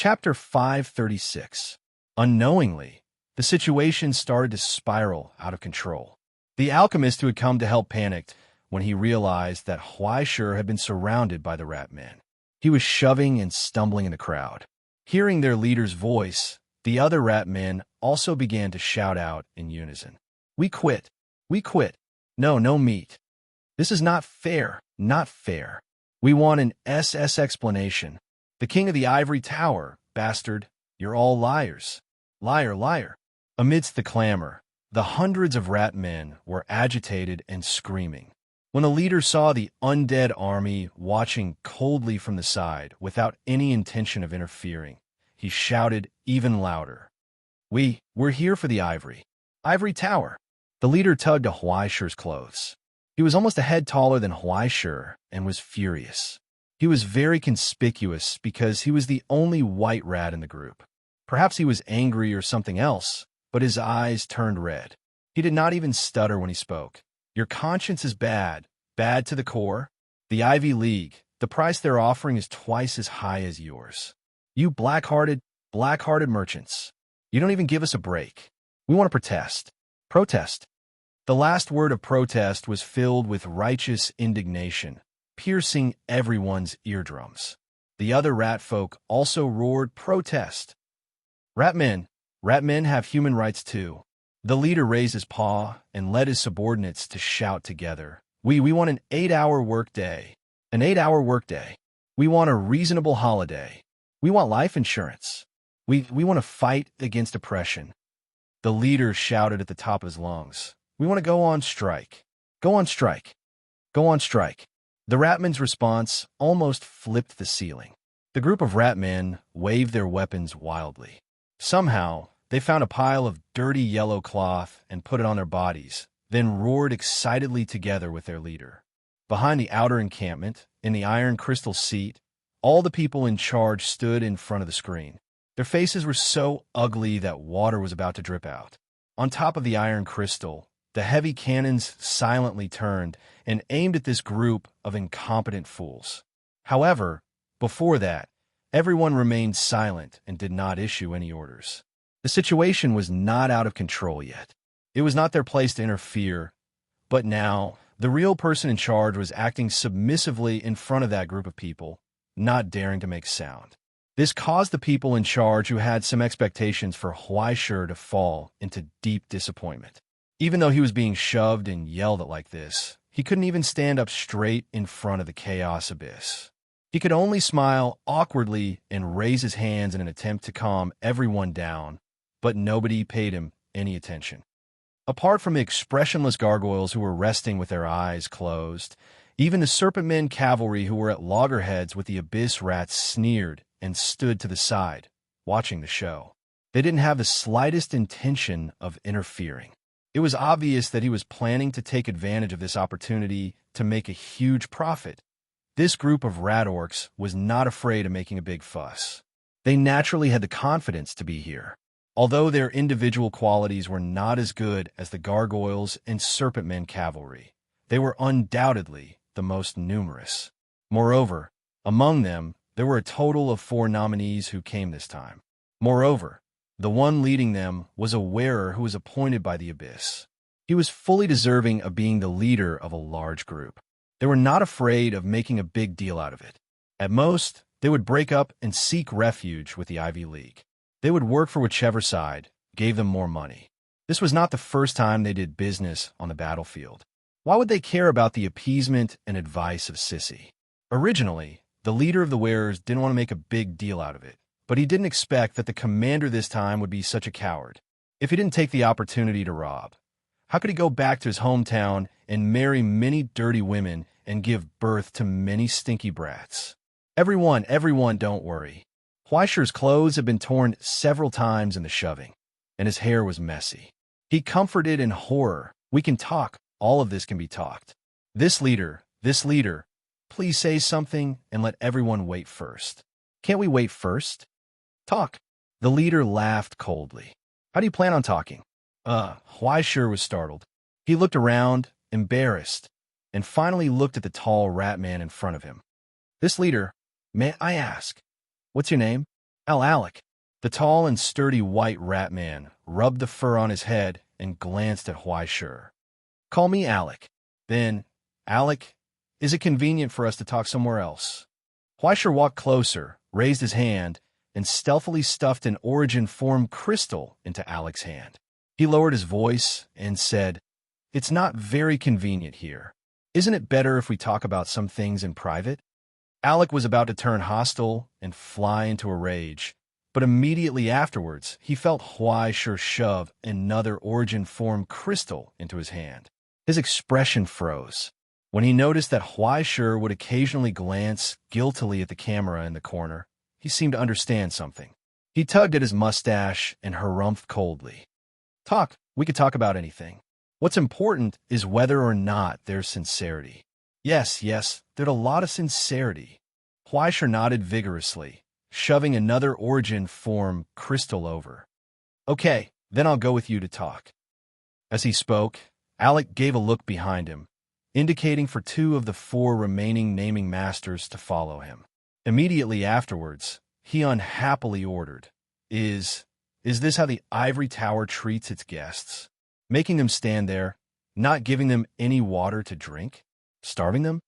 Chapter 536. Unknowingly, the situation started to spiral out of control. The alchemist who had come to help panicked when he realized that Huaishur had been surrounded by the rat men. He was shoving and stumbling in the crowd. Hearing their leader's voice, the other rat men also began to shout out in unison. "We quit! We quit! No meat! This is not fair! Not fair! We want an SS explanation! The king of the ivory tower, bastard! You're all liars! Liar, liar!" Amidst the clamor, the hundreds of rat men were agitated and screaming. When the leader saw the undead army watching coldly from the side without any intention of interfering, he shouted even louder. We're here for the ivory tower." The leader tugged at Huaishur's clothes. He was almost a head taller than Huaishur and was furious. He was very conspicuous because he was the only white rat in the group. Perhaps he was angry or something else, but his eyes turned red. He did not even stutter when he spoke. "Your conscience is bad to the core. The Ivy League, the price they're offering is twice as high as yours. You black-hearted merchants. You don't even give us a break. We want to protest. Protest." The last word of protest was filled with righteous indignation, piercing everyone's eardrums. The other rat folk also roared protest. Rat men have human rights too." The leader raised his paw and led his subordinates to shout together. We want an 8-hour workday. An 8-hour workday. We want a reasonable holiday. We want life insurance. We want to fight against oppression. The leader shouted at the top of his lungs. "We want to go on strike. Go on strike. Go on strike." The ratmen's response almost flipped the ceiling. The group of ratmen waved their weapons wildly. Somehow, they found a pile of dirty yellow cloth and put it on their bodies, then roared excitedly together with their leader. Behind the outer encampment, in the iron crystal seat, all the people in charge stood in front of the screen. Their faces were so ugly that water was about to drip out. On top of the iron crystal, the heavy cannons silently turned and aimed at this group of incompetent fools. However, before that, everyone remained silent and did not issue any orders. The situation was not out of control yet. It was not their place to interfere, but now, the real person in charge was acting submissively in front of that group of people, not daring to make sound. This caused the people in charge who had some expectations for Huaishur to fall into deep disappointment. Even though he was being shoved and yelled at like this, he couldn't even stand up straight in front of the chaos abyss. He could only smile awkwardly and raise his hands in an attempt to calm everyone down, but nobody paid him any attention. Apart from the expressionless gargoyles who were resting with their eyes closed, even the serpent men cavalry who were at loggerheads with the abyss rats sneered and stood to the side, watching the show. They didn't have the slightest intention of interfering. It was obvious that he was planning to take advantage of this opportunity to make a huge profit. This group of rat orcs was not afraid of making a big fuss. They naturally had the confidence to be here. Although their individual qualities were not as good as the gargoyles and serpent men cavalry, they were undoubtedly the most numerous. Moreover, among them, there were a total of 4 nominees who came this time. Moreover, the one leading them was a wearer who was appointed by the Abyss. He was fully deserving of being the leader of a large group. They were not afraid of making a big deal out of it. At most, they would break up and seek refuge with the Ivy League. They would work for whichever side gave them more money. This was not the first time they did business on the battlefield. Why would they care about the appeasement and advice of Sissy? Originally, the leader of the wearers didn't want to make a big deal out of it, but he didn't expect that the commander this time would be such a coward. If he didn't take the opportunity to rob, how could he go back to his hometown and marry many dirty women and give birth to many stinky brats? Everyone, don't worry. Huaishur's clothes had been torn several times in the shoving, and his hair was messy. He comforted in horror. "We can talk. All of this can be talked. This leader, please say something and let everyone wait first." "Can't we wait first?" "Talk." The leader laughed coldly. "How do you plan on talking?" Huaishur was startled. He looked around, embarrassed, and finally looked at the tall rat man in front of him. "This leader, may I ask, what's your name?" Alec, the tall and sturdy white rat man, rubbed the fur on his head and glanced at Huaishur. Call me Alec. Then, Alec, is it convenient for us to talk somewhere else? Huaishur walked closer, raised his hand, and stealthily stuffed an origin form crystal into Alec's hand. He lowered his voice and said, "It's not very convenient here. Isn't it better if we talk about some things in private?" Alec was about to turn hostile and fly into a rage, but immediately afterwards, he felt Huaishur shove another origin form crystal into his hand. His expression froze. When he noticed that Huaishur would occasionally glance guiltily at the camera in the corner, he seemed to understand something. He tugged at his mustache and harumphed coldly. We could talk about anything. What's important is whether or not there's sincerity. Yes, there's a lot of sincerity. Huaishur nodded vigorously, shoving another origin form crystal over. Okay, then I'll go with you to talk. As he spoke, Alec gave a look behind him, indicating for 2 of the 4 remaining naming masters to follow him. Immediately afterwards, he unhappily ordered, Is this how the ivory tower treats its guests? Making them stand there, not giving them any water to drink? Starving them?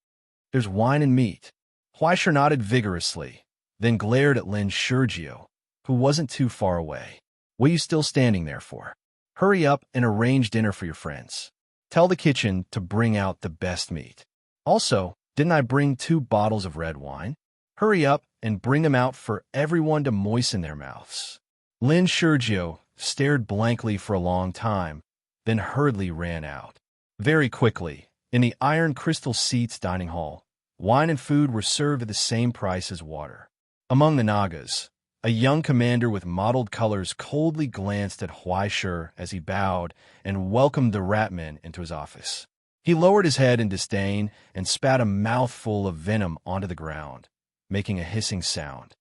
There's wine and meat." Huaishur nodded vigorously, then glared at Lin Shurgio, who wasn't too far away. "What are you still standing there for? Hurry up and arrange dinner for your friends. Tell the kitchen to bring out the best meat. Also, didn't I bring 2 bottles of red wine? Hurry up and bring them out for everyone to moisten their mouths." Lin Shurgio stared blankly for a long time, then hurriedly ran out. Very quickly, in the iron crystal seats dining hall, wine and food were served at the same price as water. Among the Nagas, a young commander with mottled colors coldly glanced at Huaishur as he bowed and welcomed the ratman into his office. He lowered his head in disdain and spat a mouthful of venom onto the ground, making a hissing sound.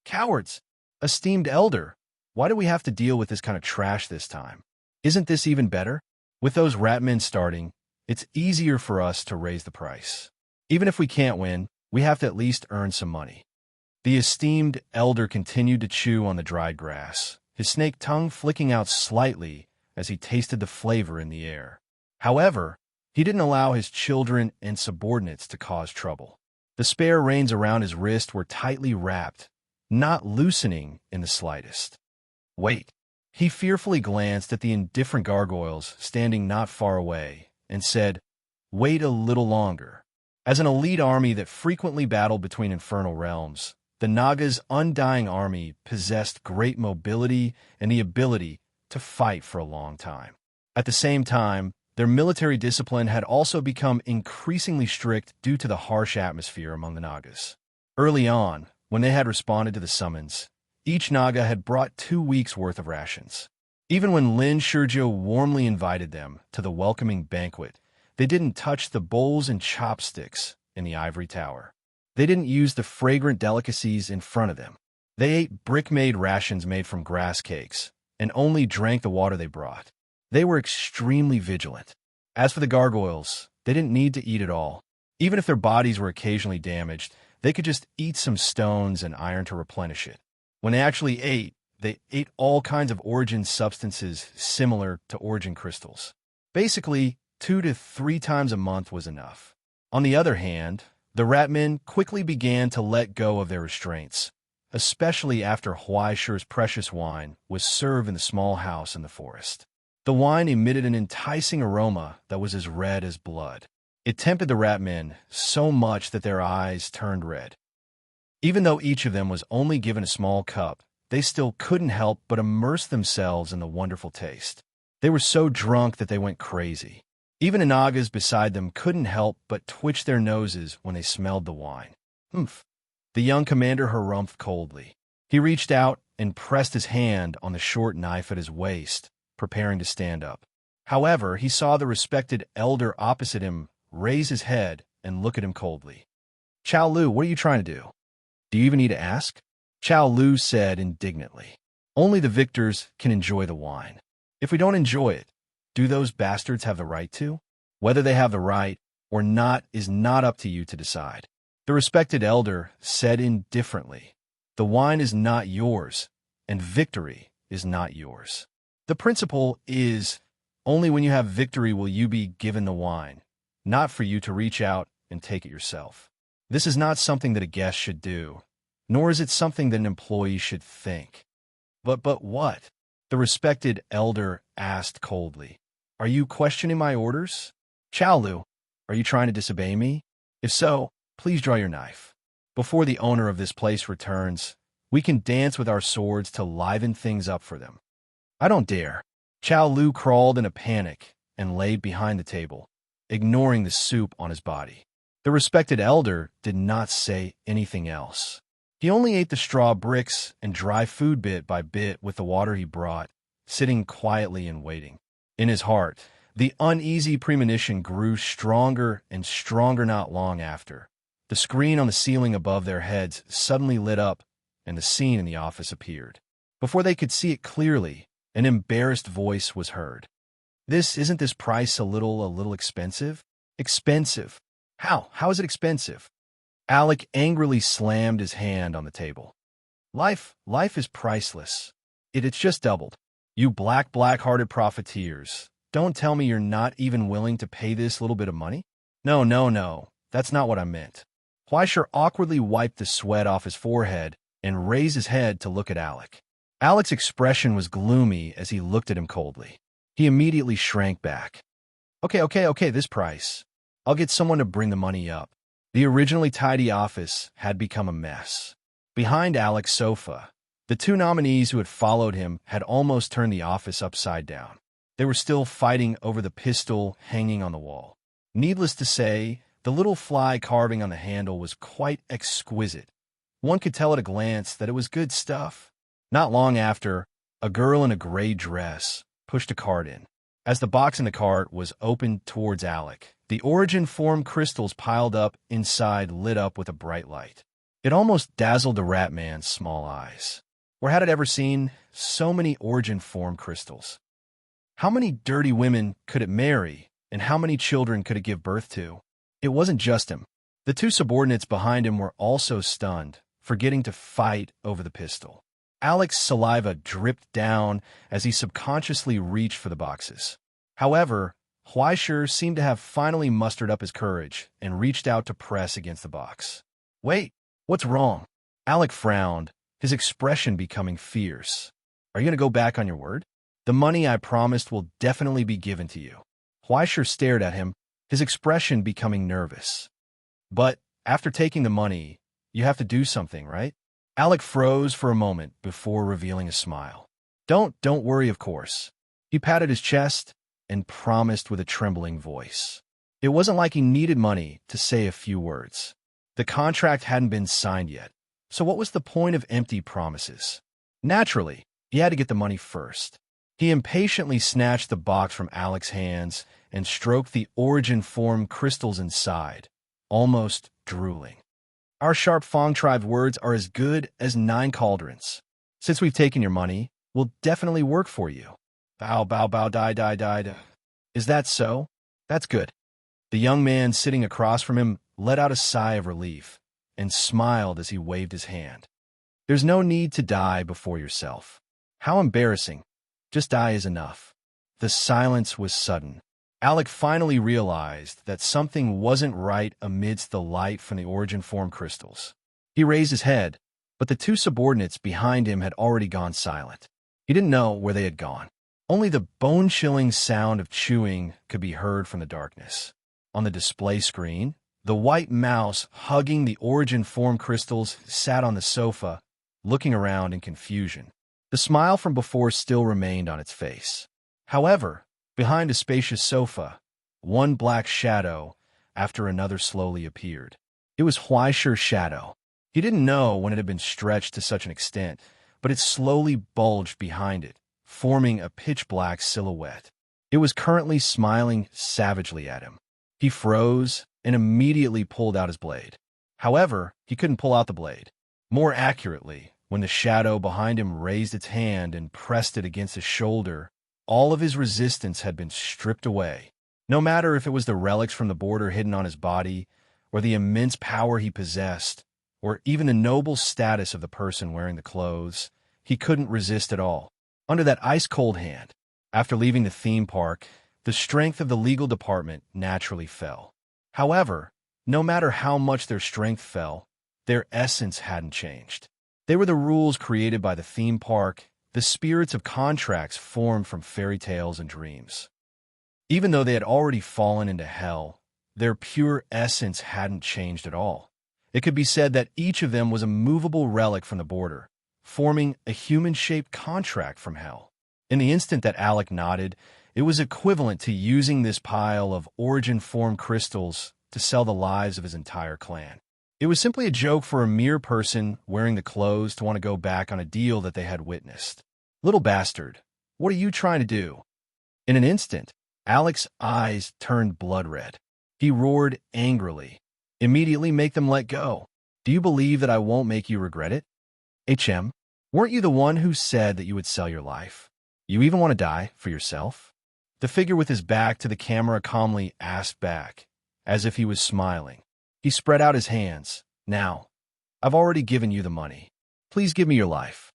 "Cowards! Esteemed elder, why do we have to deal with this kind of trash this time? Isn't this even better? With those ratmen starting, it's easier for us to raise the price. Even if we can't win, we have to at least earn some money." The esteemed elder continued to chew on the dried grass, his snake tongue flicking out slightly as he tasted the flavor in the air. However, he didn't allow his children and subordinates to cause trouble. The spare reins around his wrist were tightly wrapped, not loosening in the slightest. "Wait." He fearfully glanced at the indifferent gargoyles standing not far away and said, "Wait a little longer." As an elite army that frequently battled between infernal realms, the Naga's undying army possessed great mobility and the ability to fight for a long time. At the same time, their military discipline had also become increasingly strict due to the harsh atmosphere among the Nagas. Early on, when they had responded to the summons, each Naga had brought 2 weeks' worth of rations. Even when Lin Shurgio warmly invited them to the welcoming banquet, they didn't touch the bowls and chopsticks in the ivory tower. They didn't use the fragrant delicacies in front of them. They ate brick-made rations made from grass cakes and only drank the water they brought. They were extremely vigilant. As for the gargoyles, they didn't need to eat at all. Even if their bodies were occasionally damaged, they could just eat some stones and iron to replenish it. When they actually ate, they ate all kinds of origin substances similar to origin crystals. Basically, 2 to 3 times a month was enough. On the other hand, the ratmen quickly began to let go of their restraints, especially after Huaishur's precious wine was served in the small house in the forest. The wine emitted an enticing aroma that was as red as blood. It tempted the ratmen so much that their eyes turned red. Even though each of them was only given a small cup, they still couldn't help but immerse themselves in the wonderful taste. They were so drunk that they went crazy. Even the Nagas beside them couldn't help but twitch their noses when they smelled the wine. "Humph." The young commander harumphed coldly. He reached out and pressed his hand on the short knife at his waist, preparing to stand up. However, he saw the respected elder opposite him raise his head and look at him coldly. "Chao Lu, what are you trying to do? Do you even need to ask?" Chao Lu said indignantly. "Only the victors can enjoy the wine. If we don't enjoy it, do those bastards have the right to? Whether they have the right or not is not up to you to decide." The respected elder said indifferently, The wine is not yours, and victory is not yours. The principle is, only when you have victory will you be given the wine, not for you to reach out and take it yourself. This is not something that a guest should do, nor is it something that an employee should think. But what? The respected elder asked coldly. Are you questioning my orders? Chow Lu, are you trying to disobey me? If so, please draw your knife. Before the owner of this place returns, we can dance with our swords to liven things up for them. I don't dare. Chow Lu crawled in a panic and laid behind the table, ignoring the soup on his body. The respected elder did not say anything else. He only ate the straw bricks and dry food bit by bit with the water he brought, sitting quietly and waiting. In his heart, the uneasy premonition grew stronger and stronger not long after. The screen on the ceiling above their heads suddenly lit up, and the scene in the office appeared. Before they could see it clearly, an embarrassed voice was heard. Isn't this price a little expensive? Expensive? How? How is it expensive? Alec angrily slammed his hand on the table. Life is priceless. It's just doubled. You black-hearted profiteers. Don't tell me you're not even willing to pay this little bit of money? No. That's not what I meant. Huaisher awkwardly wiped the sweat off his forehead and raised his head to look at Alec. Alec's expression was gloomy as he looked at him coldly. He immediately shrank back. Okay, this price. I'll get someone to bring the money up. The originally tidy office had become a mess. Behind Alec's sofa, the two nominees who had followed him had almost turned the office upside down. They were still fighting over the pistol hanging on the wall. Needless to say, the little fly carving on the handle was quite exquisite. One could tell at a glance that it was good stuff. Not long after, a girl in a gray dress pushed a cart in. As the box in the cart was opened towards Alec, the origin form crystals piled up inside lit up with a bright light. It almost dazzled the rat man's small eyes. Or had it ever seen so many origin form crystals? How many dirty women could it marry, and how many children could it give birth to? It wasn't just him. The two subordinates behind him were also stunned, forgetting to fight over the pistol. Alec's saliva dripped down as he subconsciously reached for the boxes. However, Huaisher seemed to have finally mustered up his courage and reached out to press against the box. Wait, what's wrong? Alec frowned, his expression becoming fierce. Are you going to go back on your word? The money I promised will definitely be given to you. Huaisher stared at him, his expression becoming nervous. But after taking the money, you have to do something, right? Alec froze for a moment before revealing a smile. Don't worry, of course. He patted his chest and promised with a trembling voice. It wasn't like he needed money to say a few words. The contract hadn't been signed yet, so what was the point of empty promises? Naturally, he had to get the money first. He impatiently snatched the box from Alec's hands and stroked the origin form crystals inside, almost drooling. Our sharp Fong tribe words are as good as 9 cauldrons. Since we've taken your money, we'll definitely work for you. Bow, die. Is that so? That's good. The young man sitting across from him let out a sigh of relief and smiled as he waved his hand. There's no need to die before yourself. How embarrassing. Just die is enough. The silence was sudden. Alec finally realized that something wasn't right amidst the light from the origin form crystals. He raised his head, but the two subordinates behind him had already gone silent. He didn't know where they had gone. Only the bone-chilling sound of chewing could be heard from the darkness. On the display screen, the white mouse hugging the origin form crystals sat on the sofa, looking around in confusion. The smile from before still remained on its face. However, behind a spacious sofa, one black shadow after another slowly appeared. It was Huaisher's shadow. He didn't know when it had been stretched to such an extent, but it slowly bulged behind it, forming a pitch-black silhouette. It was currently smiling savagely at him. He froze and immediately pulled out his blade. However, he couldn't pull out the blade. More accurately, when the shadow behind him raised its hand and pressed it against his shoulder, all of his resistance had been stripped away. No matter if it was the relics from the border hidden on his body, or the immense power he possessed, or even the noble status of the person wearing the clothes. He couldn't resist at all. Under that ice-cold hand, after leaving the theme park, the strength of the legal department naturally fell. However, no matter how much their strength fell, their essence hadn't changed. They were the rules created by the theme park, the spirits of contracts formed from fairy tales and dreams. Even though they had already fallen into hell, their pure essence hadn't changed at all. It could be said that each of them was a movable relic from the border, forming a human-shaped contract from hell. In the instant that Alec nodded, it was equivalent to using this pile of origin-form crystals to sell the lives of his entire clan. It was simply a joke for a mere person wearing the clothes to want to go back on a deal that they had witnessed. Little bastard, what are you trying to do? In an instant, Alec's eyes turned blood red. He roared angrily. Immediately make them let go. Do you believe that I won't make you regret it? HM, weren't you the one who said that you would sell your life? You even want to die for yourself? The figure with his back to the camera calmly asked back, as if he was smiling. He spread out his hands. Now, I've already given you the money. Please give me your life.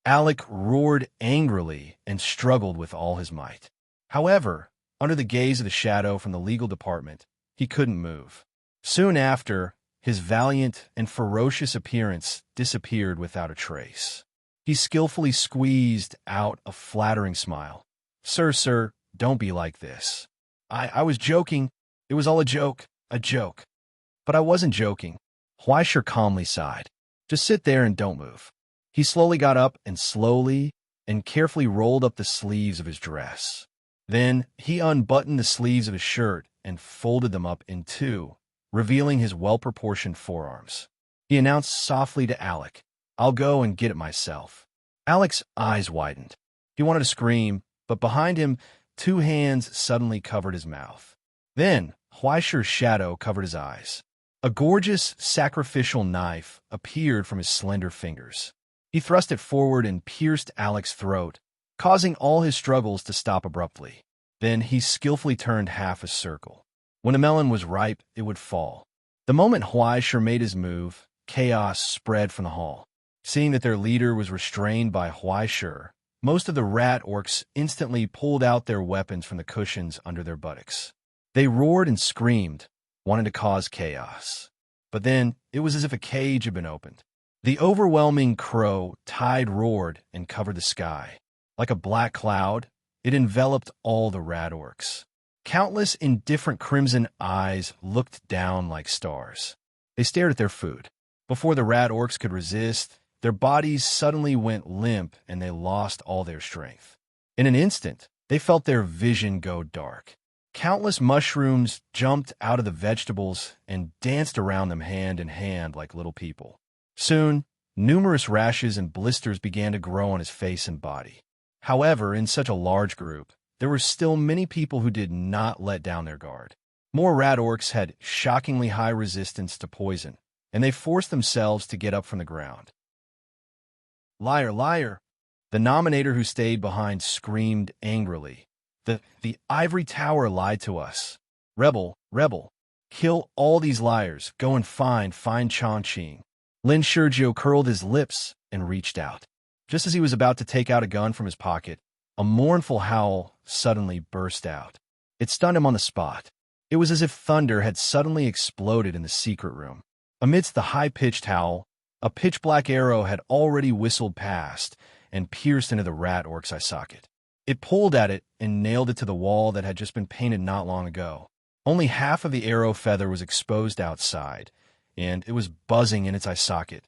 Alec roared angrily and struggled with all his might. However, under the gaze of the shadow from the legal department, he couldn't move. Soon after, his valiant and ferocious appearance disappeared without a trace. He skillfully squeezed out a flattering smile. Sir, don't be like this. I was joking. It was all a joke. A joke. But I wasn't joking. Huaisher calmly sighed. Just sit there and don't move. He slowly got up and slowly and carefully rolled up the sleeves of his dress. Then he unbuttoned the sleeves of his shirt and folded them up in two, revealing his well-proportioned forearms. He announced softly to Alec, I'll go and get it myself. Alec's eyes widened. He wanted to scream, but behind him, two hands suddenly covered his mouth. Then, Huaisher's shadow covered his eyes. A gorgeous, sacrificial knife appeared from his slender fingers. He thrust it forward and pierced Alec's throat, causing all his struggles to stop abruptly. Then he skillfully turned half a circle. When a melon was ripe, it would fall. The moment Huaisher made his move, chaos spread from the hall. Seeing that their leader was restrained by Huaisher, most of the rat orcs instantly pulled out their weapons from the cushions under their buttocks. They roared and screamed, wanting to cause chaos. But then, it was as if a cage had been opened. The overwhelming crow tide roared and covered the sky. Like a black cloud, it enveloped all the rat orcs. Countless indifferent crimson eyes looked down like stars. They stared at their food. Before the rat orcs could resist, their bodies suddenly went limp and they lost all their strength. In an instant, they felt their vision go dark. Countless mushrooms jumped out of the vegetables and danced around them hand in hand like little people. Soon, numerous rashes and blisters began to grow on his face and body. However, in such a large group, there were still many people who did not let down their guard. More rat orcs had shockingly high resistance to poison, and they forced themselves to get up from the ground. Liar, liar! The nominator who stayed behind screamed angrily. The ivory tower lied to us. Rebel, rebel, kill all these liars, go and find Chongqing. Lin Shizhou curled his lips and reached out. Just as he was about to take out a gun from his pocket, a mournful howl suddenly burst out. It stunned him on the spot. It was as if thunder had suddenly exploded in the secret room. Amidst the high-pitched howl, a pitch-black arrow had already whistled past and pierced into the rat orc's eye socket. It pulled at it and nailed it to the wall that had just been painted not long ago. Only half of the arrow feather was exposed outside, and it was buzzing in its eye socket.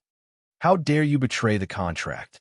How dare you betray the contract?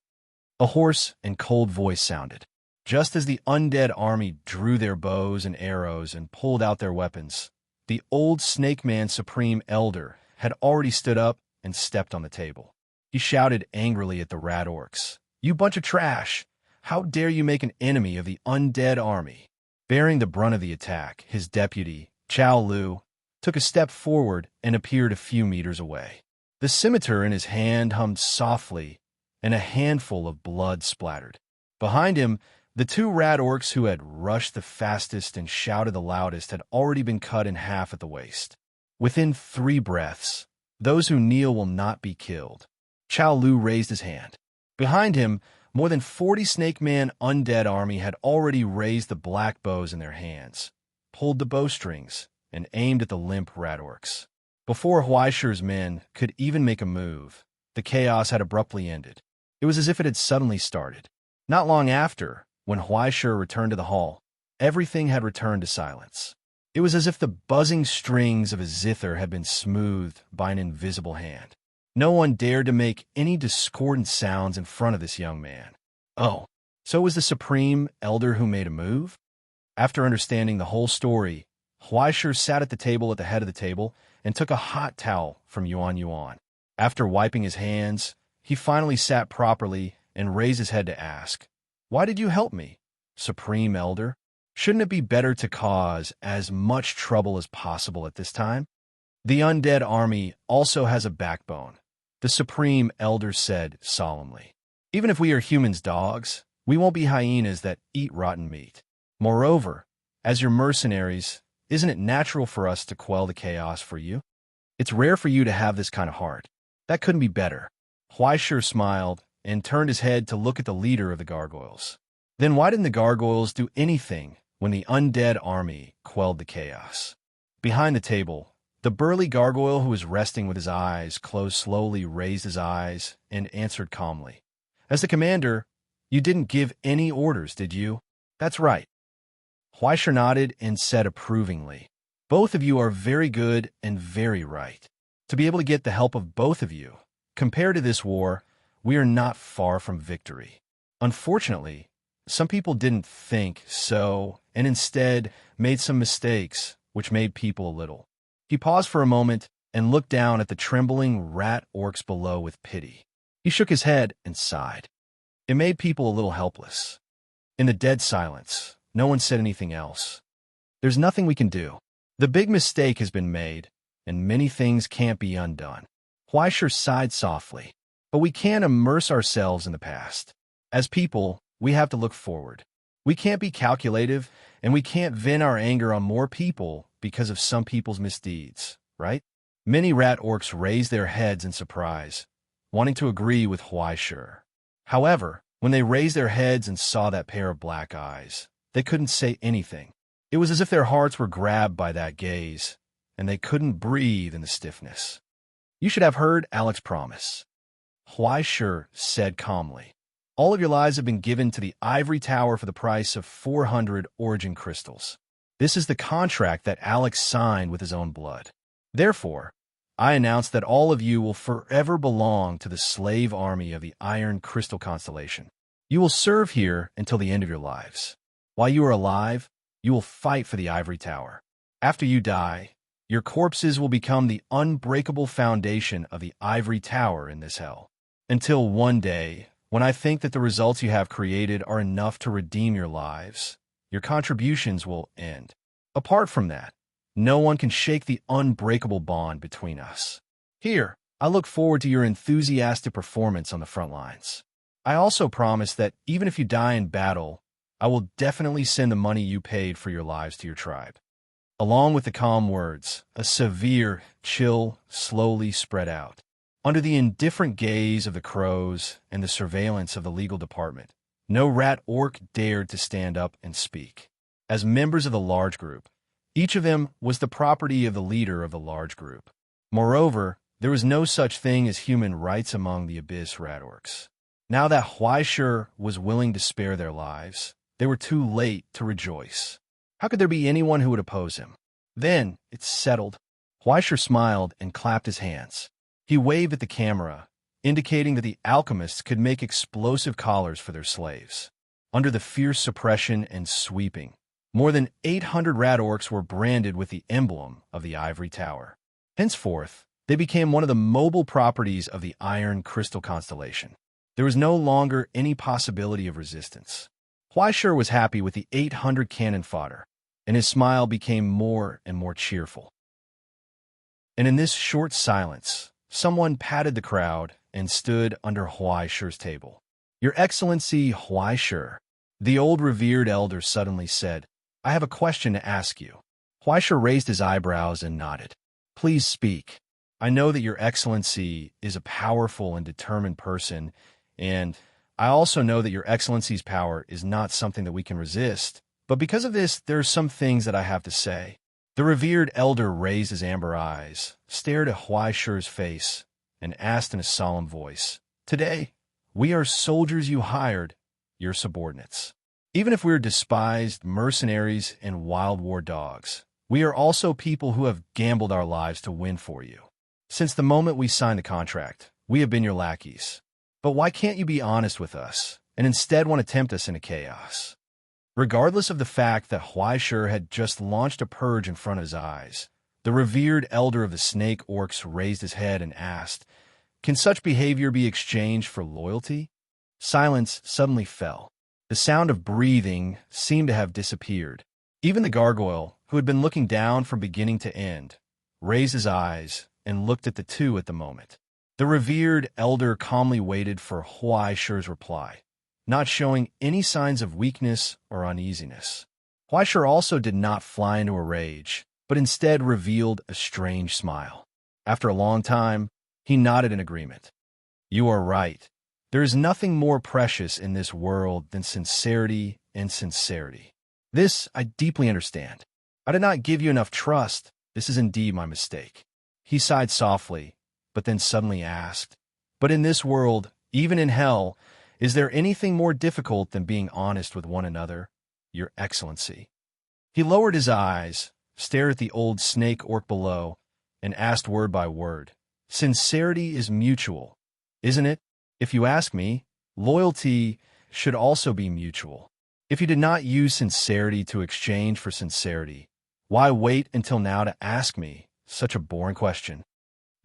A hoarse and cold voice sounded. Just as the undead army drew their bows and arrows and pulled out their weapons, the old Snake Man Supreme Elder had already stood up and stepped on the table. He shouted angrily at the rat orcs, "You bunch of trash! How dare you make an enemy of the undead army?" Bearing the brunt of the attack, his deputy, Chao Lu, took a step forward and appeared a few meters away. The scimitar in his hand hummed softly, and a handful of blood splattered. Behind him, the two rat orcs who had rushed the fastest and shouted the loudest had already been cut in half at the waist. Within 3 breaths, Those who kneel will not be killed. Chao Lu raised his hand. Behind him, more than 40 Snake Man undead army had already raised the black bows in their hands, pulled the bowstrings, and aimed at the limp rat orcs. Before Huaishi's men could even make a move, the chaos had abruptly ended. It was as if it had suddenly started. Not long after, when Huaishi returned to the hall, everything had returned to silence. It was as if the buzzing strings of a zither had been smoothed by an invisible hand. No one dared to make any discordant sounds in front of this young man. Oh, so it was the Supreme Elder who made a move? After understanding the whole story, Huaishi sat at the table at the head of the table and took a hot towel from Yuan Yuan. After wiping his hands, he finally sat properly and raised his head to ask, "Why did you help me, Supreme Elder? Shouldn't it be better to cause as much trouble as possible at this time?" "The undead army also has a backbone," the Supreme Elder said solemnly. "Even if we are humans' dogs, we won't be hyenas that eat rotten meat. Moreover, as your mercenaries, isn't it natural for us to quell the chaos for you? It's rare for you to have this kind of heart. That couldn't be better." Huaishi smiled and turned his head to look at the leader of the gargoyles. "Then why didn't the gargoyles do anything when the undead army quelled the chaos?" Behind the table, the burly gargoyle who was resting with his eyes closed slowly raised his eyes and answered calmly. "As the commander, you didn't give any orders, did you?" "That's right." Huaishi nodded and said approvingly, "Both of you are very good and very right. To be able to get the help of both of you, compared to this war, we are not far from victory. Unfortunately, some people didn't think so and instead made some mistakes, which made people a little." He paused for a moment and looked down at the trembling rat orcs below with pity. He shook his head and sighed. It made people a little helpless. In the dead silence, no one said anything else. "There's nothing we can do. The big mistake has been made, and many things can't be undone." Huaishi sighed softly. "But we can't immerse ourselves in the past. As people, we have to look forward. We can't be calculative, and we can't vent our anger on more people because of some people's misdeeds, right?" Many rat orcs raised their heads in surprise, wanting to agree with Huaishi. However, when they raised their heads and saw that pair of black eyes, they couldn't say anything. It was as if their hearts were grabbed by that gaze, and they couldn't breathe in the stiffness. "You should have heard Alex's promise," Huaishi said calmly. "All of your lives have been given to the ivory tower for the price of 400 origin crystals. This is the contract that Alex signed with his own blood. Therefore, I announce that all of you will forever belong to the slave army of the Iron Crystal Constellation. You will serve here until the end of your lives. While you are alive, you will fight for the ivory tower. After you die, your corpses will become the unbreakable foundation of the ivory tower in this hell. Until one day, when I think that the results you have created are enough to redeem your lives, your contributions will end. Apart from that, no one can shake the unbreakable bond between us. Here, I look forward to your enthusiastic performance on the front lines. I also promise that even if you die in battle, I will definitely send the money you paid for your lives to your tribe." Along with the calm words, a severe chill slowly spread out. Under the indifferent gaze of the crows and the surveillance of the legal department, no rat orc dared to stand up and speak. As members of the large group, each of them was the property of the leader of the large group. Moreover, there was no such thing as human rights among the Abyss rat orcs. Now that Huaishi was willing to spare their lives, they were too late to rejoice. How could there be anyone who would oppose him? "Then, it's settled." Huaishi smiled and clapped his hands. He waved at the camera, indicating that the alchemists could make explosive collars for their slaves. Under the fierce suppression and sweeping, more than 800 rat orcs were branded with the emblem of the ivory tower. Henceforth, they became one of the mobile properties of the Iron Crystal Constellation. There was no longer any possibility of resistance. Huaishi was happy with the 800 cannon fodder, and his smile became more and more cheerful. And in this short silence, someone patted the crowd and stood under Huaishi's table. "Your Excellency Huaishi," the old revered elder suddenly said, "I have a question to ask you." Huaishi raised his eyebrows and nodded. "Please speak." I know that Your Excellency is a powerful and determined person, and I also know that Your Excellency's power is not something that we can resist. But because of this, there are some things that I have to say. The revered elder raised his amber eyes, stared at Huai Shi's face, and asked in a solemn voice, "Today, we are soldiers you hired, your subordinates. Even if we are despised mercenaries and wild war dogs, we are also people who have gambled our lives to win for you. Since the moment we signed the contract, we have been your lackeys. But why can't you be honest with us, and instead want to tempt us into chaos?" Regardless of the fact that Huai Shi had just launched a purge in front of his eyes, the revered elder of the snake orcs raised his head and asked, "Can such behavior be exchanged for loyalty?" Silence suddenly fell. The sound of breathing seemed to have disappeared. Even the gargoyle, who had been looking down from beginning to end, raised his eyes and looked at the two at the moment. The revered elder calmly waited for Huai Shi's reply, not showing any signs of weakness or uneasiness. Huai Shi also did not fly into a rage, but instead revealed a strange smile. After a long time, he nodded in agreement. "You are right. There is nothing more precious in this world than sincerity and sincerity. This I deeply understand. I did not give you enough trust. This is indeed my mistake." He sighed softly, but then suddenly asked, "But in this world, even in hell, is there anything more difficult than being honest with one another, Your Excellency?" He lowered his eyes, stared at the old snake orc below, and asked word by word, "Sincerity is mutual, isn't it? If you ask me, loyalty should also be mutual. If you did not use sincerity to exchange for sincerity, why wait until now to ask me such a boring question?"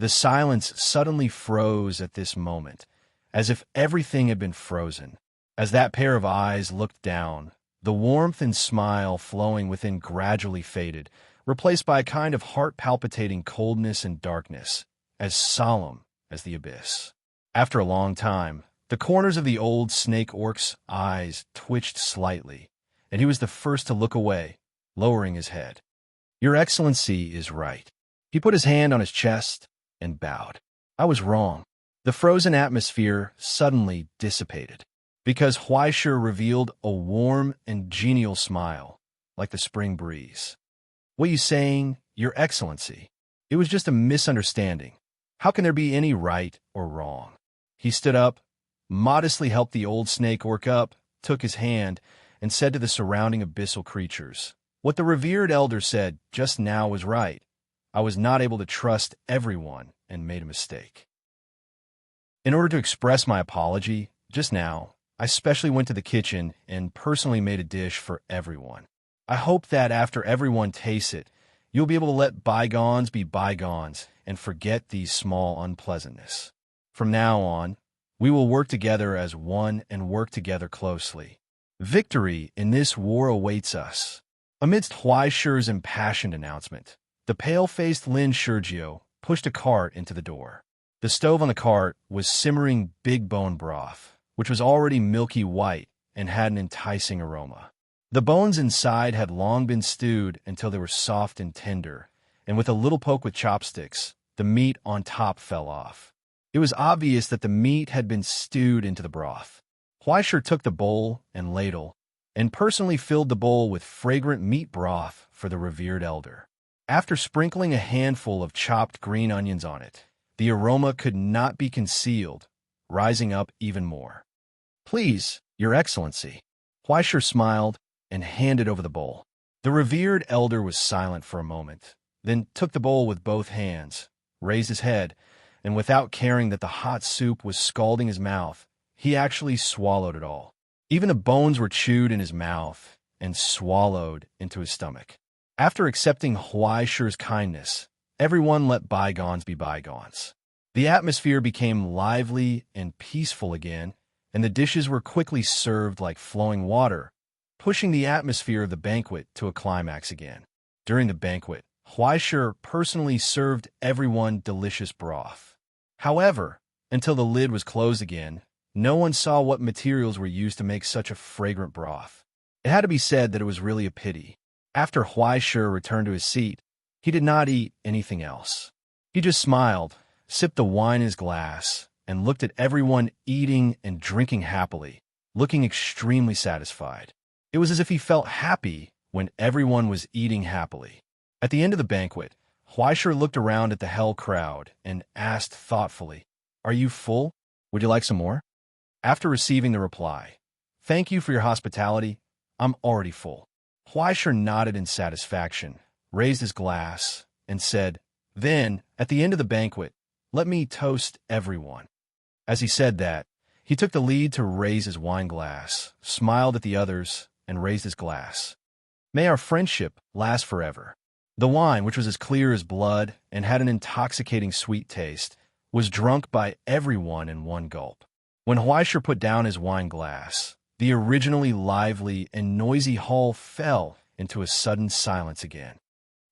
The silence suddenly froze at this moment, as if everything had been frozen. As that pair of eyes looked down, the warmth and smile flowing within gradually faded, replaced by a kind of heart-palpitating coldness and darkness, as solemn as the abyss. After a long time, the corners of the old snake orc's eyes twitched slightly, and he was the first to look away, lowering his head. "Your Excellency is right." He put his hand on his chest and bowed. "I was wrong." The frozen atmosphere suddenly dissipated, because Huai Shi revealed a warm and genial smile, like the spring breeze. "What are you saying, Your Excellency? It was just a misunderstanding. How can there be any right or wrong?" He stood up, modestly helped the old snake orc up, took his hand, and said to the surrounding abyssal creatures, "What the revered elder said just now was right. I was not able to trust everyone and made a mistake. In order to express my apology, just now, I specially went to the kitchen and personally made a dish for everyone. I hope that after everyone tastes it, you'll be able to let bygones be bygones and forget these small unpleasantness. From now on, we will work together as one and work together closely. Victory in this war awaits us." Amidst Huai Shi's impassioned announcement, the pale-faced Lin Shurgio pushed a cart into the door. The stove on the cart was simmering big bone broth, which was already milky white and had an enticing aroma. The bones inside had long been stewed until they were soft and tender, and with a little poke with chopsticks, the meat on top fell off. It was obvious that the meat had been stewed into the broth. Huai Shi took the bowl and ladle, and personally filled the bowl with fragrant meat broth for the revered elder. After sprinkling a handful of chopped green onions on it, the aroma could not be concealed, rising up even more. "Please, Your Excellency." Huai Shi smiled and handed over the bowl. The revered elder was silent for a moment, then took the bowl with both hands, raised his head, and without caring that the hot soup was scalding his mouth, he actually swallowed it all. Even the bones were chewed in his mouth and swallowed into his stomach. After accepting Huai Shi's kindness, everyone let bygones be bygones. The atmosphere became lively and peaceful again, and the dishes were quickly served like flowing water, pushing the atmosphere of the banquet to a climax again. During the banquet, Huai Shi personally served everyone delicious broth. However, until the lid was closed again, no one saw what materials were used to make such a fragrant broth. It had to be said that it was really a pity. After Huai Shi returned to his seat, he did not eat anything else. He just smiled, sipped the wine in his glass, and looked at everyone eating and drinking happily, looking extremely satisfied. It was as if he felt happy when everyone was eating happily. At the end of the banquet, Huaisher looked around at the hell crowd and asked thoughtfully, "Are you full? Would you like some more?" After receiving the reply, "Thank you for your hospitality. I'm already full," Huaisher nodded in satisfaction, raised his glass, and said, "Then, at the end of the banquet, let me toast everyone." As he said that, he took the lead to raise his wine glass, smiled at the others, and raised his glass. "May our friendship last forever." The wine, which was as clear as blood and had an intoxicating sweet taste, was drunk by everyone in one gulp. When Huaisher put down his wine glass, the originally lively and noisy hall fell into a sudden silence again.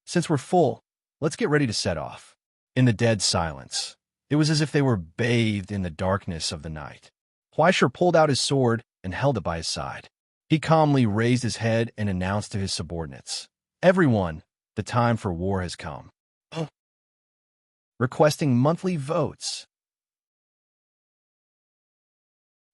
"Since we're full, let's get ready to set off." In the dead silence, it was as if they were bathed in the darkness of the night. Huaisher pulled out his sword and held it by his side. He calmly raised his head and announced to his subordinates, "Everyone, the time for war has come." Requesting monthly votes.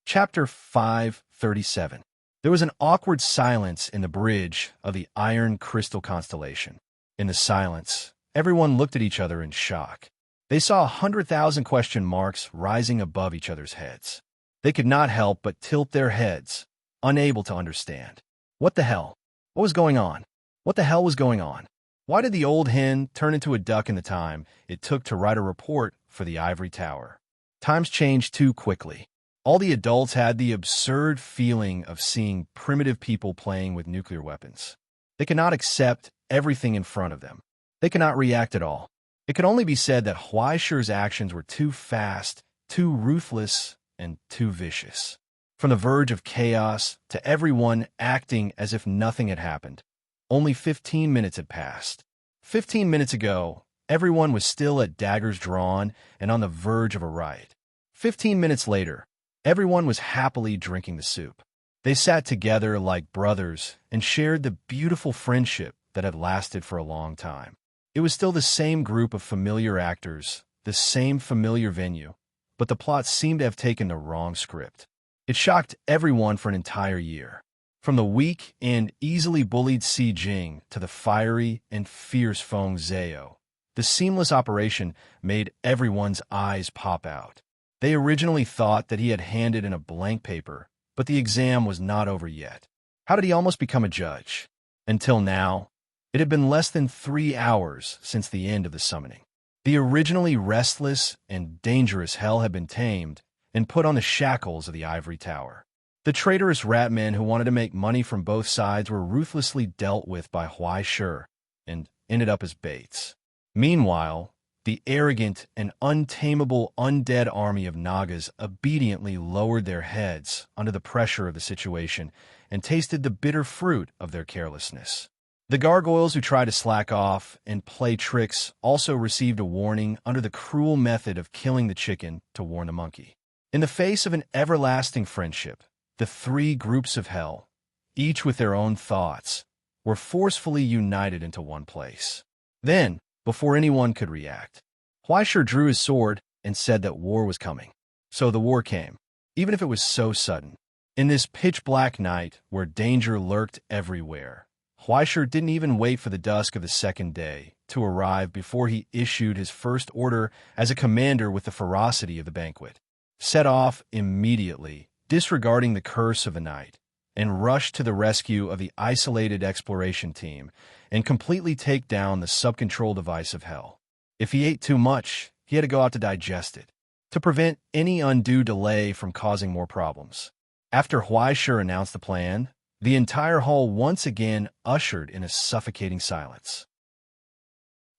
Chapter 537. There was an awkward silence in the bridge of the Iron Crystal constellation. In the silence, everyone looked at each other in shock. They saw 100,000 question marks rising above each other's heads. They could not help but tilt their heads, unable to understand. What the hell? What was going on? What the hell was going on? Why did the old hen turn into a duck in the time it took to write a report for the ivory tower? Times changed too quickly. All the adults had the absurd feeling of seeing primitive people playing with nuclear weapons. They could not accept everything in front of them. They could not react at all. It could only be said that Huaisher's actions were too fast, too ruthless, and too vicious. From the verge of chaos to everyone acting as if nothing had happened. Only 15 minutes had passed. 15 minutes ago, everyone was still at daggers drawn and on the verge of a riot. 15 minutes later, everyone was happily drinking the soup. They sat together like brothers and shared the beautiful friendship that had lasted for a long time. It was still the same group of familiar actors, the same familiar venue, but the plot seemed to have taken the wrong script. It shocked everyone for an entire year. From the weak and easily bullied Si Jing to the fiery and fierce Feng Zhao, the seamless operation made everyone's eyes pop out. They originally thought that he had handed in a blank paper, but the exam was not over yet. How did he almost become a judge? Until now, it had been less than 3 hours since the end of the summoning. The originally restless and dangerous hell had been tamed and put on the shackles of the ivory tower. The traitorous rat men who wanted to make money from both sides were ruthlessly dealt with by Huaisher and ended up as baits. Meanwhile, the arrogant and untamable undead army of Nagas obediently lowered their heads under the pressure of the situation and tasted the bitter fruit of their carelessness. The gargoyles who tried to slack off and play tricks also received a warning under the cruel method of killing the chicken to warn the monkey. In the face of an everlasting friendship, the 3 groups of hell, each with their own thoughts, were forcefully united into one place. Then, before anyone could react, Huaisher drew his sword and said that war was coming. So the war came, even if it was so sudden. In this pitch-black night where danger lurked everywhere, Huaisher didn't even wait for the dusk of the second day to arrive before he issued his first order as a commander with the ferocity of the banquet. Set off immediately, disregarding the curse of the night, and rushed to the rescue of the isolated exploration team and completely take down the sub-control device of hell. If he ate too much, he had to go out to digest it, to prevent any undue delay from causing more problems. After Huaisher announced the plan, the entire hall once again ushered in a suffocating silence.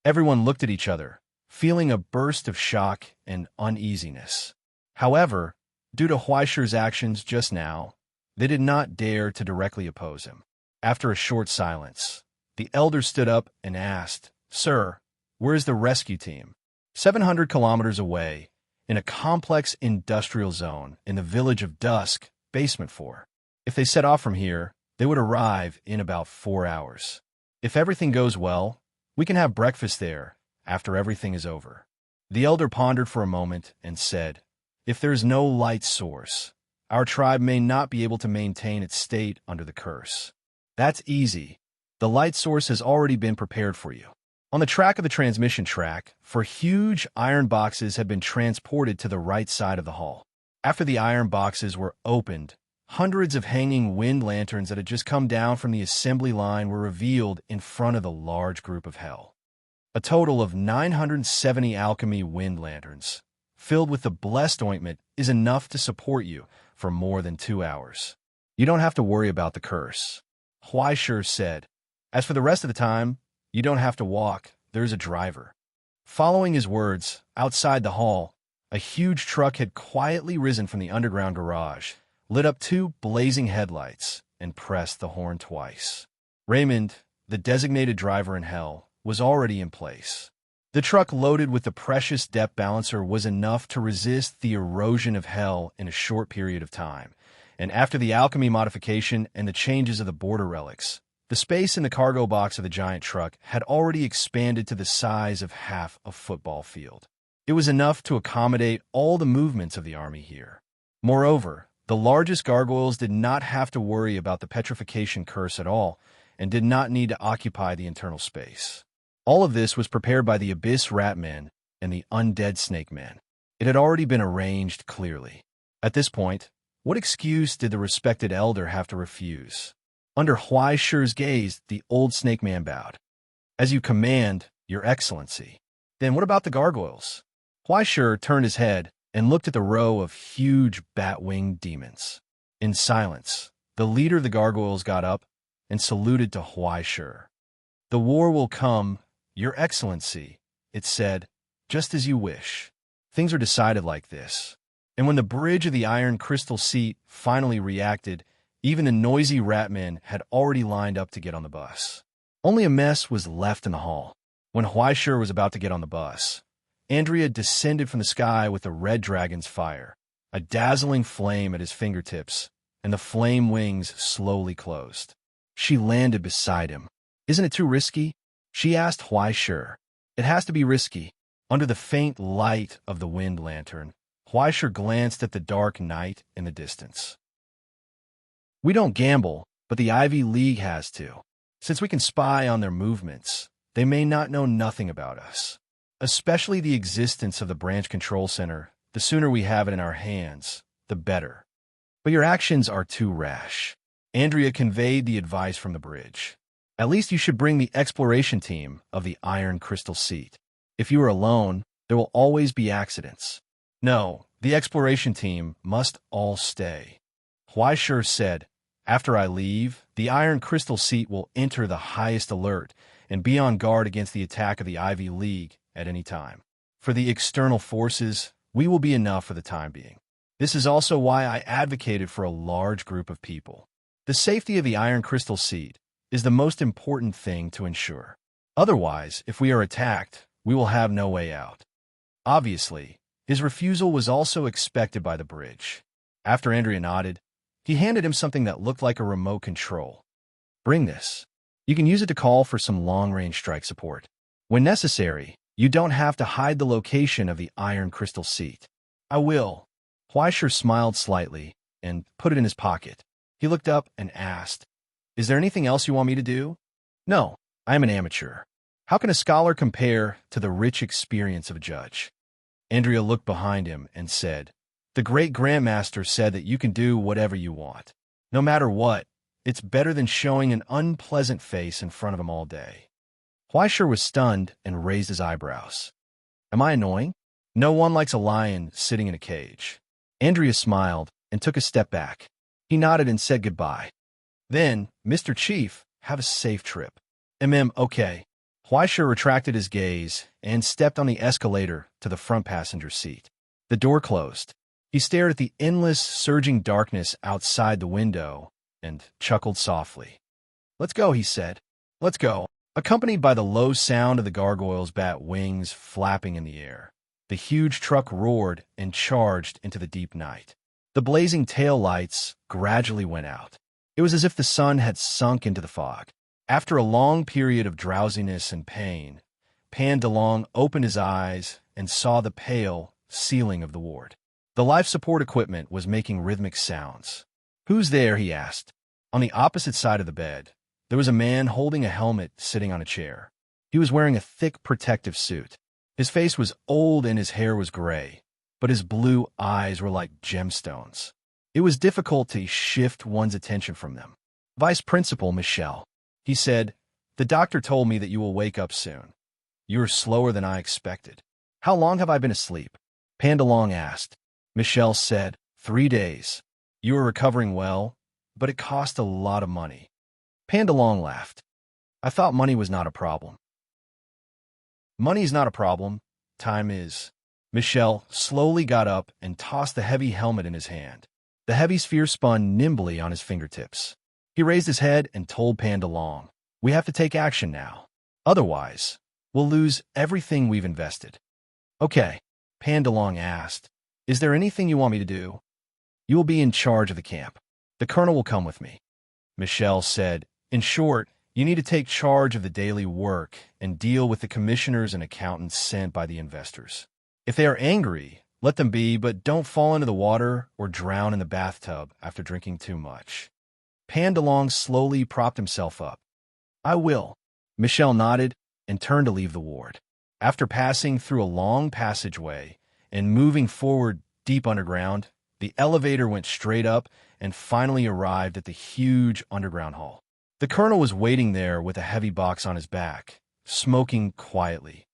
Everyone looked at each other, feeling a burst of shock and uneasiness. However, due to Huaisher's actions just now, they did not dare to directly oppose him. After a short silence, the elder stood up and asked, "Sir, where is the rescue team?" 700 kilometers away, in a complex industrial zone in the village of Dusk, Basement 4. If they set off from here, they would arrive in about 4 hours. If everything goes well, we can have breakfast there after everything is over. The elder pondered for a moment and said, "If there is no light source, our tribe may not be able to maintain its state under the curse. That's easy. The light source has already been prepared for you." On the track of the transmission track, four huge iron boxes had been transported to the right side of the hall. After the iron boxes were opened, hundreds of hanging wind lanterns that had just come down from the assembly line were revealed in front of the large group of hell. A total of 970 alchemy wind lanterns, filled with the blessed ointment, is enough to support you for more than 2 hours. You don't have to worry about the curse, Huaishur said. As for the rest of the time, you don't have to walk, there's a driver. Following his words, outside the hall, a huge truck had quietly risen from the underground garage, lit up 2 blazing headlights, and pressed the horn twice. Raymond, the designated driver in hell, was already in place. The truck loaded with the precious depth balancer was enough to resist the erosion of hell in a short period of time, and after the alchemy modification and the changes of the border relics, the space in the cargo box of the giant truck had already expanded to the size of half a football field. It was enough to accommodate all the movements of the army here. Moreover, the largest gargoyles did not have to worry about the petrification curse at all and did not need to occupy the internal space. All of this was prepared by the Abyss Rat Men and the Undead Snake Men. It had already been arranged clearly. At this point, what excuse did the respected elder have to refuse? Under Huaishur's gaze, the old snake man bowed. "As you command, Your Excellency." "Then what about the gargoyles?" Huaishur turned his head and looked at the row of huge bat-winged demons. In silence, the leader of the gargoyles got up and saluted to Huaishur. "The war will come, Your Excellency," it said, "just as you wish. Things are decided like this." And when the bridge of the iron crystal seat finally reacted, even the noisy ratmen had already lined up to get on the bus. Only a mess was left in the hall. When Huaishur was about to get on the bus, Andrea descended from the sky with the red dragon's fire, a dazzling flame at his fingertips, and the flame wings slowly closed. She landed beside him. "Isn't it too risky?" she asked Huaishur. "It has to be risky." Under the faint light of the wind lantern, Huaishur glanced at the dark night in the distance. "We don't gamble, but the Ivy League has to. Since we can spy on their movements, they may not know nothing about us. Especially the existence of the branch control center. The sooner we have it in our hands, the better. But your actions are too rash." Andrea conveyed the advice from the bridge. "At least you should bring the exploration team of the Iron Crystal Seat. If you are alone, there will always be accidents." "No, the exploration team must all stay," Huaishur said. "After I leave, the Iron Crystal Seat will enter the highest alert and be on guard against the attack of the Ivy League at any time. For the external forces, we will be enough for the time being. This is also why I advocated for a large group of people. The safety of the Iron Crystal Seat is the most important thing to ensure. Otherwise, if we are attacked, we will have no way out." Obviously, his refusal was also expected by the bridge. After Andrea nodded, he handed him something that looked like a remote control. "Bring this. You can use it to call for some long-range strike support. When necessary, you don't have to hide the location of the Iron Crystal Seat." "I will." Huaishur smiled slightly and put it in his pocket. He looked up and asked, "Is there anything else you want me to do?" "No, I am an amateur. How can a scholar compare to the rich experience of a judge?" Andrea looked behind him and said, "The great Grandmaster said that you can do whatever you want. No matter what, it's better than showing an unpleasant face in front of him all day." Huaishur was stunned and raised his eyebrows. "Am I annoying? No one likes a lion sitting in a cage." Andrea smiled and took a step back. He nodded and said goodbye. Then, "Mr. Chief, have a safe trip." Okay." Huaishur retracted his gaze and stepped on the escalator to the front passenger seat. The door closed. He stared at the endless, surging darkness outside the window and chuckled softly. "Let's go," he said. "Let's go." Accompanied by the low sound of the gargoyle's bat wings flapping in the air, the huge truck roared and charged into the deep night. The blazing tail lights gradually went out. It was as if the sun had sunk into the fog. After a long period of drowsiness and pain, Pan DeLong opened his eyes and saw the pale ceiling of the ward. The life support equipment was making rhythmic sounds. "Who's there?" he asked. On the opposite side of the bed, there was a man holding a helmet sitting on a chair. He was wearing a thick protective suit. His face was old and his hair was gray, but his blue eyes were like gemstones. It was difficult to shift one's attention from them. "Vice Principal Michelle," he said, "the doctor told me that you will wake up soon. You are slower than I expected." "How long have I been asleep?" Pandalong asked. Michelle said, 3 days. "You are recovering well, but it cost a lot of money." Pandalong laughed. "I thought money was not a problem." "Money's not a problem. Time is." Michelle slowly got up and tossed the heavy helmet in his hand. The heavy sphere spun nimbly on his fingertips. He raised his head and told Pandalong, "We have to take action now. Otherwise, we'll lose everything we've invested." "Okay," Pandalong asked, "is there anything you want me to do?" "You will be in charge of the camp. The colonel will come with me." Michelle said, "In short, you need to take charge of the daily work and deal with the commissioners and accountants sent by the investors. If they are angry, let them be, but don't fall into the water or drown in the bathtub after drinking too much." Pandalong slowly propped himself up. "I will." Michelle nodded and turned to leave the ward. After passing through a long passageway and moving forward deep underground, the elevator went straight up and finally arrived at the huge underground hall. The colonel was waiting there with a heavy box on his back, smoking quietly.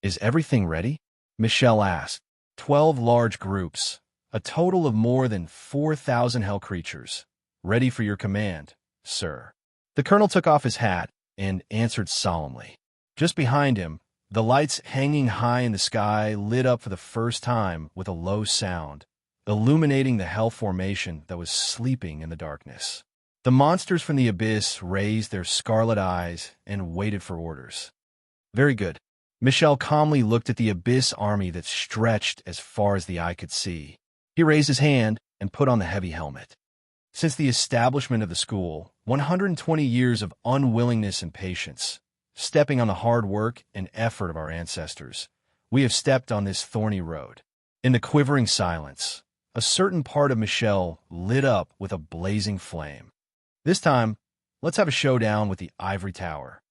"Is everything ready?" Michelle asked. 12 large groups, a total of more than 4,000 hell creatures, ready for your command, sir. The colonel took off his hat and answered solemnly. Just behind him, the lights hanging high in the sky lit up for the first time with a low sound, illuminating the hell formation that was sleeping in the darkness. The monsters from the abyss raised their scarlet eyes and waited for orders. "Very good." Michelle calmly looked at the abyss army that stretched as far as the eye could see. He raised his hand and put on the heavy helmet. "Since the establishment of the school, 120 years of unwillingness and patience, stepping on the hard work and effort of our ancestors, we have stepped on this thorny road." In the quivering silence, a certain part of Michelle lit up with a blazing flame. "This time, let's have a showdown with the ivory tower."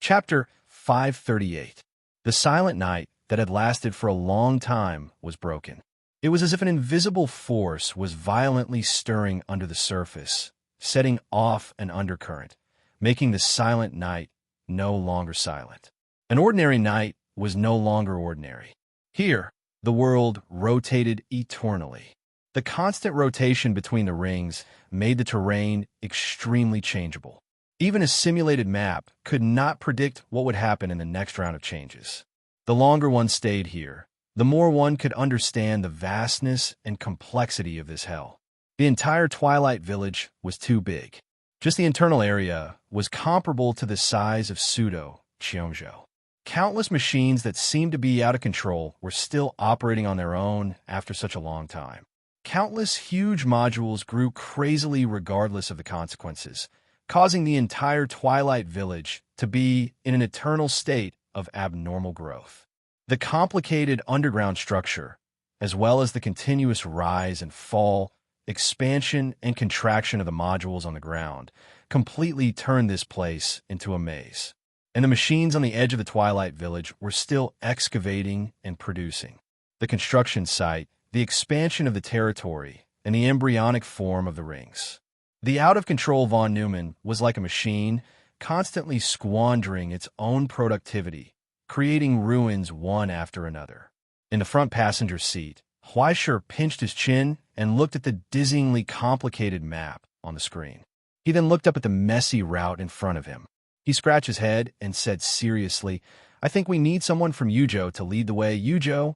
Chapter 538. The silent night that had lasted for a long time was broken. It was as if an invisible force was violently stirring under the surface, setting off an undercurrent, making the silent night no longer silent. An ordinary night was no longer ordinary. Here, the world rotated eternally. The constant rotation between the rings made the terrain extremely changeable. Even a simulated map could not predict what would happen in the next round of changes. The longer one stayed here, the more one could understand the vastness and complexity of this hell. The entire Twilight Village was too big. Just the internal area was comparable to the size of Pseudo-Cheongzhou. Countless machines that seemed to be out of control were still operating on their own after such a long time. Countless huge modules grew crazily regardless of the consequences, causing the entire Twilight Village to be in an eternal state of abnormal growth. The complicated underground structure, as well as the continuous rise and fall, expansion and contraction of the modules on the ground, completely turned this place into a maze. And the machines on the edge of the Twilight Village were still excavating and producing. The construction site, the expansion of the territory, and the embryonic form of the rings. The out-of-control von Neumann was like a machine, constantly squandering its own productivity, creating ruins one after another. In the front passenger seat, Huaishur pinched his chin and looked at the dizzyingly complicated map on the screen. He then looked up at the messy route in front of him. He scratched his head and said seriously, "I think we need someone from Yuzhou to lead the way." "Yuzhou?"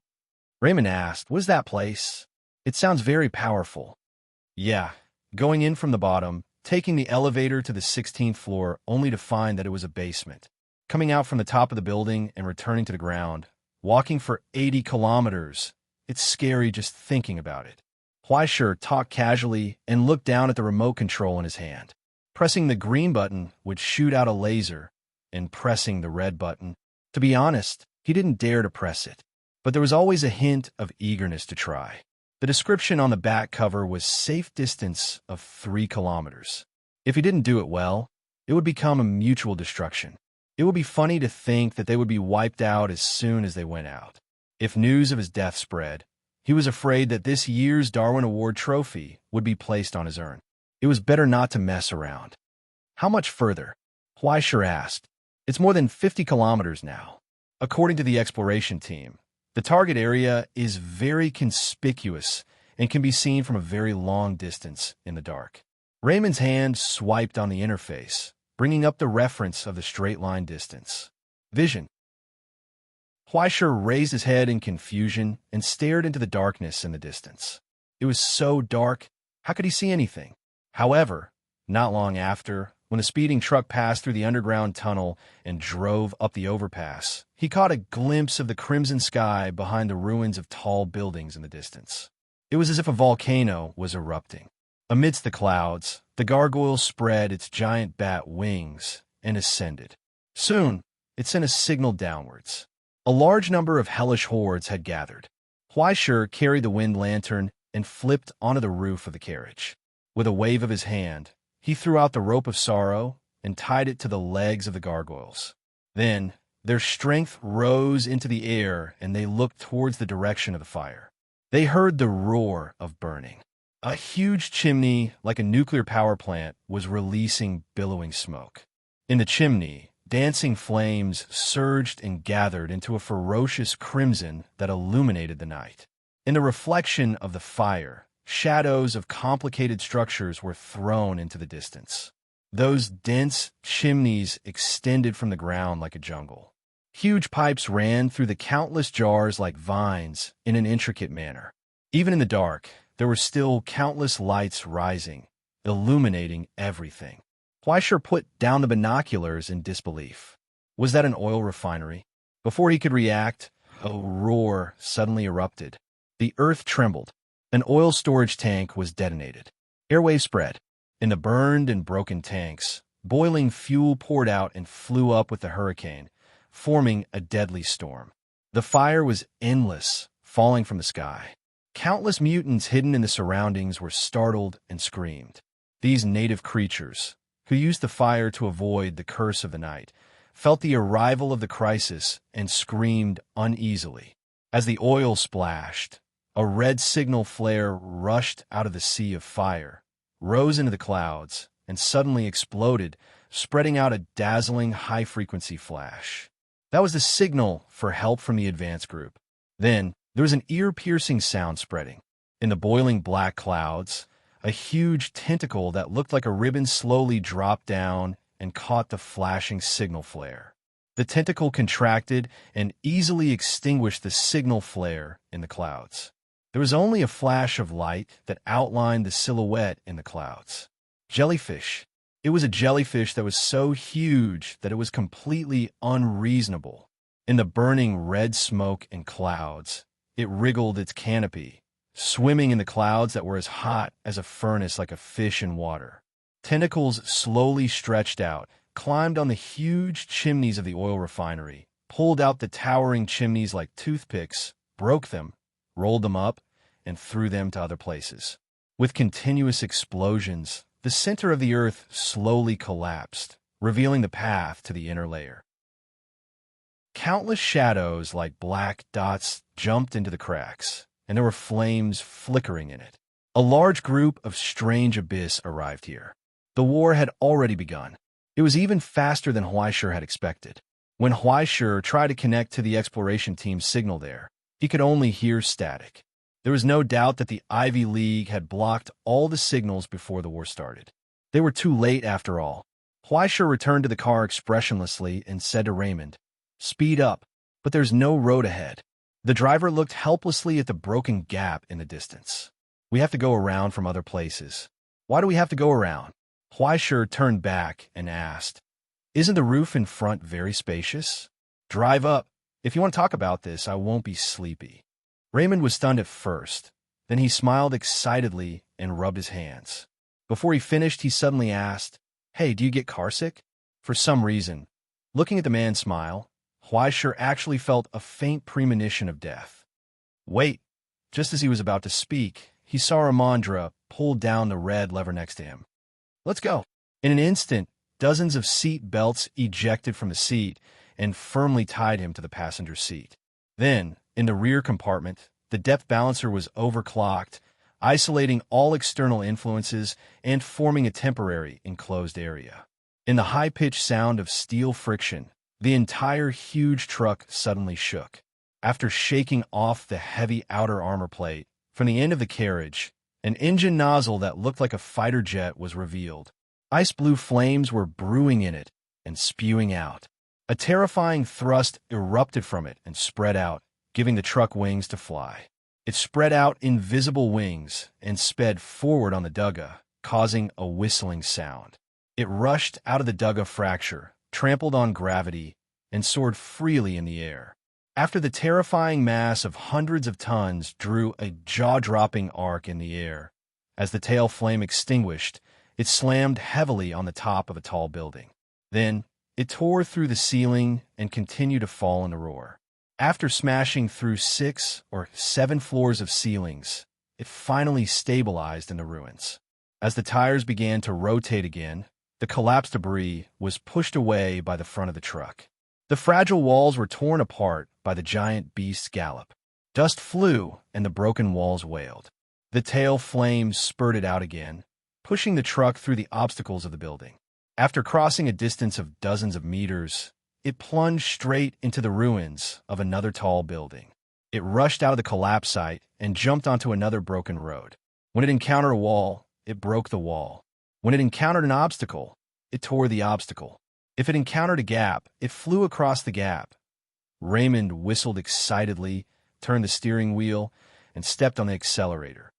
Raymond asked, "What is that place? It sounds very powerful." "Yeah. Going in from the bottom, taking the elevator to the 16th floor only to find that it was a basement. Coming out from the top of the building and returning to the ground. Walking for 80 kilometers. It's scary just thinking about it." Huaishur talked casually and looked down at the remote control in his hand. Pressing the green button would shoot out a laser, and pressing the red button To be honest, he didn't dare to press it, but there was always a hint of eagerness to try. The description on the back cover was safe distance of 3 kilometers. If he didn't do it well, it would become a mutual destruction. It would be funny to think that they would be wiped out as soon as they went out. If news of his death spread, he was afraid that this year's Darwin Award trophy would be placed on his urn. It was better not to mess around. How much further? Huaishur asked. It's more than 50 kilometers now. According to the exploration team, the target area is very conspicuous and can be seen from a very long distance in the dark. Raymond's hand swiped on the interface, bringing up the reference of the straight-line distance. Vision. Huaishur raised his head in confusion and stared into the darkness in the distance. It was so dark, how could he see anything? However, not long after, when the speeding truck passed through the underground tunnel and drove up the overpass, he caught a glimpse of the crimson sky behind the ruins of tall buildings in the distance. It was as if a volcano was erupting. Amidst the clouds, the gargoyle spread its giant bat wings and ascended. Soon, it sent a signal downwards. A large number of hellish hordes had gathered. Huaishur carried the wind lantern and flipped onto the roof of the carriage. With a wave of his hand, he threw out the rope of sorrow and tied it to the legs of the gargoyles. Then, their strength rose into the air and they looked towards the direction of the fire. They heard the roar of burning. A huge chimney, like a nuclear power plant, was releasing billowing smoke. In the chimney, dancing flames surged and gathered into a ferocious crimson that illuminated the night. In the reflection of the fire, shadows of complicated structures were thrown into the distance. Those dense chimneys extended from the ground like a jungle. Huge pipes ran through the countless jars like vines in an intricate manner. Even in the dark, there were still countless lights rising, illuminating everything. Huaishur put down the binoculars in disbelief. Was that an oil refinery? Before he could react, a roar suddenly erupted. The earth trembled. An oil storage tank was detonated. Airwaves spread. In the burned and broken tanks, boiling fuel poured out and flew up with the hurricane, forming a deadly storm. The fire was endless, falling from the sky. Countless mutants hidden in the surroundings were startled and screamed. These native creatures, who used the fire to avoid the curse of the night, felt the arrival of the crisis and screamed uneasily. As the oil splashed, a red signal flare rushed out of the sea of fire, rose into the clouds, and suddenly exploded, spreading out a dazzling high-frequency flash. That was the signal for help from the advance group. Then, there was an ear-piercing sound spreading. In the boiling black clouds, a huge tentacle that looked like a ribbon slowly dropped down and caught the flashing signal flare. The tentacle contracted and easily extinguished the signal flare in the clouds. There was only a flash of light that outlined the silhouette in the clouds. Jellyfish. It was a jellyfish that was so huge that it was completely unreasonable. In the burning red smoke and clouds, it wriggled its canopy, swimming in the clouds that were as hot as a furnace like a fish in water. Tentacles slowly stretched out, climbed on the huge chimneys of the oil refinery, pulled out the towering chimneys like toothpicks, broke them, rolled them up, and threw them to other places. With continuous explosions, the center of the earth slowly collapsed, revealing the path to the inner layer. Countless shadows like black dots jumped into the cracks, and there were flames flickering in it. A large group of strange abyss arrived here. The war had already begun. It was even faster than Huaishur had expected. When Huaishur tried to connect to the exploration team's signal there, he could only hear static. There was no doubt that the Ivy League had blocked all the signals before the war started. They were too late after all. Huaishur returned to the car expressionlessly and said to Raymond, "Speed up, but there's no road ahead." The driver looked helplessly at the broken gap in the distance. "We have to go around from other places." "Why do we have to go around?" Huaishur turned back and asked, "Isn't the roof in front very spacious?" "Drive up. If you want to talk about this, I won't be sleepy." Raymond was stunned at first. Then he smiled excitedly and rubbed his hands. Before he finished, he suddenly asked, "Hey, do you get carsick?" For some reason, looking at the man's smile, Huaisher actually felt a faint premonition of death. Wait! Just as he was about to speak, he saw Ramondra pull down the red lever next to him. Let's go! In an instant, dozens of seat belts ejected from the seat and firmly tied him to the passenger seat. Then, in the rear compartment, the depth balancer was overclocked, isolating all external influences and forming a temporary enclosed area. In the high-pitched sound of steel friction, the entire huge truck suddenly shook. After shaking off the heavy outer armor plate, from the end of the carriage, an engine nozzle that looked like a fighter jet was revealed. Ice blue flames were brewing in it and spewing out. A terrifying thrust erupted from it and spread out, giving the truck wings to fly. It spread out invisible wings and sped forward on the Dugga, causing a whistling sound. It rushed out of the Dugga fracture, trampled on gravity, and soared freely in the air. After the terrifying mass of hundreds of tons drew a jaw-dropping arc in the air, as the tail flame extinguished, it slammed heavily on the top of a tall building. Then, it tore through the ceiling and continued to fall in a roar. After smashing through 6 or 7 floors of ceilings, it finally stabilized in the ruins. As the tires began to rotate again, the collapsed debris was pushed away by the front of the truck. The fragile walls were torn apart by the giant beast's gallop. Dust flew, and the broken walls wailed. The tail flames spurted out again, pushing the truck through the obstacles of the building. After crossing a distance of dozens of meters, it plunged straight into the ruins of another tall building. It rushed out of the collapse site and jumped onto another broken road. When it encountered a wall, it broke the wall. When it encountered an obstacle, it tore the obstacle. If it encountered a gap, it flew across the gap. Raymond whistled excitedly, turned the steering wheel, and stepped on the accelerator.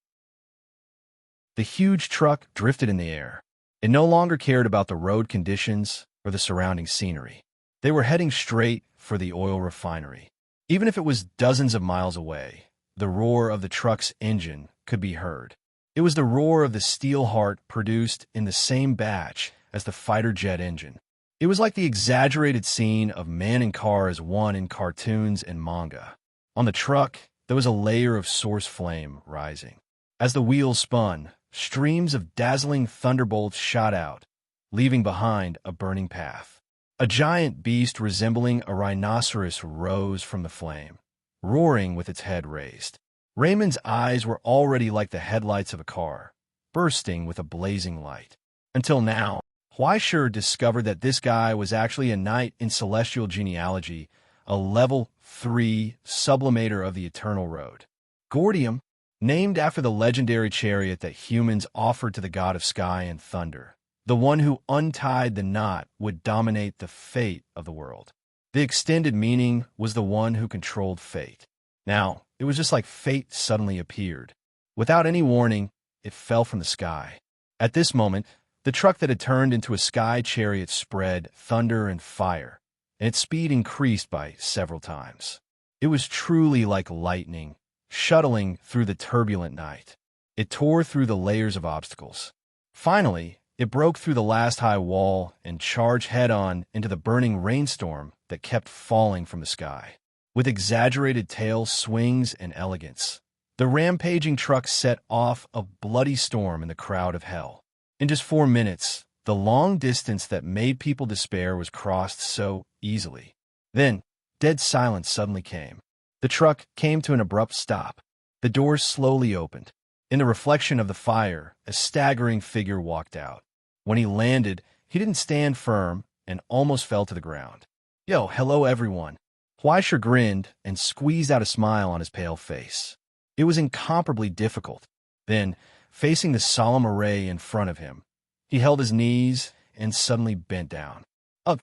The huge truck drifted in the air. It no longer cared about the road conditions or the surrounding scenery. They were heading straight for the oil refinery. Even if it was dozens of miles away, the roar of the truck's engine could be heard. It was the roar of the steel heart produced in the same batch as the fighter jet engine. It was like the exaggerated scene of man and car as one in cartoons and manga. On the truck, there was a layer of source flame rising. As the wheels spun, streams of dazzling thunderbolts shot out, leaving behind a burning path. A giant beast resembling a rhinoceros rose from the flame, roaring with its head raised. Raymond's eyes were already like the headlights of a car, bursting with a blazing light. Until now, Huaisher discovered that this guy was actually a knight in celestial genealogy, a level 3 sublimator of the Eternal Road. Gordium, named after the legendary chariot that humans offered to the god of sky and thunder. The one who untied the knot would dominate the fate of the world. The extended meaning was the one who controlled fate. Now, it was just like fate suddenly appeared. Without any warning, it fell from the sky. At this moment, the truck that had turned into a sky chariot spread thunder and fire, and its speed increased by several times. It was truly like lightning, shuttling through the turbulent night. It tore through the layers of obstacles. Finally, it broke through the last high wall and charged head-on into the burning rainstorm that kept falling from the sky. With exaggerated tail swings and elegance, the rampaging truck set off a bloody storm in the crowd of hell. In just 4 minutes, the long distance that made people despair was crossed so easily. Then, dead silence suddenly came. The truck came to an abrupt stop. The doors slowly opened. In the reflection of the fire, a staggering figure walked out. When he landed, he didn't stand firm and almost fell to the ground. "Yo, hello everyone." Huaisher grinned and squeezed out a smile on his pale face. It was incomparably difficult. Then, facing the solemn array in front of him, he held his knees and suddenly bent down. Up.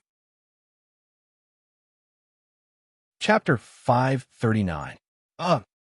Chapter 539.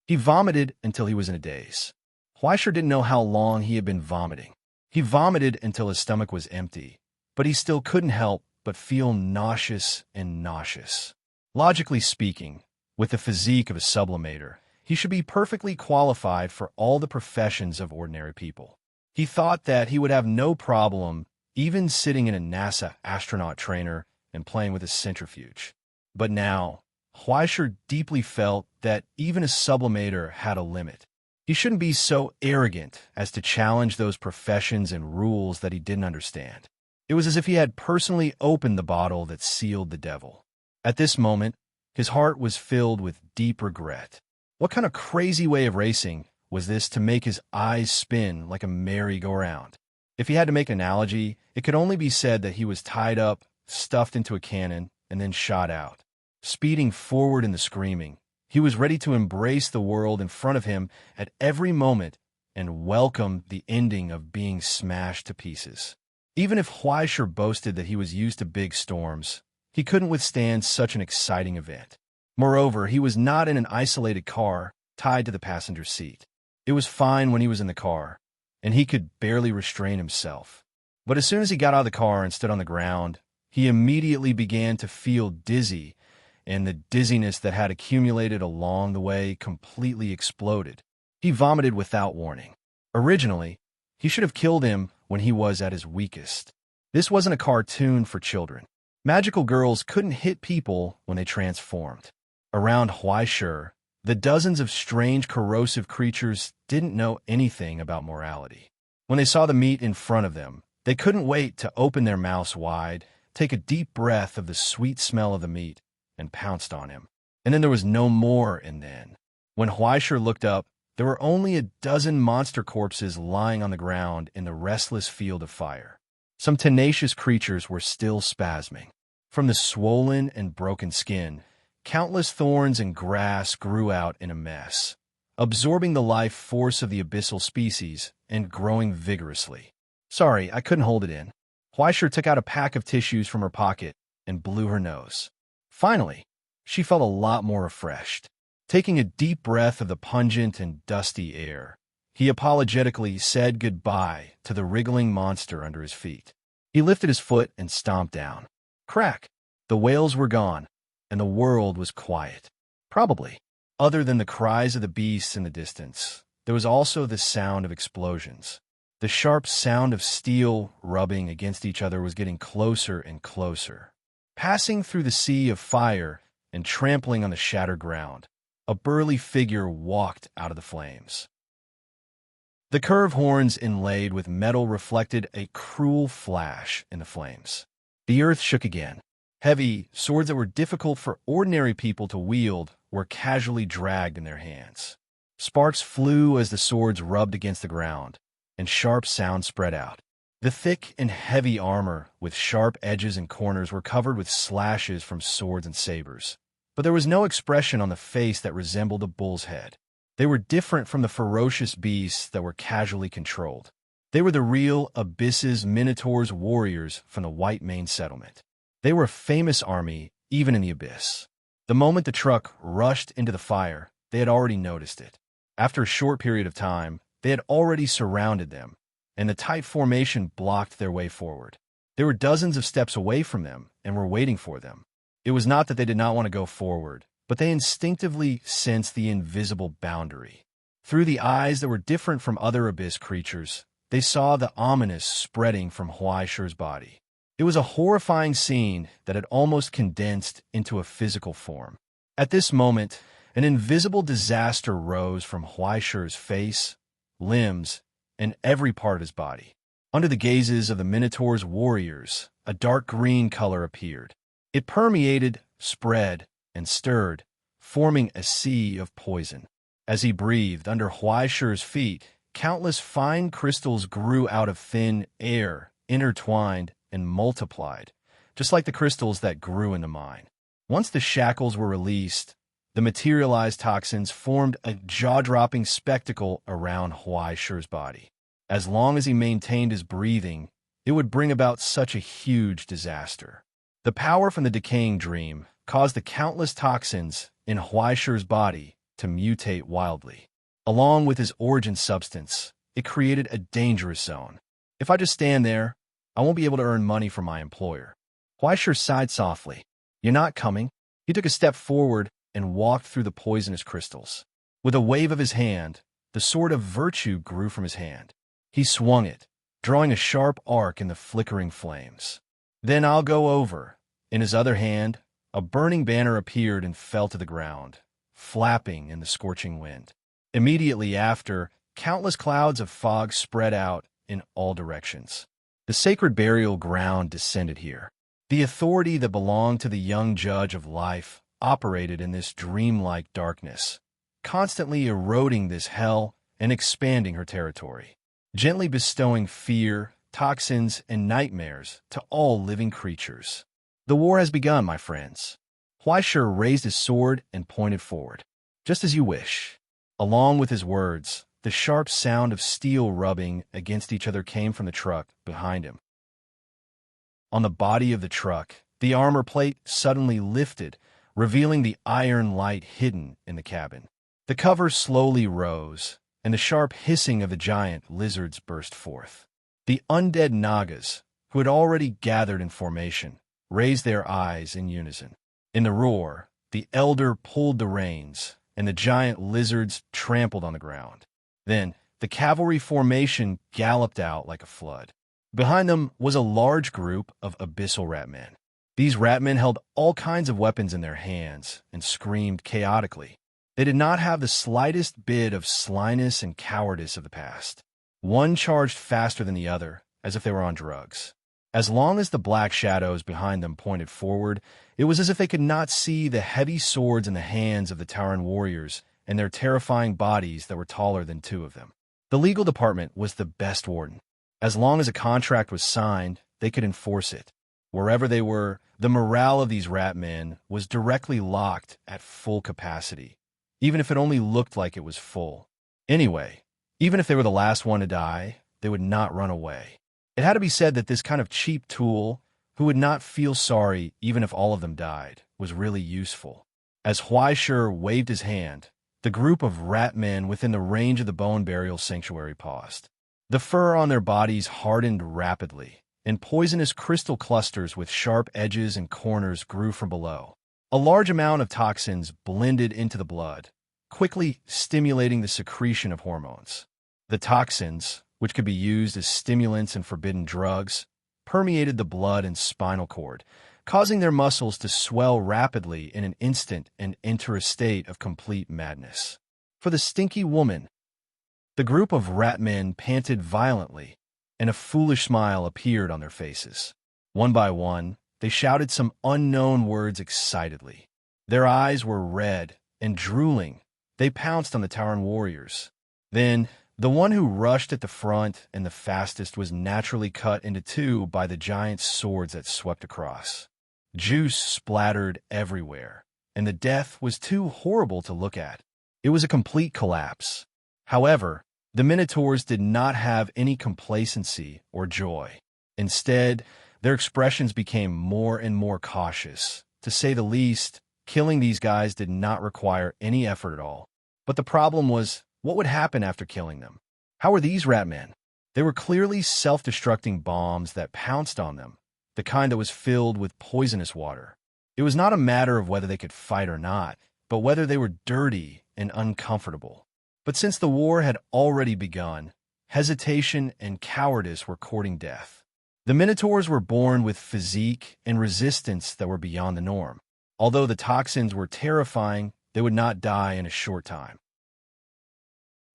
He vomited until he was in a daze. Huaisher didn't know how long he had been vomiting. He vomited until his stomach was empty, but he still couldn't help but feel nauseous and nauseous. Logically speaking, with the physique of a sublimator, he should be perfectly qualified for all the professions of ordinary people. He thought that he would have no problem even sitting in a NASA astronaut trainer and playing with a centrifuge. But now, Huaishur deeply felt that even a sublimator had a limit. He shouldn't be so arrogant as to challenge those professions and rules that he didn't understand. It was as if he had personally opened the bottle that sealed the devil. At this moment, his heart was filled with deep regret. What kind of crazy way of racing was this to make his eyes spin like a merry-go-round? If he had to make an analogy, it could only be said that he was tied up, stuffed into a cannon, and then shot out. Speeding forward in the screaming, he was ready to embrace the world in front of him at every moment and welcome the ending of being smashed to pieces. Even if Huaishur boasted that he was used to big storms, he couldn't withstand such an exciting event. Moreover, he was not in an isolated car tied to the passenger seat. It was fine when he was in the car, and he could barely restrain himself. But as soon as he got out of the car and stood on the ground, he immediately began to feel dizzy, and the dizziness that had accumulated along the way completely exploded. He vomited without warning. Originally, he should have killed him when he was at his weakest. This wasn't a cartoon for children. Magical girls couldn't hit people when they transformed. Around Huaishur, the dozens of strange corrosive creatures didn't know anything about morality. When they saw the meat in front of them, they couldn't wait to open their mouths wide, take a deep breath of the sweet smell of the meat, and pounced on him. And then there was no more and then. When Huaishur looked up, there were only a dozen monster corpses lying on the ground in the restless field of fire. Some tenacious creatures were still spasming. From the swollen and broken skin, countless thorns and grass grew out in a mess, absorbing the life force of the abyssal species and growing vigorously. Sorry, I couldn't hold it in. Huaishur took out a pack of tissues from her pocket and blew her nose. Finally, she felt a lot more refreshed. Taking a deep breath of the pungent and dusty air, he apologetically said goodbye to the wriggling monster under his feet. He lifted his foot and stomped down. Crack! The whales were gone, and the world was quiet. Probably. Other than the cries of the beasts in the distance, there was also the sound of explosions. The sharp sound of steel rubbing against each other was getting closer and closer. Passing through the sea of fire and trampling on the shattered ground, a burly figure walked out of the flames. The curved horns inlaid with metal reflected a cruel flash in the flames. The earth shook again. Heavy swords that were difficult for ordinary people to wield were casually dragged in their hands. Sparks flew as the swords rubbed against the ground, and sharp sounds spread out. The thick and heavy armor, with sharp edges and corners, were covered with slashes from swords and sabers. But there was no expression on the face that resembled a bull's head. They were different from the ferocious beasts that were casually controlled. They were the real Abyss's Minotaur's warriors from the White Mane settlement. They were a famous army, even in the Abyss. The moment the truck rushed into the fire, they had already noticed it. After a short period of time, they had already surrounded them, and the tight formation blocked their way forward. They were dozens of steps away from them and were waiting for them. It was not that they did not want to go forward, but they instinctively sensed the invisible boundary. Through the eyes that were different from other Abyss creatures, they saw the ominous spreading from Huaishur's body. It was a horrifying scene that had almost condensed into a physical form. At this moment, an invisible disaster rose from Huaishur's face, limbs, and every part of his body. Under the gazes of the Minotaur's warriors, a dark green color appeared. It permeated, spread, and stirred, forming a sea of poison. As he breathed under Huaishur's feet, countless fine crystals grew out of thin air, intertwined, and multiplied, just like the crystals that grew in the mine. Once the shackles were released, the materialized toxins formed a jaw-dropping spectacle around Huaishur's body. As long as he maintained his breathing, it would bring about such a huge disaster. The power from the decaying dream caused the countless toxins in Huaishur's body to mutate wildly. Along with his origin substance, it created a dangerous zone. If I just stand there, I won't be able to earn money from my employer. Huaishur sighed softly. You're not coming. He took a step forward and walked through the poisonous crystals. With a wave of his hand, the sword of virtue grew from his hand. He swung it, drawing a sharp arc in the flickering flames. Then I'll go over. In his other hand, a burning banner appeared and fell to the ground, flapping in the scorching wind. Immediately after, countless clouds of fog spread out in all directions. The sacred burial ground descended here. The authority that belonged to the young judge of life operated in this dreamlike darkness, constantly eroding this hell and expanding her territory, gently bestowing fear, toxins, and nightmares to all living creatures. The war has begun, my friends. Huaishir raised his sword and pointed forward. Just as you wish. Along with his words, the sharp sound of steel rubbing against each other came from the truck behind him. On the body of the truck, the armor plate suddenly lifted, revealing the iron light hidden in the cabin. The cover slowly rose, and the sharp hissing of the giant lizards burst forth. The undead Nagas, who had already gathered in formation, raised their eyes in unison. In the roar, the elder pulled the reins, and the giant lizards trampled on the ground. Then, the cavalry formation galloped out like a flood. Behind them was a large group of abyssal ratmen. These ratmen held all kinds of weapons in their hands and screamed chaotically. They did not have the slightest bit of slyness and cowardice of the past. One charged faster than the other, as if they were on drugs. As long as the black shadows behind them pointed forward, it was as if they could not see the heavy swords in the hands of the Tauren warriors and their terrifying bodies that were taller than two of them. The legal department was the best warden. As long as a contract was signed, they could enforce it. Wherever they were, the morale of these ratmen was directly locked at full capacity, even if it only looked like it was full. Anyway, even if they were the last one to die, they would not run away. It had to be said that this kind of cheap tool, who would not feel sorry even if all of them died, was really useful. As Huaishir waved his hand, the group of ratmen within the range of the bone burial sanctuary paused. The fur on their bodies hardened rapidly, and poisonous crystal clusters with sharp edges and corners grew from below. A large amount of toxins blended into the blood, quickly stimulating the secretion of hormones. The toxins, which could be used as stimulants and forbidden drugs, permeated the blood and spinal cord, causing their muscles to swell rapidly in an instant and enter a state of complete madness. For the stinky woman, the group of ratmen panted violently, and a foolish smile appeared on their faces. One by one, they shouted some unknown words excitedly. Their eyes were red and drooling. They pounced on the Tauren warriors. Then, the one who rushed at the front and the fastest was naturally cut into two by the giant swords that swept across. Juice splattered everywhere, and the death was too horrible to look at. It was a complete collapse. However, the Minotaurs did not have any complacency or joy. Instead, their expressions became more and more cautious. To say the least, killing these guys did not require any effort at all. But the problem was, what would happen after killing them? How were these ratmen? They were clearly self-destructing bombs that pounced on them, the kind that was filled with poisonous water. It was not a matter of whether they could fight or not, but whether they were dirty and uncomfortable. But since the war had already begun, hesitation and cowardice were courting death. The Minotaurs were born with physique and resistance that were beyond the norm. Although the toxins were terrifying, they would not die in a short time.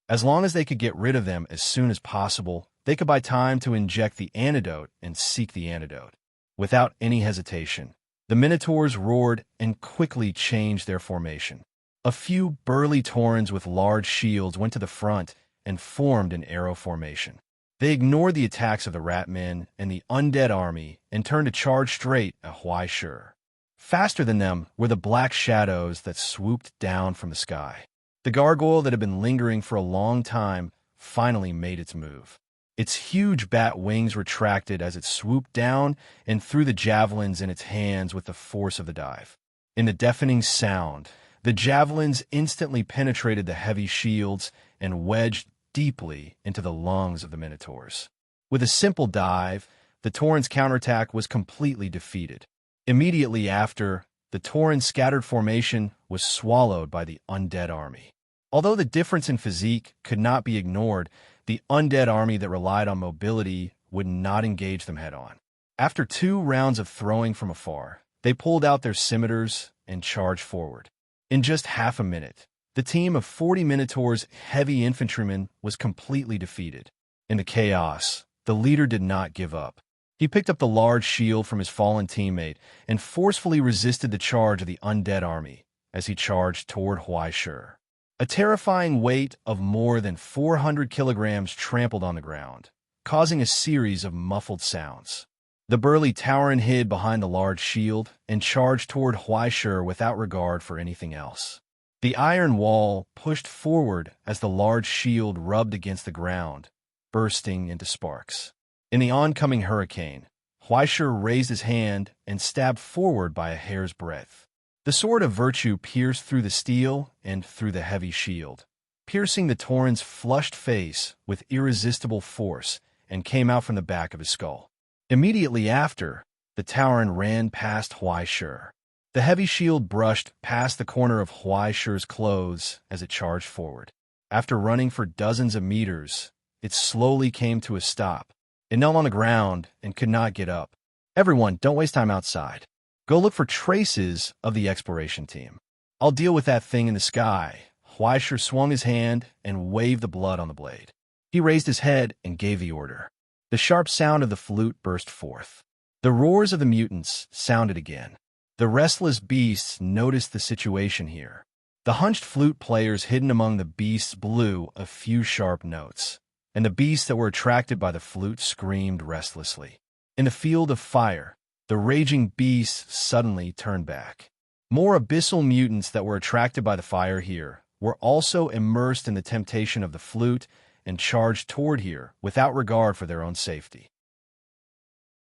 As long as they could get rid of them as soon as possible, they could buy time to inject the antidote and seek the antidote. Without any hesitation, the Minotaurs roared and quickly changed their formation. A few burly Taurens with large shields went to the front and formed an arrow formation. They ignored the attacks of the ratmen and the undead army and turned to charge straight at Huaishir. Faster than them were the black shadows that swooped down from the sky. The gargoyle that had been lingering for a long time finally made its move. Its huge bat wings retracted as it swooped down and threw the javelins in its hands with the force of the dive. In the deafening sound, the javelins instantly penetrated the heavy shields and wedged deeply into the lungs of the Minotaurs. With a simple dive, the Tauren's counterattack was completely defeated. Immediately after, the Tauren's scattered formation was swallowed by the undead army. Although the difference in physique could not be ignored, the undead army that relied on mobility would not engage them head-on. After 2 rounds of throwing from afar, They pulled out their scimitars and charged forward. In just half a minute, the team of 40 Minotaur's heavy infantrymen was completely defeated. In the chaos, the leader did not give up. He picked up the large shield from his fallen teammate and forcefully resisted the charge of the undead army as he charged toward Huaishur. A terrifying weight of more than 400 kilograms trampled on the ground, causing a series of muffled sounds. The burly Tauren hid behind the large shield and charged toward Huaishur without regard for anything else. The iron wall pushed forward as the large shield rubbed against the ground, bursting into sparks. In the oncoming hurricane, Huaishur raised his hand and stabbed forward by a hair's breadth. The sword of virtue pierced through the steel and through the heavy shield, piercing the Tauren's flushed face with irresistible force, and came out from the back of his skull. Immediately after, the Tauren ran past Huaishur. The heavy shield brushed past the corner of Huaishur's clothes as it charged forward. After running for dozens of meters, it slowly came to a stop. It knelt on the ground and could not get up. Everyone, don't waste time outside. Go look for traces of the exploration team. I'll deal with that thing in the sky. Huaishur swung his hand and waved the blood on the blade. He raised his head and gave the order. The sharp sound of the flute burst forth. The roars of the mutants sounded again. The restless beasts noticed the situation here. The hunched flute players hidden among the beasts blew a few sharp notes, and the beasts that were attracted by the flute screamed restlessly. In the field of fire, the raging beasts suddenly turned back. More abyssal mutants that were attracted by the fire here were also immersed in the temptation of the flute and charged toward here without regard for their own safety.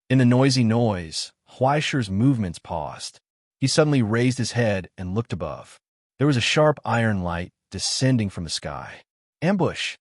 In the noisy noise, Huaishur's movements paused. He suddenly raised his head and looked above. There was a sharp iron light descending from the sky. Ambush!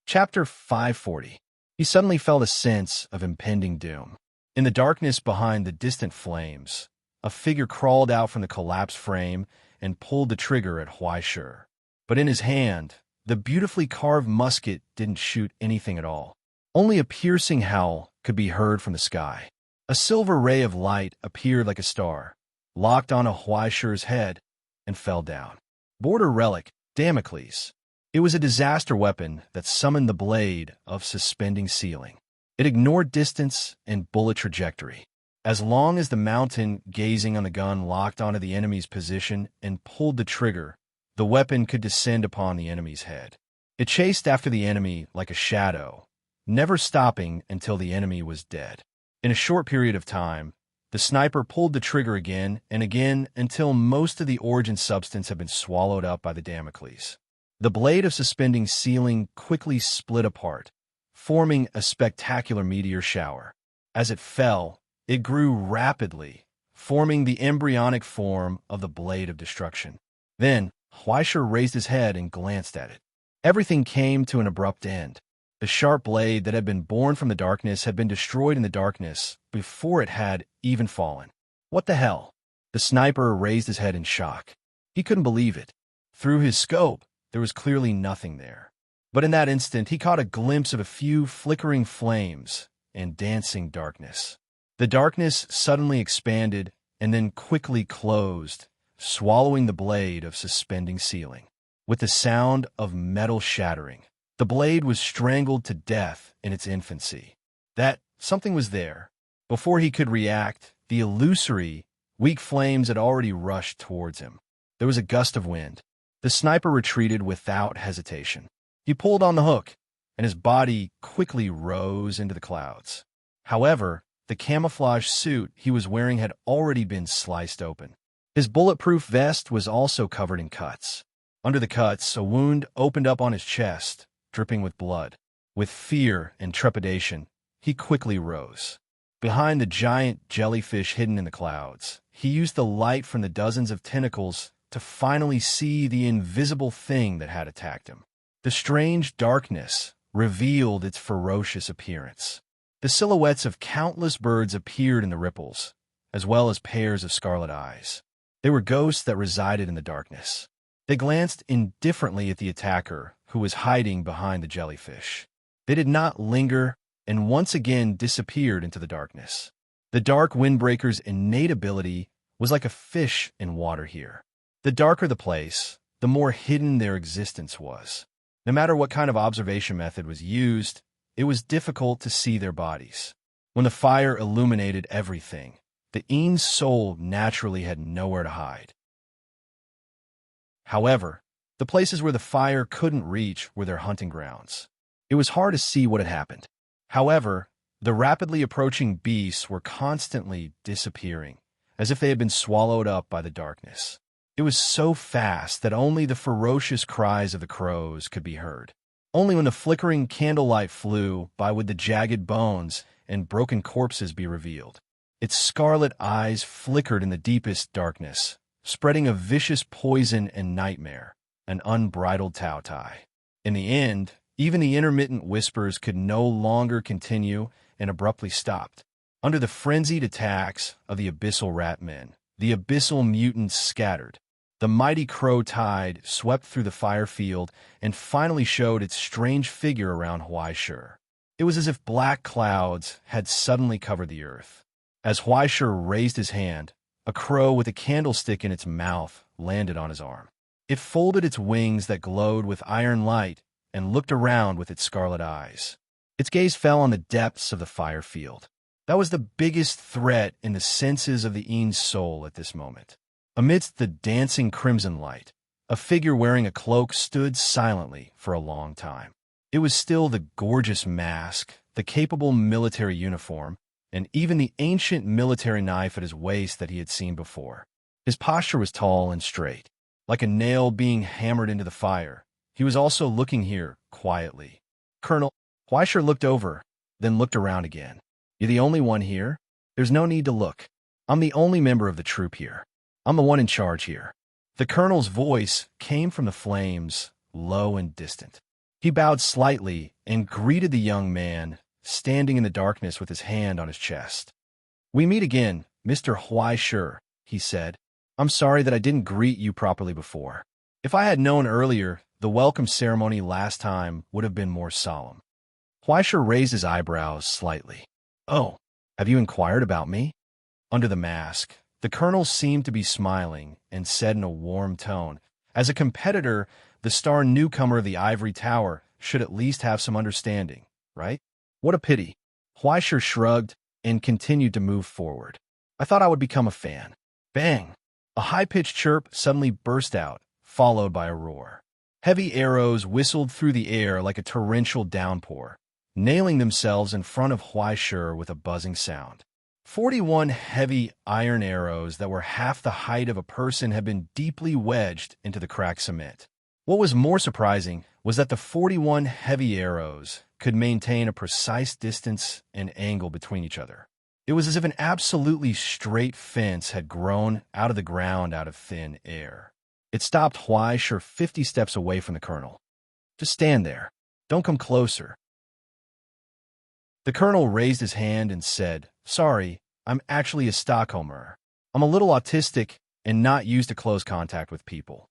Chapter 540. He suddenly felt a sense of impending doom. In the darkness behind the distant flames, a figure crawled out from the collapsed frame and pulled the trigger at Huaishur. But in his hand, the beautifully carved musket didn't shoot anything at all. Only a piercing howl could be heard from the sky. A silver ray of light appeared like a star, locked onto Huaishur's head, and fell down. Border relic, Damocles. It was a disaster weapon that summoned the blade of suspending ceiling. It ignored distance and bullet trajectory. As long as the mountain gazing on the gun locked onto the enemy's position and pulled the trigger, the weapon could descend upon the enemy's head. It chased after the enemy like a shadow, never stopping until the enemy was dead. In a short period of time, the sniper pulled the trigger again and again until most of the origin substance had been swallowed up by the Damocles. The blade of suspending ceiling quickly split apart, forming a spectacular meteor shower. As it fell, it grew rapidly, forming the embryonic form of the blade of destruction. Then, Huaishur raised his head and glanced at it. Everything came to an abrupt end. The sharp blade that had been born from the darkness had been destroyed in the darkness before it had even fallen. What the hell? The sniper raised his head in shock. He couldn't believe it. Through his scope, there was clearly nothing there. But in that instant, he caught a glimpse of a few flickering flames and dancing darkness. The darkness suddenly expanded and then quickly closed, swallowing the blade of suspending ceiling. With the sound of metal shattering, the blade was strangled to death in its infancy. That something was there. Before he could react, the illusory, weak flames had already rushed towards him. There was a gust of wind. The sniper retreated without hesitation. He pulled on the hook, and his body quickly rose into the clouds. However, the camouflage suit he was wearing had already been sliced open. His bulletproof vest was also covered in cuts. Under the cuts, a wound opened up on his chest, dripping with blood. With fear and trepidation, he quickly rose. Behind the giant jellyfish hidden in the clouds, he used the light from the dozens of tentacles to finally see the invisible thing that had attacked him. The strange darkness revealed its ferocious appearance. The silhouettes of countless birds appeared in the ripples, as well as pairs of scarlet eyes. They were ghosts that resided in the darkness. They glanced indifferently at the attacker, who was hiding behind the jellyfish. They did not linger and once again disappeared into the darkness. The dark windbreaker's innate ability was like a fish in water here. The darker the place, the more hidden their existence was. No matter what kind of observation method was used, it was difficult to see their bodies. When the fire illuminated everything, the Ean's soul naturally had nowhere to hide. However, the places where the fire couldn't reach were their hunting grounds. It was hard to see what had happened. However, the rapidly approaching beasts were constantly disappearing, as if they had been swallowed up by the darkness. It was so fast that only the ferocious cries of the crows could be heard. Only when the flickering candlelight flew by would the jagged bones and broken corpses be revealed. Its scarlet eyes flickered in the deepest darkness, spreading a vicious poison and nightmare, an unbridled Tao-Tai. In the end, even the intermittent whispers could no longer continue and abruptly stopped. Under the frenzied attacks of the abyssal rat men, the abyssal mutants scattered. The mighty crow tide swept through the fire field and finally showed its strange figure around Huaishur. It was as if black clouds had suddenly covered the earth. As Huaishur raised his hand, a crow with a candlestick in its mouth landed on his arm. It folded its wings that glowed with iron light and looked around with its scarlet eyes. Its gaze fell on the depths of the fire field. That was the biggest threat in the senses of the Ean's soul at this moment. Amidst the dancing crimson light, a figure wearing a cloak stood silently for a long time. It was still the gorgeous mask, the capable military uniform, and even the ancient military knife at his waist that he had seen before. His posture was tall and straight, like a nail being hammered into the fire. He was also looking here, quietly. "Colonel," Huaishur looked over, then looked around again. "You're the only one here? There's no need to look. I'm the only member of the troop here. I'm the one in charge here." The colonel's voice came from the flames, low and distant. He bowed slightly and greeted the young man, standing in the darkness with his hand on his chest. "We meet again, Mr. Huaishur," he said. "I'm sorry that I didn't greet you properly before. If I had known earlier, the welcome ceremony last time would have been more solemn." Huaishur raised his eyebrows slightly. "Oh, have you inquired about me?" Under the mask, the colonel seemed to be smiling and said in a warm tone, "As a competitor, the star newcomer of the Ivory Tower should at least have some understanding, right?" "What a pity." Huaishur shrugged and continued to move forward. "I thought I would become a fan." Bang! A high-pitched chirp suddenly burst out, followed by a roar. Heavy arrows whistled through the air like a torrential downpour, nailing themselves in front of Huaishur with a buzzing sound. 41 heavy iron arrows that were half the height of a person had been deeply wedged into the cracked cement. What was more surprising was that the 41 heavy arrows could maintain a precise distance and angle between each other. It was as if an absolutely straight fence had grown out of the ground out of thin air. It stopped Huaishur 50 steps away from the colonel. "Just stand there. Don't come closer." The colonel raised his hand and said, "Sorry, I'm actually a Stockholmer. I'm a little autistic and not used to close contact with people."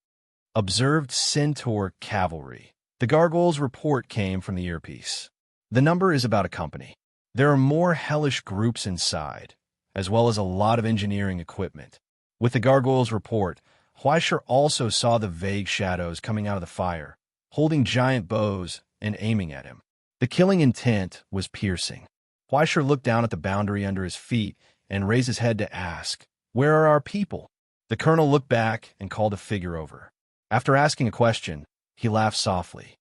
Observed Centaur Cavalry. The gargoyle's report came from the earpiece. "The number is about a company. There are more hellish groups inside, as well as a lot of engineering equipment." With the gargoyle's report, Huaishur also saw the vague shadows coming out of the fire, holding giant bows and aiming at him. The killing intent was piercing. Huaishur looked down at the boundary under his feet and raised his head to ask, "Where are our people?" The colonel looked back and called a figure over. After asking a question, he laughed softly.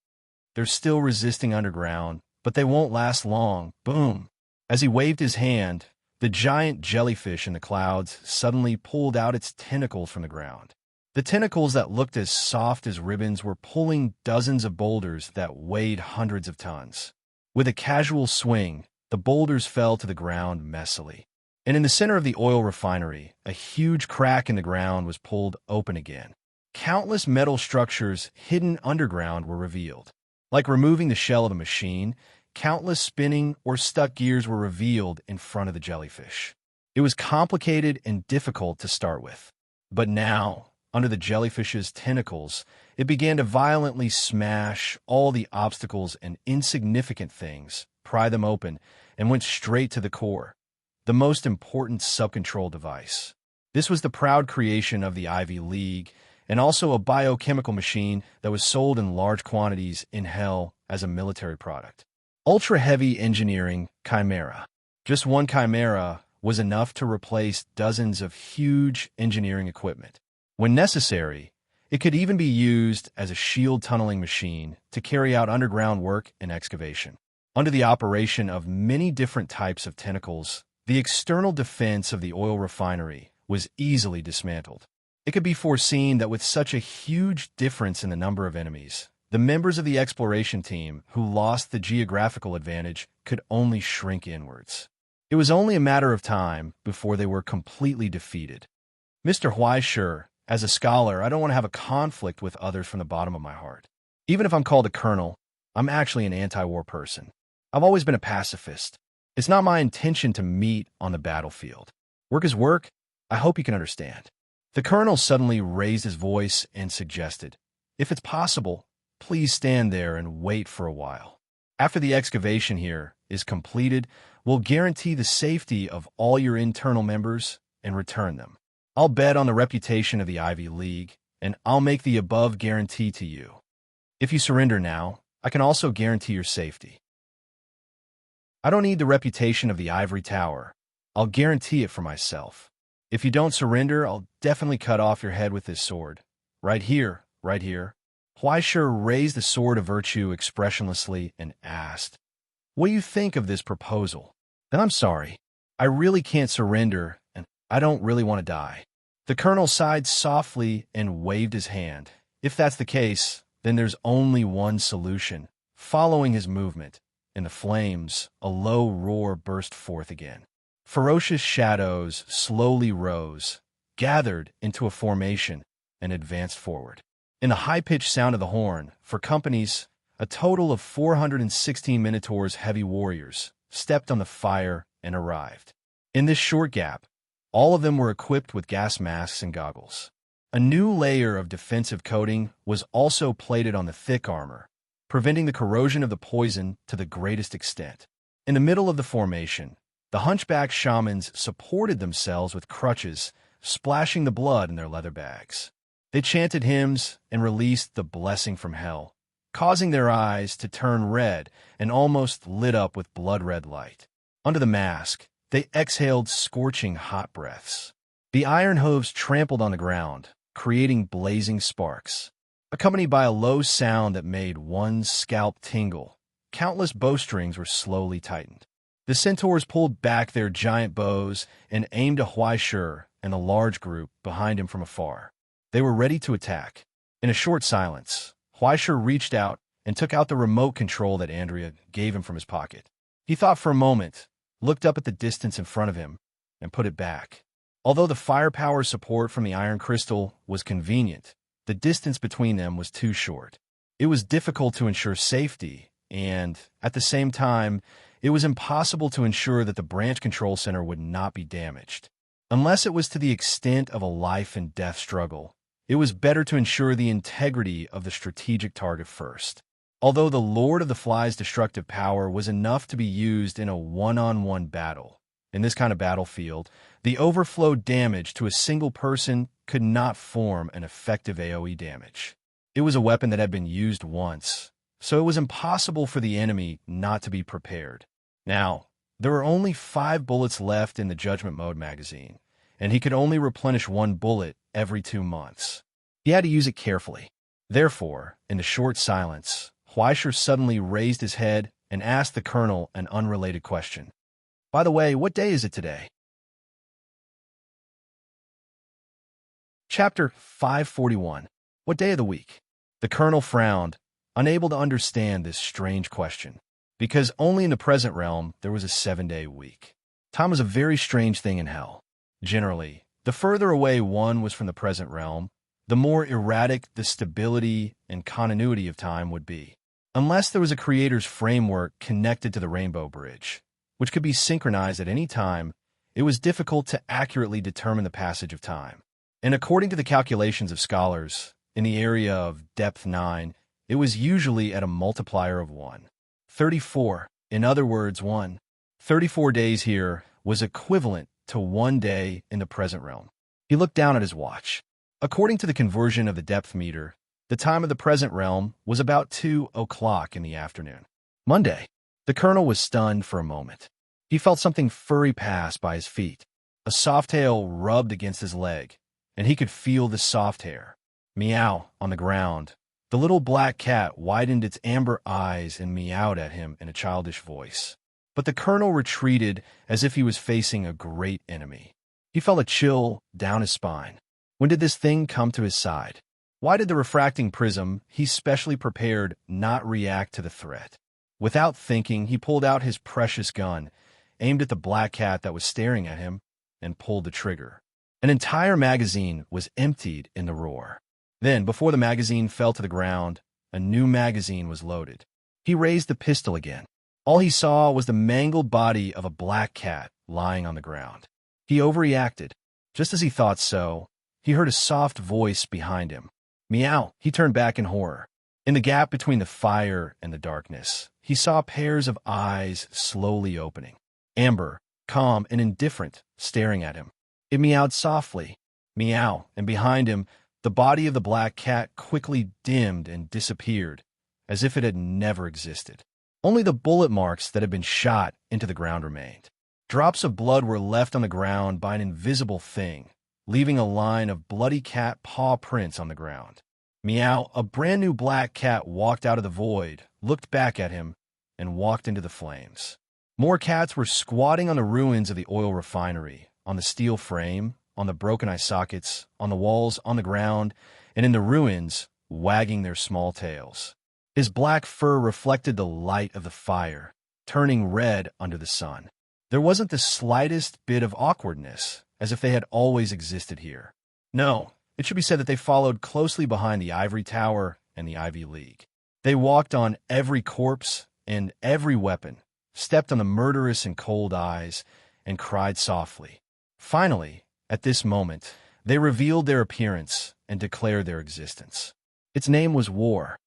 "They're still resisting underground, but they won't last long." Boom! As he waved his hand, the giant jellyfish in the clouds suddenly pulled out its tentacles from the ground. The tentacles that looked as soft as ribbons were pulling dozens of boulders that weighed hundreds of tons. With a casual swing, the boulders fell to the ground messily. And in the center of the oil refinery, a huge crack in the ground was pulled open again. Countless metal structures hidden underground were revealed. Like removing the shell of a machine, countless spinning or stuck gears were revealed in front of the jellyfish. It was complicated and difficult to start with. But now, under the jellyfish's tentacles, it began to violently smash all the obstacles and insignificant things, pry them open, and went straight to the core, the most important sub-control device. This was the proud creation of the Ivy League, and also a biochemical machine that was sold in large quantities in Hell as a military product. Ultra-heavy engineering Chimera. Just one Chimera was enough to replace dozens of huge engineering equipment. When necessary, it could even be used as a shield tunneling machine to carry out underground work and excavation. Under the operation of many different types of tentacles, the external defense of the oil refinery was easily dismantled. It could be foreseen that with such a huge difference in the number of enemies, the members of the exploration team who lost the geographical advantage could only shrink inwards. It was only a matter of time before they were completely defeated. Mr. Huaishur, as a scholar, I don't want to have a conflict with others from the bottom of my heart. Even if I'm called a colonel, I'm actually an anti-war person. I've always been a pacifist. It's not my intention to meet on the battlefield. Work is work. I hope you can understand. The colonel suddenly raised his voice and suggested, if it's possible, please stand there and wait for a while. After the excavation here is completed, we'll guarantee the safety of all your internal members and return them. I'll bet on the reputation of the Ivy League, and I'll make the above guarantee to you. If you surrender now, I can also guarantee your safety. I don't need the reputation of the Ivory Tower. I'll guarantee it for myself. If you don't surrender, I'll definitely cut off your head with this sword. Right here, right here. Huaishur raised the sword of virtue expressionlessly and asked, what do you think of this proposal? Then I'm sorry. I really can't surrender, and I don't really want to die. The colonel sighed softly and waved his hand. If that's the case, then there's only one solution. Following his movement, in the flames, a low roar burst forth again. Ferocious shadows slowly rose, gathered into a formation, and advanced forward. In the high-pitched sound of the horn, for companies, a total of 416 Minotaur's heavy warriors stepped on the fire and arrived. In this short gap, all of them were equipped with gas masks and goggles. A new layer of defensive coating was also plated on the thick armor, preventing the corrosion of the poison to the greatest extent. In the middle of the formation, the hunchback shamans supported themselves with crutches, splashing the blood in their leather bags. They chanted hymns and released the blessing from hell, causing their eyes to turn red and almost lit up with blood-red light. Under the mask, they exhaled scorching hot breaths. The iron hooves trampled on the ground, creating blazing sparks. Accompanied by a low sound that made one's scalp tingle, countless bowstrings were slowly tightened. The centaurs pulled back their giant bows and aimed at Huaishur and the large group behind him from afar. They were ready to attack. In a short silence, Huaishur reached out and took out the remote control that Andrea gave him from his pocket. He thought for a moment, looked up at the distance in front of him, and put it back. Although the firepower support from the iron crystal was convenient, the distance between them was too short. It was difficult to ensure safety, and, at the same time, it was impossible to ensure that the branch control center would not be damaged. Unless it was to the extent of a life-and-death struggle, it was better to ensure the integrity of the strategic target first. Although the Lord of the Flies' destructive power was enough to be used in a one-on-one battle, in this kind of battlefield, the overflow damage to a single person could not form an effective AoE damage. It was a weapon that had been used once, so it was impossible for the enemy not to be prepared. Now, there were only 5 bullets left in the Judgment Mode magazine, and he could only replenish 1 bullet every 2 months. He had to use it carefully. Therefore, in the short silence, Huaishur suddenly raised his head and asked the colonel an unrelated question. By the way, what day is it today? Chapter 541. What day of the week? The colonel frowned, unable to understand this strange question, because only in the present realm there was a 7-day week. Time was a very strange thing in hell. Generally, the further away one was from the present realm, the more erratic the stability and continuity of time would be. Unless there was a creator's framework connected to the Rainbow Bridge, which could be synchronized at any time, it was difficult to accurately determine the passage of time. And according to the calculations of scholars, in the area of depth 9, it was usually at a multiplier of 1. 34, in other words, 34 days here was equivalent to 1 day in the present realm. He looked down at his watch. According to the conversion of the depth meter, the time of the present realm was about 2 o'clock in the afternoon. Monday. The colonel was stunned for a moment. He felt something furry pass by his feet. A soft tail rubbed against his leg, and he could feel the soft hair. Meow on the ground. The little black cat widened its amber eyes and meowed at him in a childish voice. But the colonel retreated as if he was facing a great enemy. He felt a chill down his spine. When did this thing come to his side? Why did the refracting prism he specially prepared not react to the threat? Without thinking, he pulled out his precious gun, aimed at the black cat that was staring at him, and pulled the trigger. An entire magazine was emptied in the roar. Then, before the magazine fell to the ground, a new magazine was loaded. He raised the pistol again. All he saw was the mangled body of a black cat lying on the ground. He overreacted. Just as he thought so, he heard a soft voice behind him. Meow! He turned back in horror. In the gap between the fire and the darkness, he saw pairs of eyes slowly opening. Amber, calm and indifferent, staring at him. It meowed softly. Meow, and behind him, the body of the black cat quickly dimmed and disappeared, as if it had never existed. Only the bullet marks that had been shot into the ground remained. Drops of blood were left on the ground by an invisible thing, leaving a line of bloody cat paw prints on the ground. Meow, a brand new black cat walked out of the void, looked back at him, and walked into the flames. More cats were squatting on the ruins of the oil refinery, on the steel frame, on the broken eye sockets, on the walls, on the ground, and in the ruins, wagging their small tails. His black fur reflected the light of the fire, turning red under the sun. There wasn't the slightest bit of awkwardness, as if they had always existed here. No, it should be said that they followed closely behind the Ivory Tower and the Ivy League. They walked on every corpse and every weapon, stepped on the murderous and cold eyes, and cried softly. Finally, at this moment, they revealed their appearance and declared their existence. Its name was War.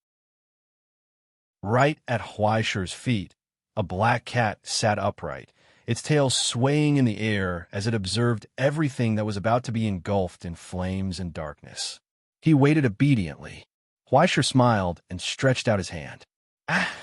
Right at Huaishi's feet, a black cat sat upright, its tail swaying in the air as it observed everything that was about to be engulfed in flames and darkness. He waited obediently. Huaishi smiled and stretched out his hand. Ah!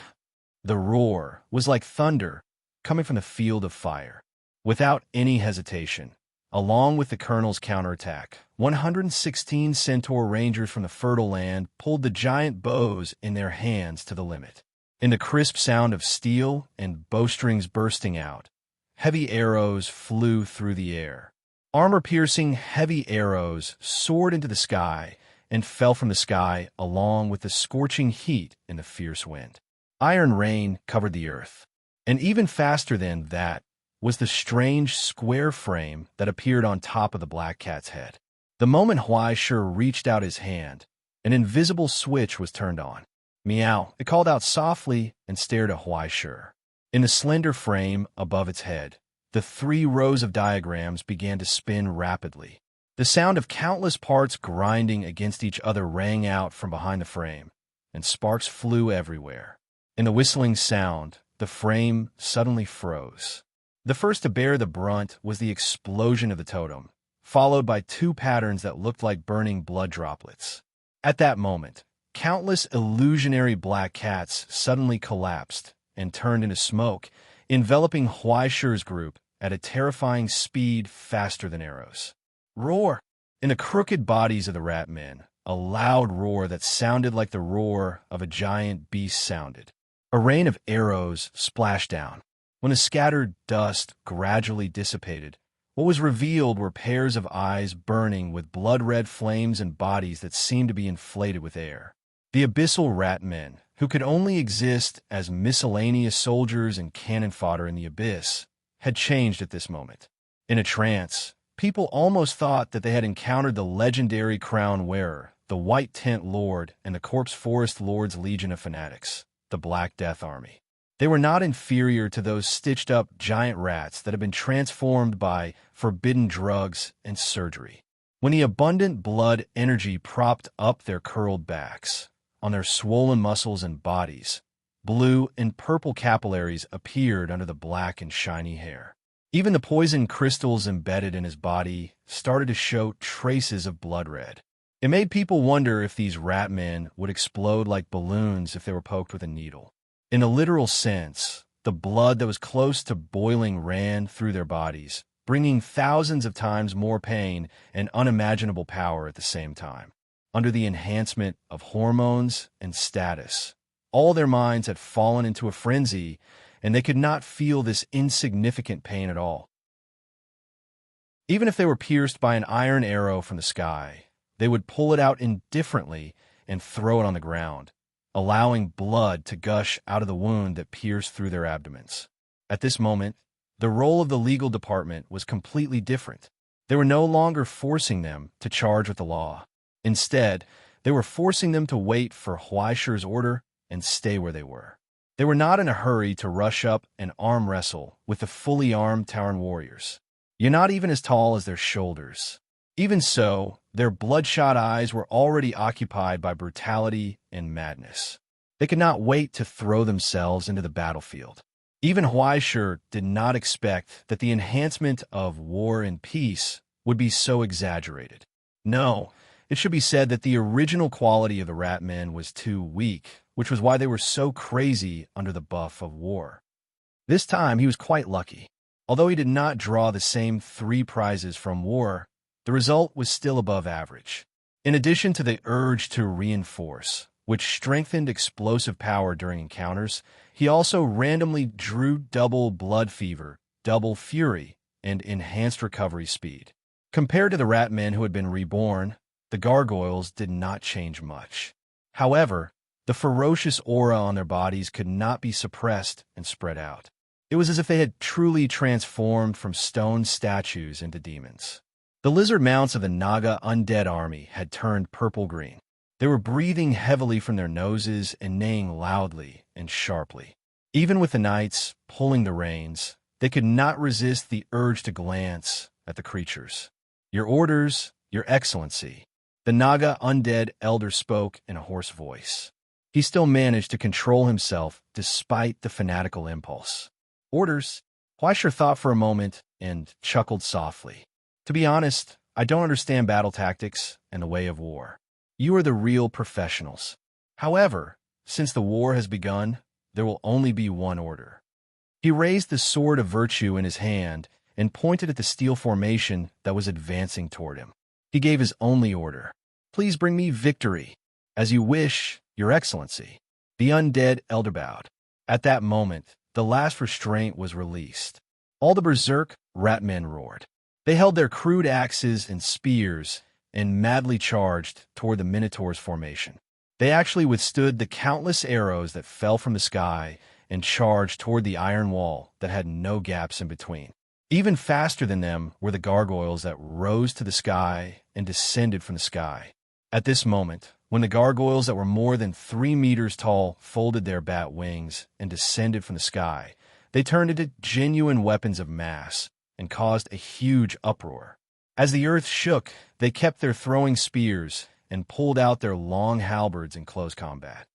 The roar was like thunder coming from the field of fire. Without any hesitation, along with the colonel's counterattack, 116 Centaur Rangers from the fertile land pulled the giant bows in their hands to the limit. In the crisp sound of steel and bowstrings bursting out, heavy arrows flew through the air. Armor-piercing heavy arrows soared into the sky and fell from the sky along with the scorching heat in the fierce wind. Iron rain covered the earth. And even faster than that was the strange square frame that appeared on top of the black cat's head. The moment Huaishi reached out his hand, an invisible switch was turned on. Meow, it called out softly and stared at Huaishi. In the slender frame above its head, the 3 rows of diagrams began to spin rapidly. The sound of countless parts grinding against each other rang out from behind the frame, and sparks flew everywhere. In the whistling sound, the frame suddenly froze. The first to bear the brunt was the explosion of the totem, followed by 2 patterns that looked like burning blood droplets. At that moment, countless illusionary black cats suddenly collapsed and turned into smoke, enveloping Huaishi's group at a terrifying speed faster than arrows. Roar! In the crooked bodies of the rat men, a loud roar that sounded like the roar of a giant beast sounded. A rain of arrows splashed down. When the scattered dust gradually dissipated, what was revealed were pairs of eyes burning with blood-red flames and bodies that seemed to be inflated with air. The abyssal rat men, who could only exist as miscellaneous soldiers and cannon fodder in the abyss, had changed at this moment. In a trance, people almost thought that they had encountered the legendary crown wearer, the White Tent Lord, and the Corpse Forest Lord's legion of fanatics, the Black Death Army. They were not inferior to those stitched-up giant rats that had been transformed by forbidden drugs and surgery. When the abundant blood energy propped up their curled backs, on their swollen muscles and bodies, blue and purple capillaries appeared under the black and shiny hair. Even the poison crystals embedded in his body started to show traces of blood red. It made people wonder if these rat men would explode like balloons if they were poked with a needle. In a literal sense, the blood that was close to boiling ran through their bodies, bringing thousands of times more pain and unimaginable power at the same time. Under the enhancement of hormones and status, all their minds had fallen into a frenzy, and they could not feel this insignificant pain at all. Even if they were pierced by an iron arrow from the sky, they would pull it out indifferently and throw it on the ground, allowing blood to gush out of the wound that pierced through their abdomens. At this moment, the role of the legal department was completely different. They were no longer forcing them to charge with the law. Instead, they were forcing them to wait for Huaishi's order and stay where they were. They were not in a hurry to rush up and arm wrestle with the fully armed Tauren warriors. You're not even as tall as their shoulders. Even so, their bloodshot eyes were already occupied by brutality and madness. They could not wait to throw themselves into the battlefield. Even Huaishi did not expect that the enhancement of war and peace would be so exaggerated. No, it should be said that the original quality of the rat men was too weak, which was why they were so crazy under the buff of war. This time he was quite lucky. Although he did not draw the same 3 prizes from war, the result was still above average. In addition to the urge to reinforce, which strengthened explosive power during encounters, he also randomly drew double blood fever, double fury, and enhanced recovery speed. Compared to the rat men who had been reborn, the gargoyles did not change much. However, the ferocious aura on their bodies could not be suppressed and spread out. It was as if they had truly transformed from stone statues into demons. The lizard mounts of the Naga undead army had turned purple-green. They were breathing heavily from their noses and neighing loudly and sharply. Even with the knights pulling the reins, they could not resist the urge to glance at the creatures. "Your orders, Your Excellency," the Naga undead elder spoke in a hoarse voice. He still managed to control himself despite the fanatical impulse. "Orders?" Huaisher thought for a moment and chuckled softly. "To be honest, I don't understand battle tactics and the way of war. You are the real professionals. However, since the war has begun, there will only be one order." He raised the sword of virtue in his hand and pointed at the steel formation that was advancing toward him. He gave his only order. "Please bring me victory." "As you wish, Your Excellency." The undead elder bowed. At that moment, the last restraint was released. All the berserk rat men roared. They held their crude axes and spears and madly charged toward the Minotaur's formation. They actually withstood the countless arrows that fell from the sky and charged toward the iron wall that had no gaps in between. Even faster than them were the gargoyles that rose to the sky and descended from the sky. At this moment, when the gargoyles that were more than 3 meters tall folded their bat wings and descended from the sky, they turned into genuine weapons of mass and caused a huge uproar. As the earth shook, they kept their throwing spears and pulled out their long halberds in close combat.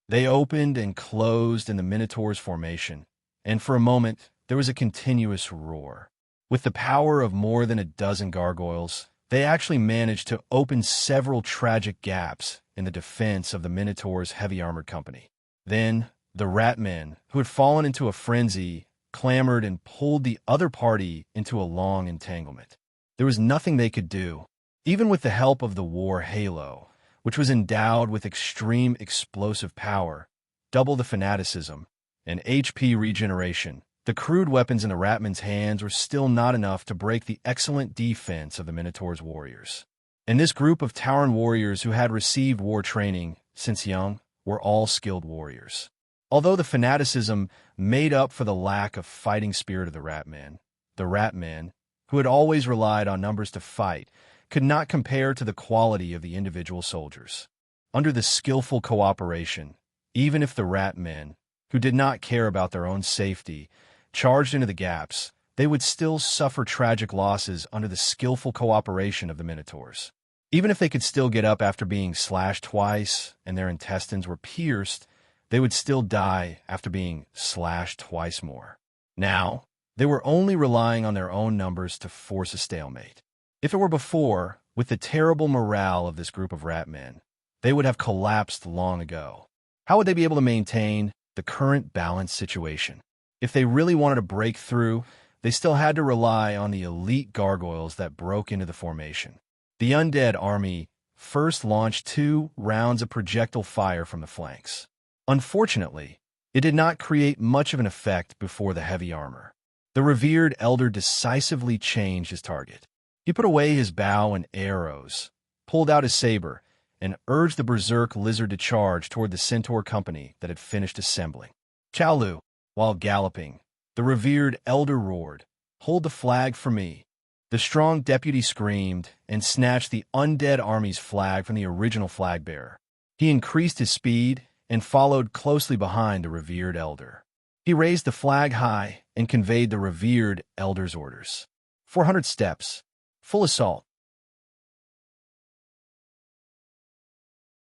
They opened and closed in the Minotaur's formation, and for a moment there was a continuous roar. With the power of more than a dozen gargoyles, they actually managed to open several tragic gaps in the defense of the Minotaur's heavy armored company. Then, the rat men, who had fallen into a frenzy, clamored and pulled the other party into a long entanglement. There was nothing they could do. Even with the help of the war halo, which was endowed with extreme explosive power, double the fanaticism, and HP regeneration, the crude weapons in the Ratman's hands were still not enough to break the excellent defense of the Minotaur's warriors. And this group of Tauren warriors who had received war training since young were all skilled warriors. Although the fanaticism made up for the lack of fighting spirit of the Ratmen, who had always relied on numbers to fight, could not compare to the quality of the individual soldiers. Under the skillful cooperation, even if the Ratmen, who did not care about their own safety, charged into the gaps, they would still suffer tragic losses under the skillful cooperation of the Minotaurs. Even if they could still get up after being slashed twice and their intestines were pierced, they would still die after being slashed twice more. Now, they were only relying on their own numbers to force a stalemate. If it were before, with the terrible morale of this group of rat men, they would have collapsed long ago. How would they be able to maintain the current balanced situation? If they really wanted to break through, they still had to rely on the elite gargoyles that broke into the formation. The undead army first launched 2 rounds of projectile fire from the flanks. Unfortunately, it did not create much of an effect before the heavy armor. The revered elder decisively changed his target. He put away his bow and arrows, pulled out his saber, and urged the berserk lizard to charge toward the centaur company that had finished assembling. Chaolu, while galloping, the revered elder roared, "Hold the flag for me." The strong deputy screamed and snatched the undead army's flag from the original flag bearer. He increased his speed and followed closely behind the revered elder. He raised the flag high and conveyed the revered elder's orders. 400 steps. Full assault.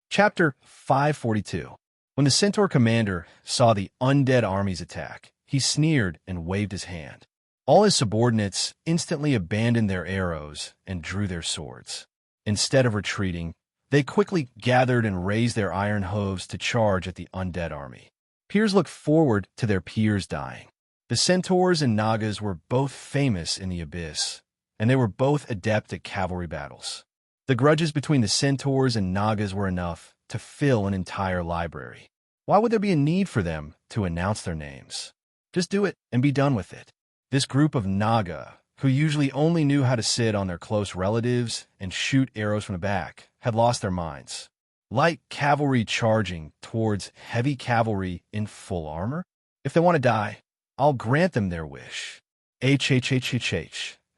Chapter 542. When the centaur commander saw the undead army's attack, he sneered and waved his hand. All his subordinates instantly abandoned their arrows and drew their swords. Instead of retreating, they quickly gathered and raised their iron hooves to charge at the undead army. Peers looked forward to their peers dying. The centaurs and nagas were both famous in the abyss, and they were both adept at cavalry battles. The grudges between the centaurs and nagas were enough to fill an entire library. Why would there be a need for them to announce their names? Just do it and be done with it. This group of naga, who usually only knew how to sit on their close relatives and shoot arrows from the back, had lost their minds. Light cavalry charging towards heavy cavalry in full armor? If they want to die, I'll grant them their wish. H.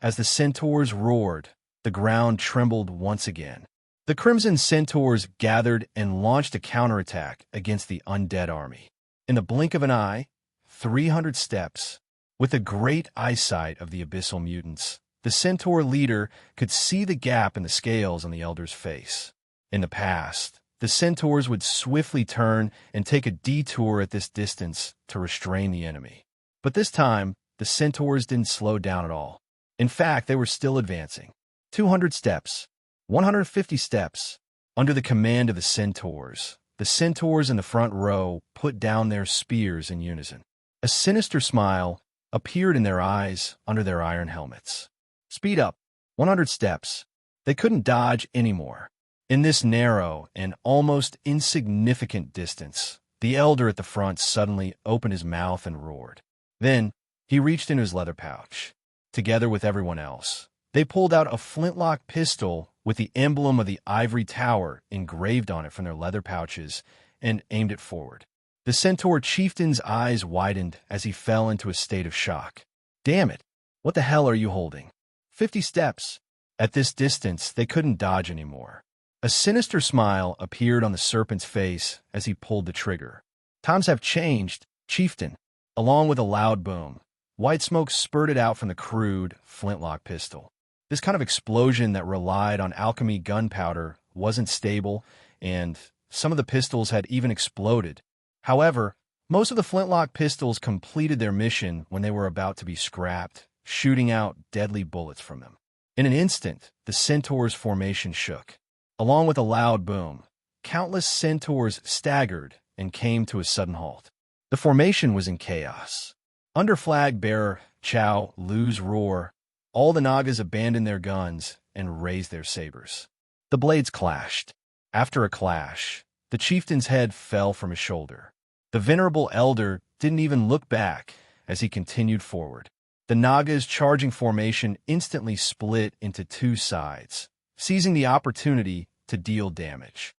As the centaurs roared, the ground trembled once again. The Crimson Centaurs gathered and launched a counterattack against the undead army. In the blink of an eye, 300 steps. With the great eyesight of the abyssal mutants, the centaur leader could see the gap in the scales on the elder's face. In the past, the centaurs would swiftly turn and take a detour at this distance to restrain the enemy. But this time, the centaurs didn't slow down at all. In fact, they were still advancing. 200 steps, 150 steps. Under the command of the centaurs in the front row put down their spears in unison. A sinister smile appeared in their eyes under their iron helmets. Speed up, 100 steps. They couldn't dodge anymore. In this narrow and almost insignificant distance, the elder at the front suddenly opened his mouth and roared. Then, he reached into his leather pouch. Together with everyone else, they pulled out a flintlock pistol with the emblem of the ivory tower engraved on it from their leather pouches and aimed it forward. The centaur chieftain's eyes widened as he fell into a state of shock. Damn it! What the hell are you holding? 50 steps. At this distance, they couldn't dodge anymore. A sinister smile appeared on the serpent's face as he pulled the trigger. Times have changed, chieftain. Along with a loud boom, white smoke spurted out from the crude flintlock pistol. This kind of explosion that relied on alchemy gunpowder wasn't stable, and some of the pistols had even exploded. However, most of the flintlock pistols completed their mission when they were about to be scrapped, shooting out deadly bullets from them. In an instant, the centaurs' formation shook. Along with a loud boom, countless centaurs staggered and came to a sudden halt. The formation was in chaos. Under flag bearer Chow Lu's roar, all the nagas abandoned their guns and raised their sabers. The blades clashed. After a clash, the chieftain's head fell from his shoulder. The venerable elder didn't even look back as he continued forward. The Naga's charging formation instantly split into 2 sides, seizing the opportunity to deal damage.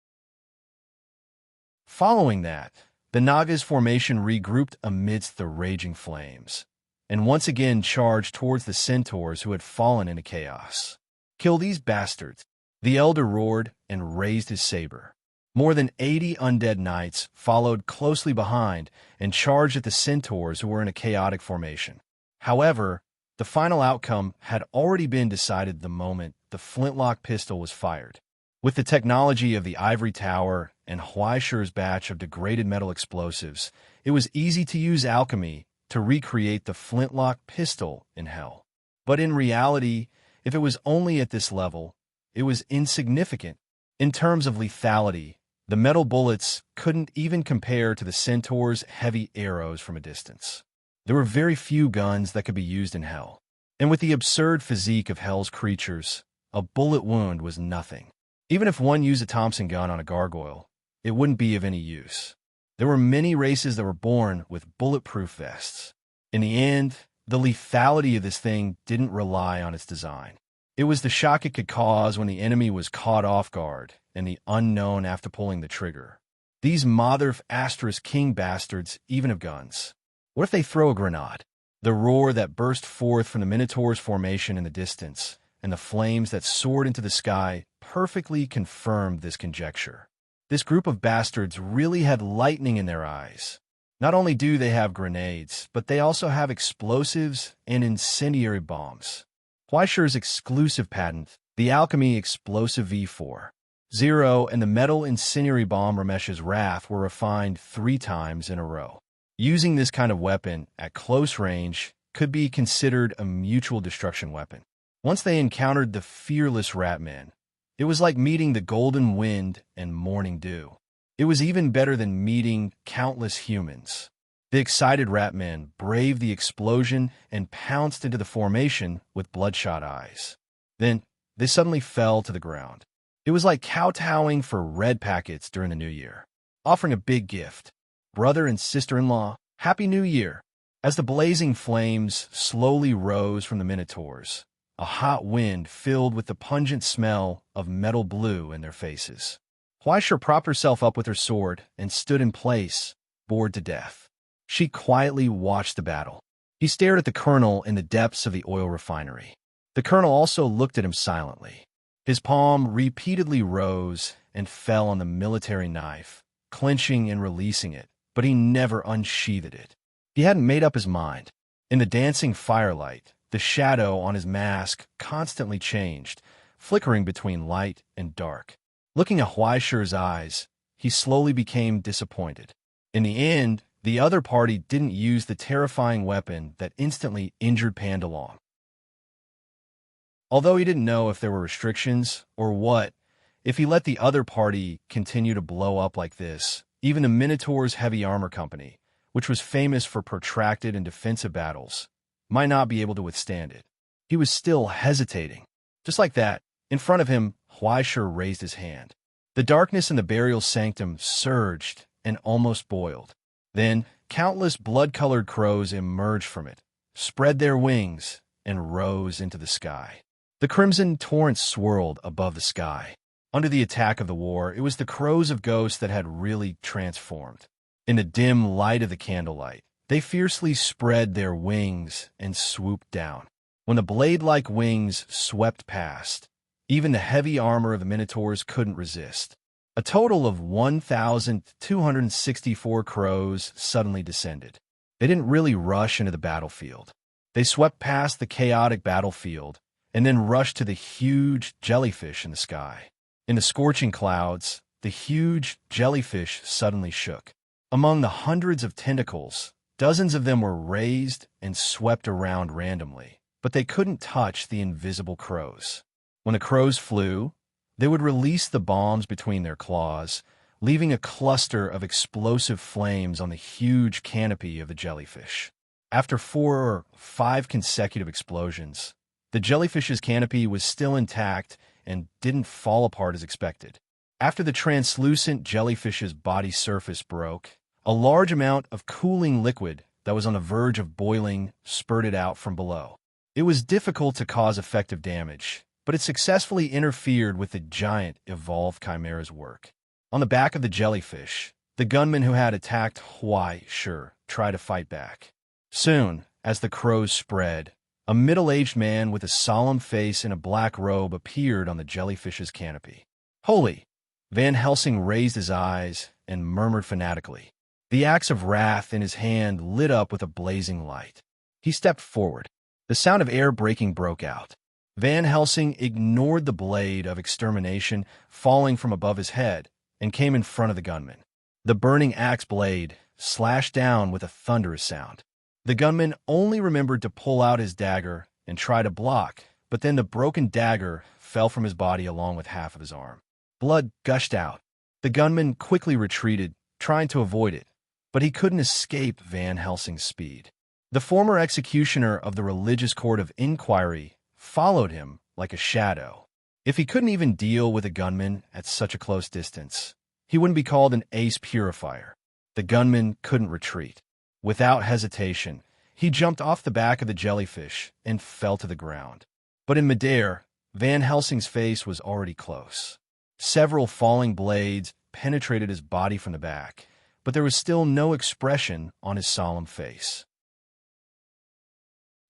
Following that, the Naga's formation regrouped amidst the raging flames, and once again charged towards the centaurs who had fallen into chaos. Kill these bastards! The elder roared and raised his saber. More than 80 undead knights followed closely behind and charged at the centaurs who were in a chaotic formation. However, The final outcome had already been decided the moment the flintlock pistol was fired. With the technology of the ivory tower and Huaishi's batch of degraded metal explosives, it was easy to use alchemy to recreate the flintlock pistol in hell. But in reality, if it was only at this level, it was insignificant. In terms of lethality, the metal bullets couldn't even compare to the centaur's heavy arrows from a distance. There were very few guns that could be used in hell. And with the absurd physique of hell's creatures, a bullet wound was nothing. Even if one used a Thompson gun on a gargoyle, it wouldn't be of any use. There were many races that were born with bulletproof vests. In the end, the lethality of this thing didn't rely on its design. It was the shock it could cause when the enemy was caught off guard and the unknown after pulling the trigger. These mother asterisk king bastards even have guns. What if they throw a grenade? The roar that burst forth from the Minotaur's formation in the distance and the flames that soared into the sky perfectly confirmed this conjecture. This group of bastards really had lightning in their eyes. Not only do they have grenades, but they also have explosives and incendiary bombs. Huaishi's exclusive patent, the Alchemy Explosive V4, Zero, and the metal incendiary bomb Ramesh's Wrath were refined 3 times in a row. Using this kind of weapon at close range could be considered a mutual destruction weapon. Once they encountered the fearless Ratmen, it was like meeting the golden wind and morning dew. It was even better than meeting countless humans. The excited Ratmen braved the explosion and pounced into the formation with bloodshot eyes. Then, they suddenly fell to the ground. It was like kowtowing for red packets during the New Year, offering a big gift. Brother and sister-in-law, Happy New Year! As the blazing flames slowly rose from the Minotaurs, a hot wind filled with the pungent smell of metal blue in their faces. Huaishir propped herself up with her sword and stood in place, bored to death. She quietly watched the battle. He stared at the colonel in the depths of the oil refinery. The colonel also looked at him silently. His palm repeatedly rose and fell on the military knife, clenching and releasing it, but he never unsheathed it. He hadn't made up his mind. In the dancing firelight, the shadow on his mask constantly changed, flickering between light and dark. Looking at Huaishir's eyes, he slowly became disappointed. In the end, the other party didn't use the terrifying weapon that instantly injured Pandalong. Although he didn't know if there were restrictions or what, if he let the other party continue to blow up like this, even the Minotaur's Heavy Armor Company, which was famous for protracted and defensive battles, might not be able to withstand it. He was still hesitating. Just like that, in front of him, Huaishir raised his hand. The darkness in the burial sanctum surged and almost boiled. Then, countless blood-colored crows emerged from it, spread their wings, and rose into the sky. The crimson torrent swirled above the sky. Under the attack of the war, it was the crows of ghosts that had really transformed. In the dim light of the candlelight, they fiercely spread their wings and swooped down. When the blade-like wings swept past, even the heavy armor of the Minotaurs couldn't resist. A total of 1,264 crows suddenly descended. They didn't really rush into the battlefield. They swept past the chaotic battlefield and then rushed to the huge jellyfish in the sky. In the scorching clouds, the huge jellyfish suddenly shook. Among the hundreds of tentacles, dozens of them were raised and swept around randomly, but they couldn't touch the invisible crows. When the crows flew, they would release the bombs between their claws, leaving a cluster of explosive flames on the huge canopy of the jellyfish. After 4 or 5 consecutive explosions, the jellyfish's canopy was still intact and didn't fall apart as expected. After the translucent jellyfish's body surface broke, a large amount of cooling liquid that was on the verge of boiling spurted out from below. It was difficult to cause effective damage, but it successfully interfered with the giant evolved chimera's work. On the back of the jellyfish, the gunman who had attacked Huaishir tried to fight back. Soon, as the crows spread, a middle-aged man with a solemn face in a black robe appeared on the jellyfish's canopy. "Holy!" Van Helsing raised his eyes and murmured fanatically. The axe of wrath in his hand lit up with a blazing light. He stepped forward. The sound of air breaking broke out. Van Helsing ignored the blade of extermination falling from above his head and came in front of the gunman. The burning axe blade slashed down with a thunderous sound. The gunman only remembered to pull out his dagger and try to block, but then the broken dagger fell from his body along with half of his arm. Blood gushed out. The gunman quickly retreated, trying to avoid it, but he couldn't escape Van Helsing's speed. The former executioner of the Religious Court of Inquiry followed him like a shadow. If he couldn't even deal with a gunman at such a close distance, he wouldn't be called an ace purifier. The gunman couldn't retreat. Without hesitation, he jumped off the back of the jellyfish and fell to the ground. But in midair, Van Helsing's face was already close. Several falling blades penetrated his body from the back, but there was still no expression on his solemn face.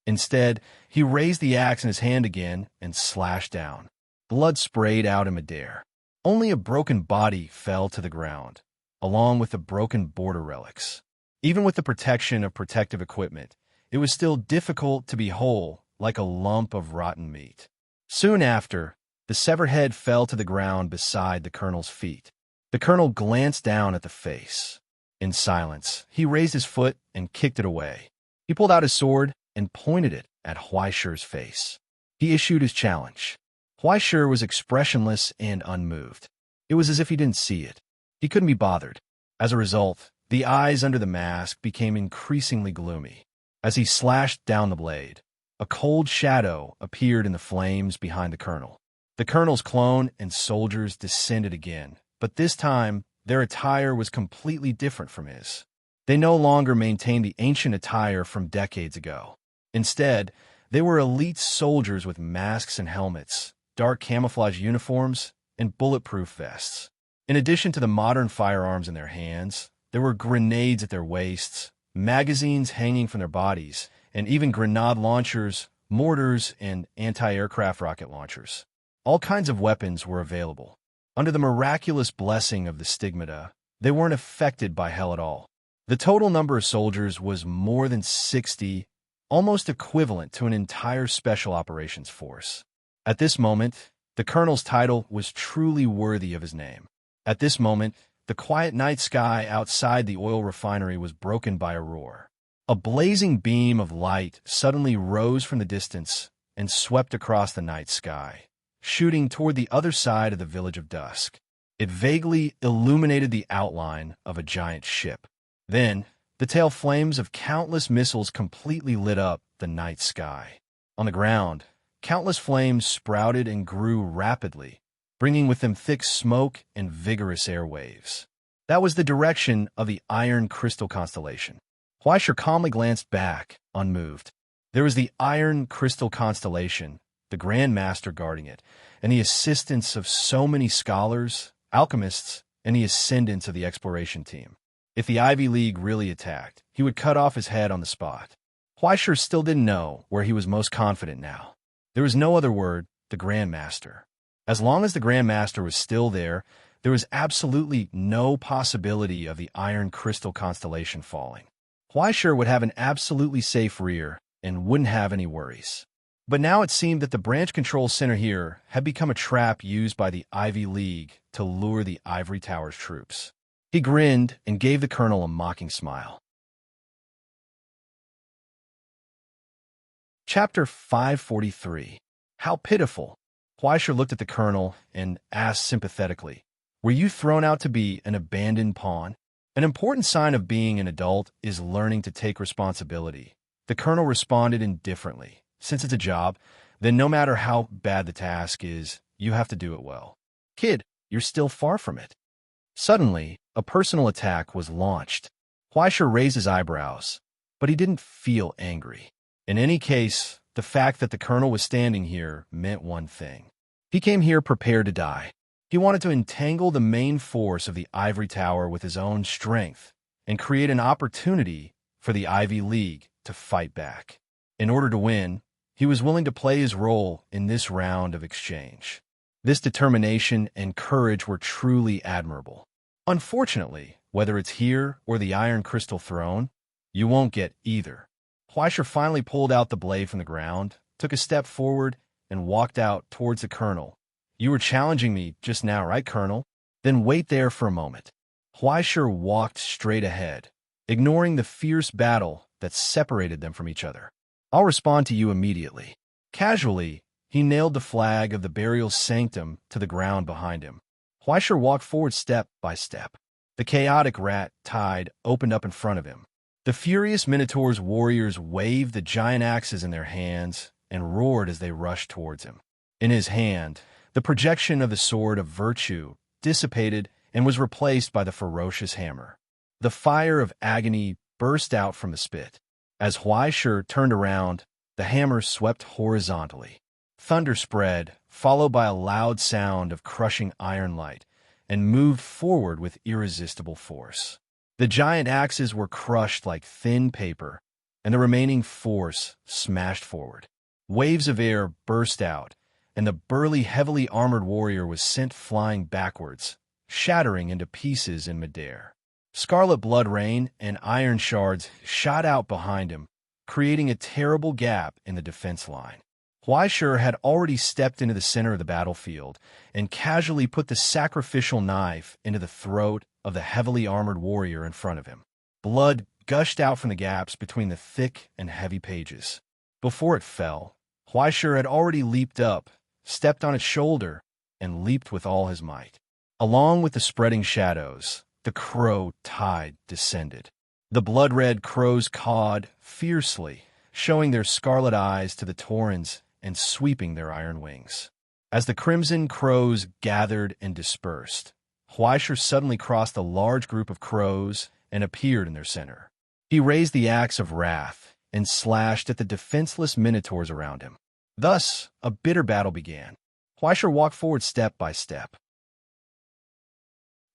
Instead, he raised the axe in his hand again and slashed down. Blood sprayed out in midair. Only a broken body fell to the ground, along with the broken border relics. Even with the protection of protective equipment, it was still difficult to be whole, like a lump of rotten meat. Soon after, the severed head fell to the ground beside the colonel's feet. The colonel glanced down at the face. In silence, he raised his foot and kicked it away. He pulled out his sword and pointed it at Huaishi's face. He issued his challenge. Huaishi was expressionless and unmoved. It was as if he didn't see it. He couldn't be bothered. As a result, the eyes under the mask became increasingly gloomy. As he slashed down the blade, a cold shadow appeared in the flames behind the colonel. The colonel's clone and soldiers descended again, but this time their attire was completely different from his. They no longer maintained the ancient attire from decades ago. Instead, they were elite soldiers with masks and helmets, dark camouflage uniforms, and bulletproof vests. In addition to the modern firearms in their hands, there were grenades at their waists, magazines hanging from their bodies, and even grenade launchers, mortars, and anti-aircraft rocket launchers. All kinds of weapons were available. Under the miraculous blessing of the stigmata, they weren't affected by hell at all. The total number of soldiers was more than 60, almost equivalent to an entire special operations force. At this moment, the colonel's title was truly worthy of his name. At this moment, the quiet night sky outside the oil refinery was broken by a roar. A blazing beam of light suddenly rose from the distance and swept across the night sky, shooting toward the other side of the village of dusk. It vaguely illuminated the outline of a giant ship. Then, the tail flames of countless missiles completely lit up the night sky. On the ground, countless flames sprouted and grew rapidly, bringing with them thick smoke and vigorous air waves. That was the direction of the Iron Crystal constellation. Huaishi calmly glanced back, unmoved. There was the Iron Crystal constellation, the Grand Master guarding it, and the assistance of so many scholars, alchemists, and the ascendants of the exploration team. If the Ivy League really attacked, he would cut off his head on the spot. Huaishi still didn't know where he was most confident now. There was no other word, the Grand Master. As long as the Grand Master was still there was absolutely no possibility of the Iron Crystal constellation falling. Huaishi would have an absolutely safe rear and wouldn't have any worries. But now it seemed that the branch control center here had become a trap used by the Ivy League to lure the Ivory Tower's troops. He grinned and gave the colonel a mocking smile. Chapter 543. How pitiful. Huaishi looked at the colonel and asked sympathetically, "Were you thrown out to be an abandoned pawn?" An important sign of being an adult is learning to take responsibility. The colonel responded indifferently. Since it's a job, then no matter how bad the task is, you have to do it well. Kid, you're still far from it. Suddenly, a personal attack was launched. Huaishi raised his eyebrows, but he didn't feel angry. In any case, the fact that the colonel was standing here meant one thing. He came here prepared to die. He wanted to entangle the main force of the Ivory Tower with his own strength and create an opportunity for the Ivy League to fight back. In order to win, he was willing to play his role in this round of exchange. This determination and courage were truly admirable. Unfortunately, whether it's here or the Iron Crystal Throne, you won't get either. Huaisher finally pulled out the blade from the ground, took a step forward, and walked out towards the colonel. "You were challenging me just now, right, Colonel? Then wait there for a moment." Huaisher walked straight ahead, ignoring the fierce battle that separated them from each other. "I'll respond to you immediately." Casually, he nailed the flag of the burial sanctum to the ground behind him. Huaisher walked forward step by step. The chaotic rat tide opened up in front of him. The furious Minotaur's warriors waved the giant axes in their hands and roared as they rushed towards him. In his hand, the projection of the sword of virtue dissipated and was replaced by the ferocious hammer. The fire of agony burst out from the spit. As Huaisher turned around, the hammer swept horizontally. Thunder spread, followed by a loud sound of crushing iron light, and moved forward with irresistible force. The giant axes were crushed like thin paper, and the remaining force smashed forward. Waves of air burst out, and the burly, heavily armored warrior was sent flying backwards, shattering into pieces in midair. Scarlet blood rain and iron shards shot out behind him, creating a terrible gap in the defense line. Huaisher had already stepped into the center of the battlefield and casually put the sacrificial knife into the throat of the heavily armored warrior in front of him. Blood gushed out from the gaps between the thick and heavy pages. Before it fell, Huaisher had already leaped up, stepped on its shoulder, and leaped with all his might. Along with the spreading shadows, the crow tide descended. The blood-red crows cawed fiercely, showing their scarlet eyes to the Taurens and sweeping their iron wings. As the crimson crows gathered and dispersed, Huaisher suddenly crossed a large group of crows and appeared in their center. He raised the axe of wrath and slashed at the defenseless minotaurs around him. Thus, a bitter battle began. Huaisher walked forward step by step.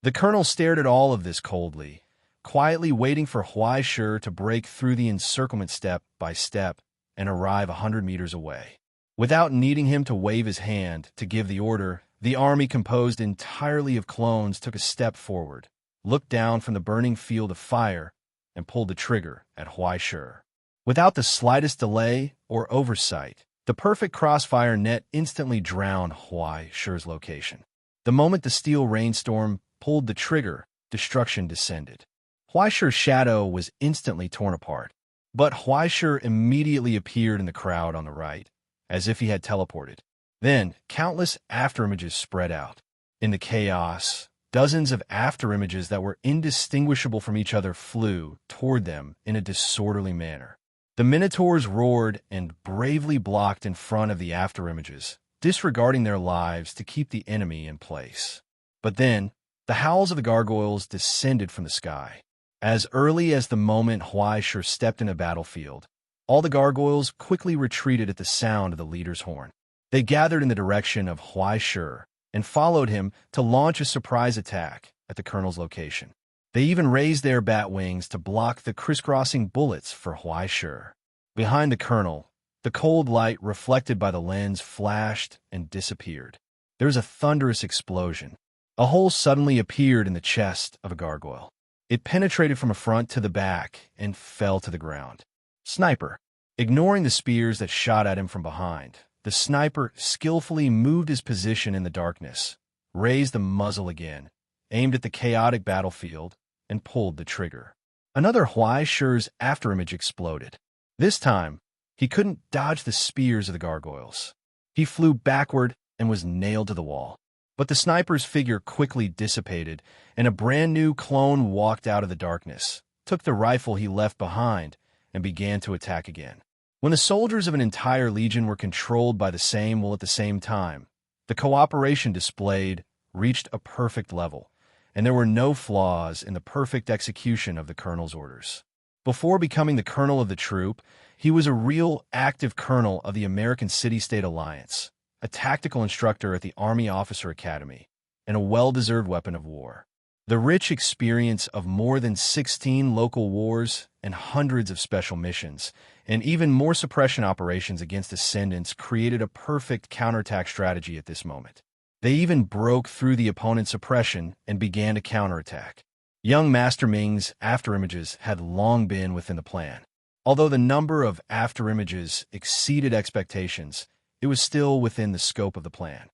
The colonel stared at all of this coldly, quietly waiting for Huaisher to break through the encirclement step by step and arrive 100 meters away. Without needing him to wave his hand to give the order, the army composed entirely of clones took a step forward, looked down from the burning field of fire, and pulled the trigger at Huaisher. Without the slightest delay or oversight, the perfect crossfire net instantly drowned Huaisher's location. The moment the steel rainstorm pulled the trigger, destruction descended. Huaisher's shadow was instantly torn apart, but Huaisher immediately appeared in the crowd on the right, as if he had teleported. Then, countless afterimages spread out. In the chaos, dozens of afterimages that were indistinguishable from each other flew toward them in a disorderly manner. The Minotaurs roared and bravely blocked in front of the afterimages, disregarding their lives to keep the enemy in place. But then, the howls of the gargoyles descended from the sky. As early as the moment Huaisher stepped in a battlefield, all the gargoyles quickly retreated at the sound of the leader's horn. They gathered in the direction of Huaisher and followed him to launch a surprise attack at the colonel's location. They even raised their bat wings to block the crisscrossing bullets for Huaisher. Behind the colonel, the cold light reflected by the lens flashed and disappeared. There was a thunderous explosion. A hole suddenly appeared in the chest of a gargoyle. It penetrated from a front to the back and fell to the ground. Sniper. Ignoring the spears that shot at him from behind, the sniper skillfully moved his position in the darkness, raised the muzzle again, aimed at the chaotic battlefield, and pulled the trigger. Another Huaisher's afterimage exploded. This time, he couldn't dodge the spears of the gargoyles. He flew backward and was nailed to the wall. But the sniper's figure quickly dissipated, and a brand-new clone walked out of the darkness, took the rifle he left behind, and began to attack again. When the soldiers of an entire legion were controlled by the same will at the same time, the cooperation displayed reached a perfect level, and there were no flaws in the perfect execution of the colonel's orders. Before becoming the colonel of the troop, he was a real active colonel of the American City-State Alliance, a tactical instructor at the Army Officer Academy, and a well-deserved weapon of war. The rich experience of more than 16 local wars and hundreds of special missions, and even more suppression operations against ascendants created a perfect counterattack strategy at this moment. They even broke through the opponent's suppression and began to counterattack. Young Master Ming's afterimages had long been within the plan. Although the number of afterimages exceeded expectations, it was still within the scope of the plan.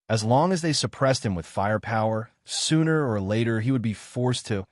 As long as they suppressed him with firepower, sooner or later he would be forced to.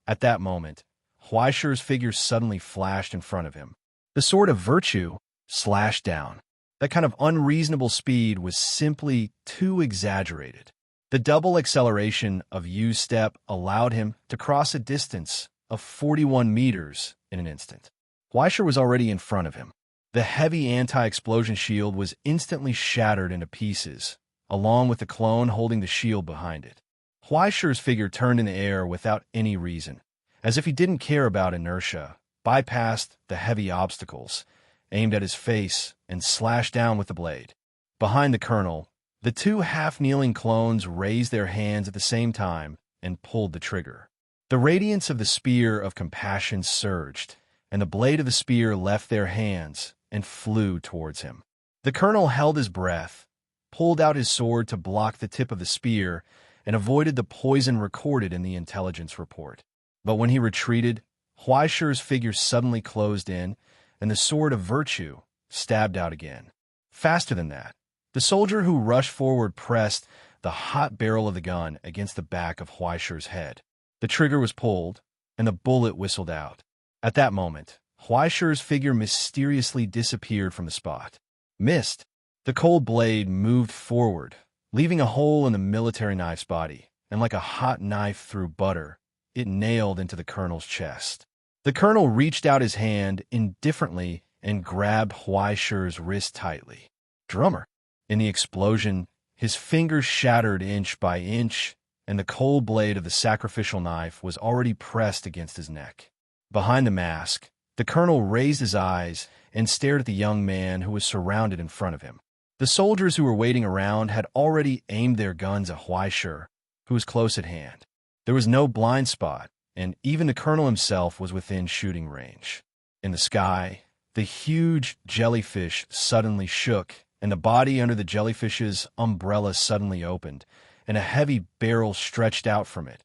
At that moment, Huaishi's figure suddenly flashed in front of him. The sword of virtue slashed down. That kind of unreasonable speed was simply too exaggerated. The double acceleration of Yu's step allowed him to cross a distance of 41 meters in an instant. Huaishi was already in front of him. The heavy anti-explosion shield was instantly shattered into pieces, along with the clone holding the shield behind it. Huaishi's figure turned in the air without any reason, as if he didn't care about inertia, bypassed the heavy obstacles, aimed at his face, and slashed down with the blade. Behind the colonel, the two half-kneeling clones raised their hands at the same time and pulled the trigger. The radiance of the spear of compassion surged, and the blade of the spear left their hands and flew towards him. The colonel held his breath, pulled out his sword to block the tip of the spear, and avoided the poison recorded in the intelligence report. But when he retreated, Huaishi's figure suddenly closed in, and the sword of virtue stabbed out again. Faster than that, the soldier who rushed forward pressed the hot barrel of the gun against the back of Huaishi's head. The trigger was pulled, and the bullet whistled out. At that moment, Huaishi's figure mysteriously disappeared from the spot. Missed. The cold blade moved forward, leaving a hole in the military knife's body, and like a hot knife through butter, it nailed into the colonel's chest. The colonel reached out his hand indifferently and grabbed Huaishi's wrist tightly. Drummer. In the explosion, his fingers shattered inch by inch, and the cold blade of the sacrificial knife was already pressed against his neck. Behind the mask, the colonel raised his eyes and stared at the young man who was surrounded in front of him. The soldiers who were waiting around had already aimed their guns at Huaishi, who was close at hand. There was no blind spot, and even the colonel himself was within shooting range. In the sky, the huge jellyfish suddenly shook, and the body under the jellyfish's umbrella suddenly opened, and a heavy barrel stretched out from it,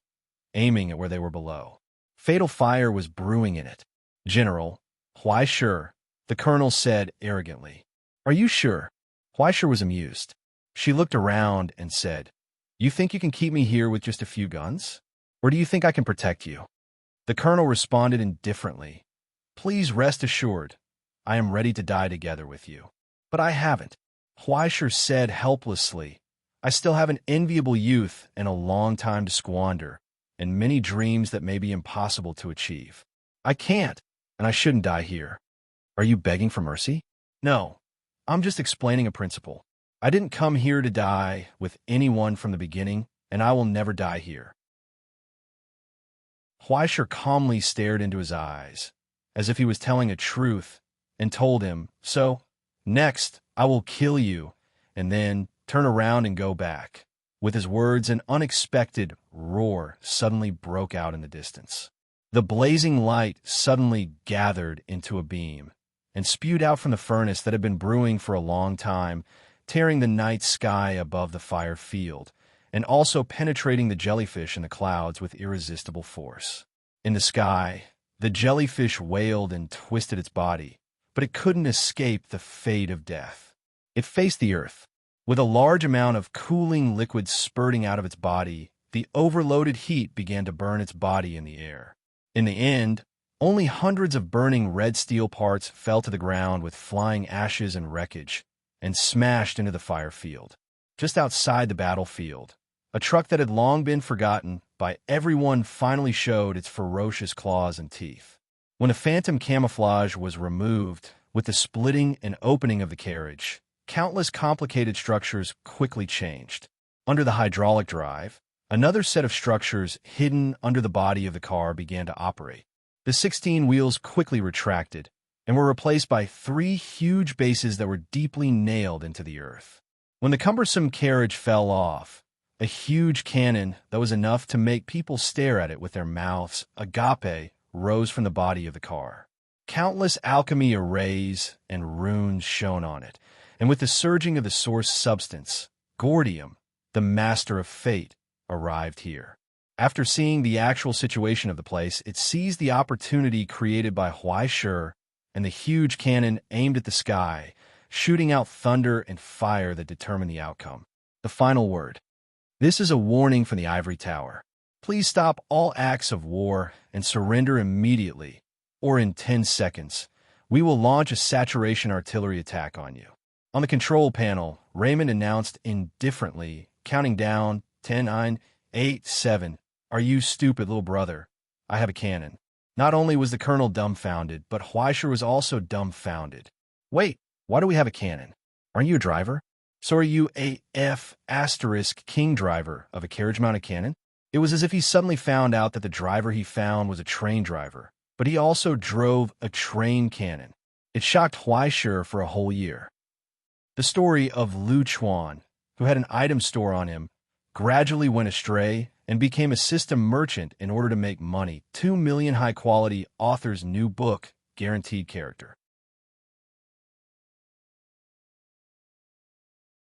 aiming at where they were below. Fatal fire was brewing in it. General, Huaishi, the colonel said arrogantly. Are you sure? Huaishi was amused. She looked around and said, You think you can keep me here with just a few guns? Or do you think I can protect you? The colonel responded indifferently. Please rest assured, I am ready to die together with you. But I haven't. Huaishi said helplessly. I still have an enviable youth and a long time to squander, and many dreams that may be impossible to achieve. I can't, and I shouldn't die here. Are you begging for mercy? No, I'm just explaining a principle. I didn't come here to die with anyone from the beginning, and I will never die here. Huaishi calmly stared into his eyes, as if he was telling a truth, and told him, So, next, I will kill you, and then turn around and go back. With his words, an unexpected roar suddenly broke out in the distance. The blazing light suddenly gathered into a beam and spewed out from the furnace that had been brewing for a long time, tearing the night sky above the fire field, and also penetrating the jellyfish in the clouds with irresistible force. In the sky, the jellyfish wailed and twisted its body, but it couldn't escape the fate of death. It faced the earth. With a large amount of cooling liquid spurting out of its body, the overloaded heat began to burn its body in the air. In the end, only hundreds of burning red steel parts fell to the ground with flying ashes and wreckage, and smashed into the fire field. Just outside the battlefield, a truck that had long been forgotten by everyone finally showed its ferocious claws and teeth. When the phantom camouflage was removed, with the splitting and opening of the carriage, countless complicated structures quickly changed. Under the hydraulic drive, another set of structures hidden under the body of the car began to operate. The 16 wheels quickly retracted and were replaced by 3 huge bases that were deeply nailed into the earth. When the cumbersome carriage fell off, a huge cannon that was enough to make people stare at it with their mouths agape rose from the body of the car. Countless alchemy arrays and runes shone on it, and with the surging of the source substance, Gordium, the master of fate, arrived here. After seeing the actual situation of the place, it sees the opportunity created by Huai Shi and the huge cannon aimed at the sky, shooting out thunder and fire that determine the outcome. The final word. This is a warning from the ivory tower. Please stop all acts of war and surrender immediately, or in 10 seconds. We will launch a saturation artillery attack on you. On the control panel, Raymond announced indifferently, counting down 10, 9, 8, 7. Are you stupid, little brother? I have a cannon. Not only was the colonel dumbfounded, but Huaisher was also dumbfounded. Wait, why do we have a cannon? Aren't you a driver? So are you a king driver of a carriage-mounted cannon? It was as if he suddenly found out that the driver he found was a train driver, but he also drove a train cannon. It shocked Huaisher for a whole year. The story of Lu Chuan, who had an item store on him, gradually went astray and became a system merchant in order to make money. 2 million high-quality author's new book, guaranteed character.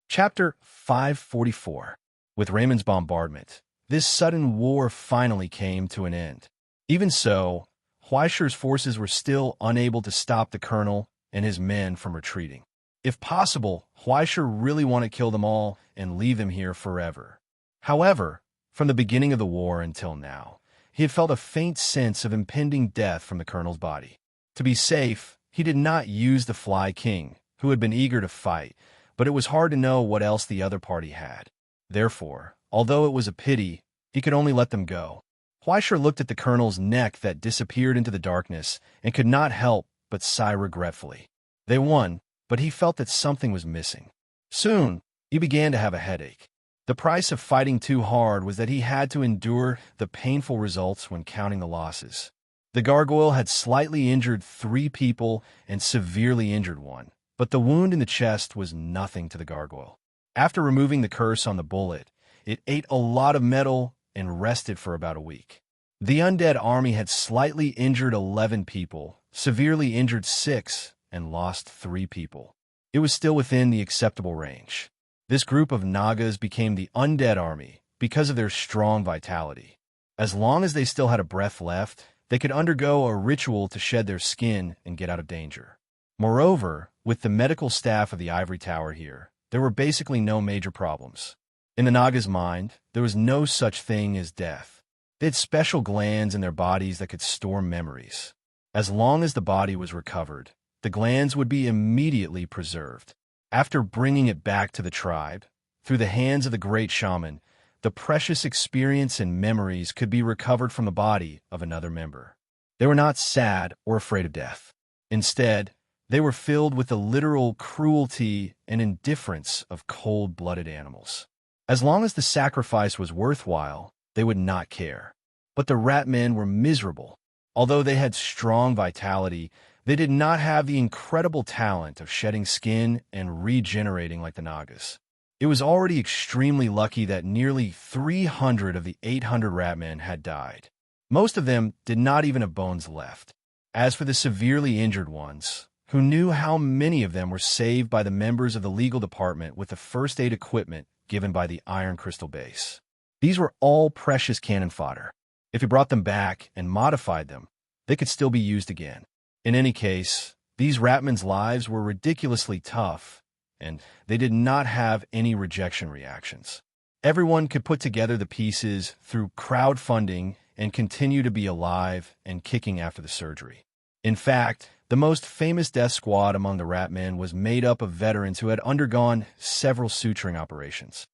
Chapter 544. With Raymond's bombardment, this sudden war finally came to an end. Even so, Huaisher's forces were still unable to stop the colonel and his men from retreating. If possible, Huaisher really wanted to kill them all and leave them here forever. However, from the beginning of the war until now, he had felt a faint sense of impending death from the colonel's body. To be safe, he did not use the Fly King, who had been eager to fight, but it was hard to know what else the other party had. Therefore, although it was a pity, he could only let them go. Huaisher looked at the colonel's neck that disappeared into the darkness and could not help but sigh regretfully. They won, but he felt that something was missing. Soon, he began to have a headache. The price of fighting too hard was that he had to endure the painful results when counting the losses. The gargoyle had slightly injured 3 people and severely injured 1, but the wound in the chest was nothing to the gargoyle. After removing the curse on the bullet, it ate a lot of metal and rested for about a week. The undead army had slightly injured 11 people, severely injured 6, and lost 3 people. It was still within the acceptable range. This group of Nagas became the undead army because of their strong vitality. As long as they still had a breath left, they could undergo a ritual to shed their skin and get out of danger. Moreover, with the medical staff of the Ivory Tower here, there were basically no major problems. In the Naga's mind, there was no such thing as death. They had special glands in their bodies that could store memories. As long as the body was recovered, the glands would be immediately preserved. After bringing it back to the tribe, through the hands of the great shaman, the precious experience and memories could be recovered from the body of another member. They were not sad or afraid of death. Instead, they were filled with the literal cruelty and indifference of cold-blooded animals. As long as the sacrifice was worthwhile, they would not care. But the rat men were miserable. Although they had strong vitality, they did not have the incredible talent of shedding skin and regenerating like the Nagas. It was already extremely lucky that nearly 300 of the 800 rat men had died. Most of them did not even have bones left. As for the severely injured ones, who knew how many of them were saved by the members of the legal department with the first aid equipment given by the Iron Crystal Base. These were all precious cannon fodder. If you brought them back and modified them, they could still be used again. In any case, these ratmen's lives were ridiculously tough, and they did not have any rejection reactions. Everyone could put together the pieces through crowdfunding and continue to be alive and kicking after the surgery. In fact, the most famous death squad among the rat men was made up of veterans who had undergone several suturing operations.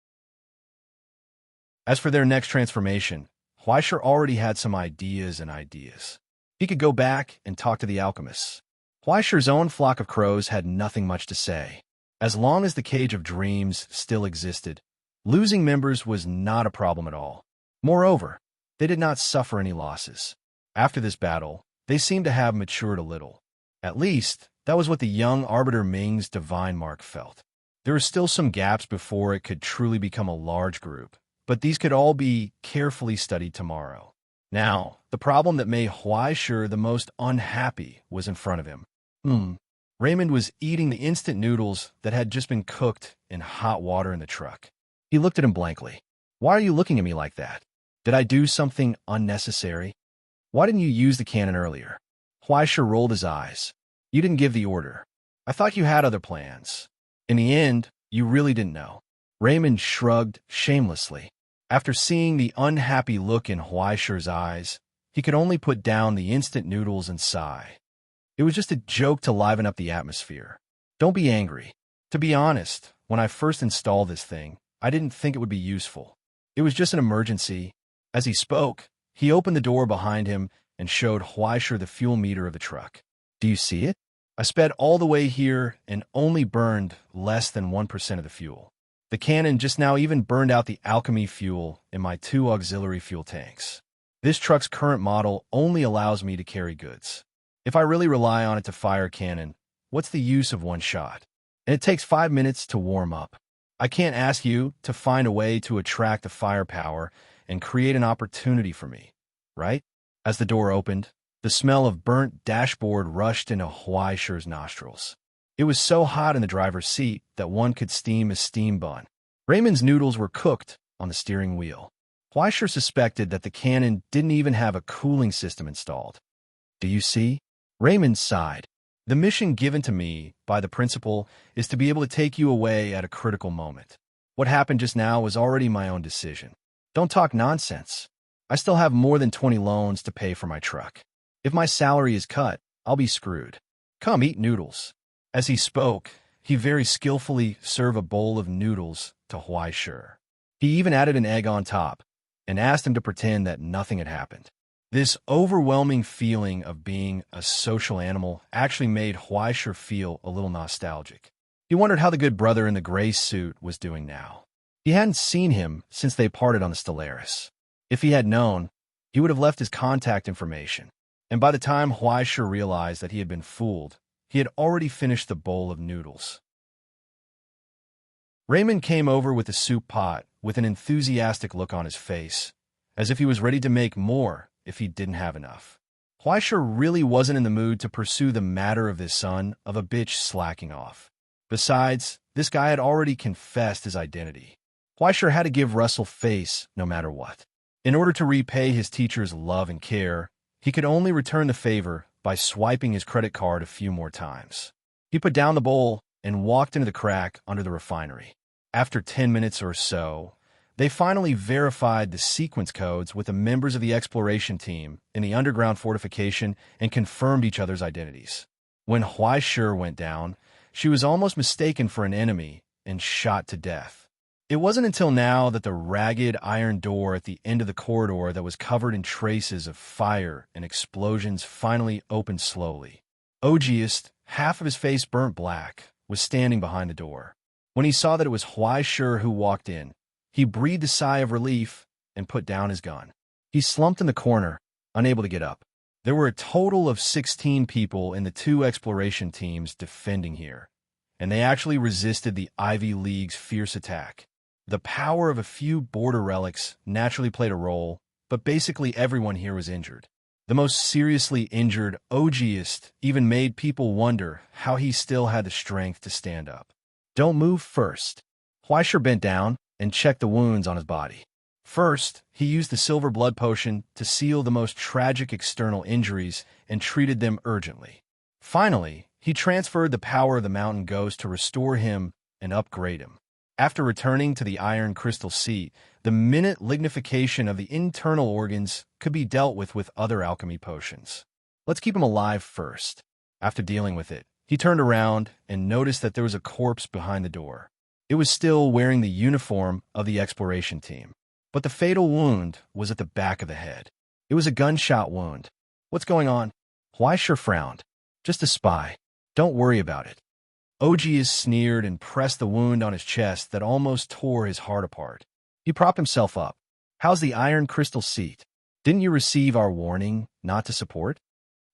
As for their next transformation, Huaisher already had some ideas. He could go back and talk to the alchemists. Huaisher's own flock of crows had nothing much to say. As long as the Cage of Dreams still existed, losing members was not a problem at all. Moreover, they did not suffer any losses. After this battle, they seemed to have matured a little. At least, that was what the young Arbiter Ming's divine mark felt. There were still some gaps before it could truly become a large group, but these could all be carefully studied tomorrow. Now, the problem that made Huaisher the most unhappy was in front of him. Raymond was eating the instant noodles that had just been cooked in hot water in the truck. He looked at him blankly. "Why are you looking at me like that? Did I do something unnecessary? Why didn't you use the cannon earlier? Huaisha rolled his eyes. You didn't give the order. I thought you had other plans. In the end, you really didn't know. Raymond shrugged shamelessly. After seeing the unhappy look in Huaisha's eyes, he could only put down the instant noodles and sigh. It was just a joke to liven up the atmosphere. Don't be angry. To be honest, when I first installed this thing, I didn't think it would be useful. It was just an emergency. As he spoke, he opened the door behind him and showed Huaisha the fuel meter of the truck. Do you see it? I sped all the way here and only burned less than 1% of the fuel. The cannon just now even burned out the alchemy fuel in my 2 auxiliary fuel tanks. This truck's current model only allows me to carry goods. If I really rely on it to fire a cannon, what's the use of one shot? And it takes 5 minutes to warm up. I can't ask you to find a way to attract the firepower and create an opportunity for me, right? As the door opened, the smell of burnt dashboard rushed into Huaisha's nostrils. It was so hot in the driver's seat that one could steam a steam bun. Raymond's noodles were cooked on the steering wheel. Huaisha suspected that the cannon didn't even have a cooling system installed. Do you see? Raymond sighed. The mission given to me by the principal is to be able to take you away at a critical moment. What happened just now was already my own decision. Don't talk nonsense. I still have more than 20 loans to pay for my truck. If my salary is cut, I'll be screwed. Come eat noodles. As he spoke, he very skillfully served a bowl of noodles to Huaisha. He even added an egg on top and asked him to pretend that nothing had happened. This overwhelming feeling of being a social animal actually made Huaisha feel a little nostalgic. He wondered how the good brother in the gray suit was doing now. He hadn't seen him since they parted on the Stellaris. If he had known, he would have left his contact information. And by the time Huaisha realized that he had been fooled, he had already finished the bowl of noodles. Raymond came over with the soup pot with an enthusiastic look on his face, as if he was ready to make more if he didn't have enough. Huaisha really wasn't in the mood to pursue the matter of this son of a bitch slacking off. Besides, this guy had already confessed his identity. Huaisha had to give Russell face no matter what. In order to repay his teacher's love and care, he could only return the favor by swiping his credit card a few more times. He put down the bowl and walked into the crack under the refinery. After 10 minutes or so, they finally verified the sequence codes with the members of the exploration team in the underground fortification and confirmed each other's identities. When Huaisha went down, she was almost mistaken for an enemy and shot to death. It wasn't until now that the ragged iron door at the end of the corridor that was covered in traces of fire and explosions finally opened slowly. Ogiest, half of his face burnt black, was standing behind the door. When he saw that it was Huaisha who walked in, he breathed a sigh of relief and put down his gun. He slumped in the corner, unable to get up. There were a total of 16 people in the 2 exploration teams defending here, and they actually resisted the Ivy League's fierce attack. The power of a few border relics naturally played a role, but basically everyone here was injured. The most seriously injured Ogiest even made people wonder how he still had the strength to stand up. Don't move first. Huaisha bent down and checked the wounds on his body. First, he used the silver blood potion to seal the most tragic external injuries and treated them urgently. Finally, he transferred the power of the mountain ghost to restore him and upgrade him. After returning to the iron crystal seat, the minute lignification of the internal organs could be dealt with other alchemy potions. Let's keep him alive first. After dealing with it, he turned around and noticed that there was a corpse behind the door. It was still wearing the uniform of the exploration team, but the fatal wound was at the back of the head. It was a gunshot wound. What's going on? Huaisha frowned. Just a spy. Don't worry about it. Ogius sneered and pressed the wound on his chest that almost tore his heart apart. He propped himself up. How's the iron crystal seat? Didn't you receive our warning not to support?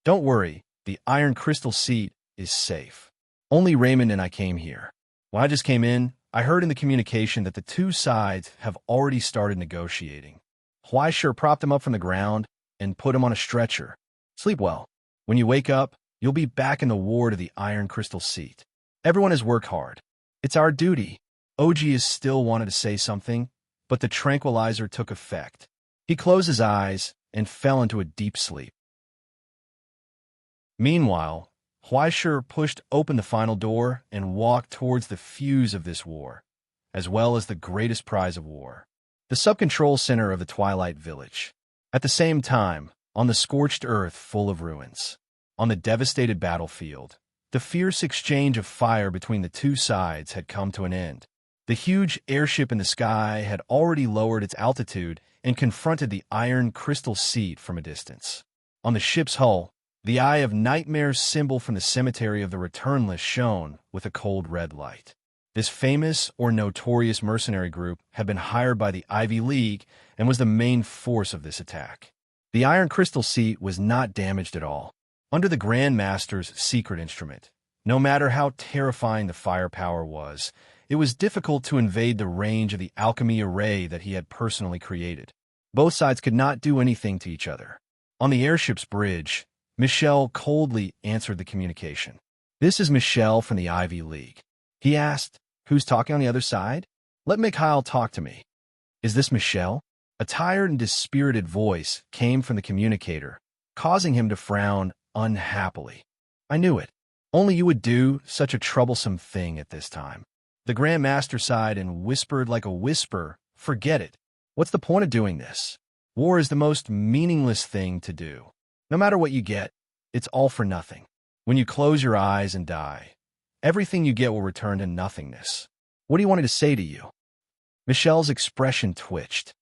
Don't worry, the iron crystal seat is safe. Only Raymond and I came here. When I just came in, I heard in the communication that the 2 sides have already started negotiating. Huaisha propped him up from the ground and put him on a stretcher. Sleep well. When you wake up, you'll be back in the ward of the iron crystal seat. Everyone has worked hard. It's our duty. Ogius still wanted to say something, but the tranquilizer took effect. He closed his eyes and fell into a deep sleep. Meanwhile, Huaishur pushed open the final door and walked towards the fuse of this war, as well as the greatest prize of war, the sub-control center of the Twilight Village. At the same time, on the scorched earth full of ruins, on the devastated battlefield, the fierce exchange of fire between the two sides had come to an end. The huge airship in the sky had already lowered its altitude and confronted the iron crystal seat from a distance. On the ship's hull, the Eye of Nightmare's symbol from the cemetery of the returnless shone with a cold red light. This famous or notorious mercenary group had been hired by the Ivy League and was the main force of this attack. The iron crystal seat was not damaged at all. Under the Grand Master's secret instrument, no matter how terrifying the firepower was, it was difficult to invade the range of the alchemy array that he had personally created. Both sides could not do anything to each other. On the airship's bridge, Michel coldly answered the communication. "This is Michel from the Ivy League." He asked, "Who's talking on the other side?" "Let Mikhail talk to me." "Is this Michel?" A tired and dispirited voice came from the communicator, causing him to frown unhappily. "I knew it. Only you would do such a troublesome thing at this time." The Grand Master sighed and whispered like a whisper, "Forget it. What's the point of doing this? War is the most meaningless thing to do. No matter what you get, it's all for nothing. When you close your eyes and die, everything you get will return to nothingness. What do you want me to say to you?" Michel's expression twitched.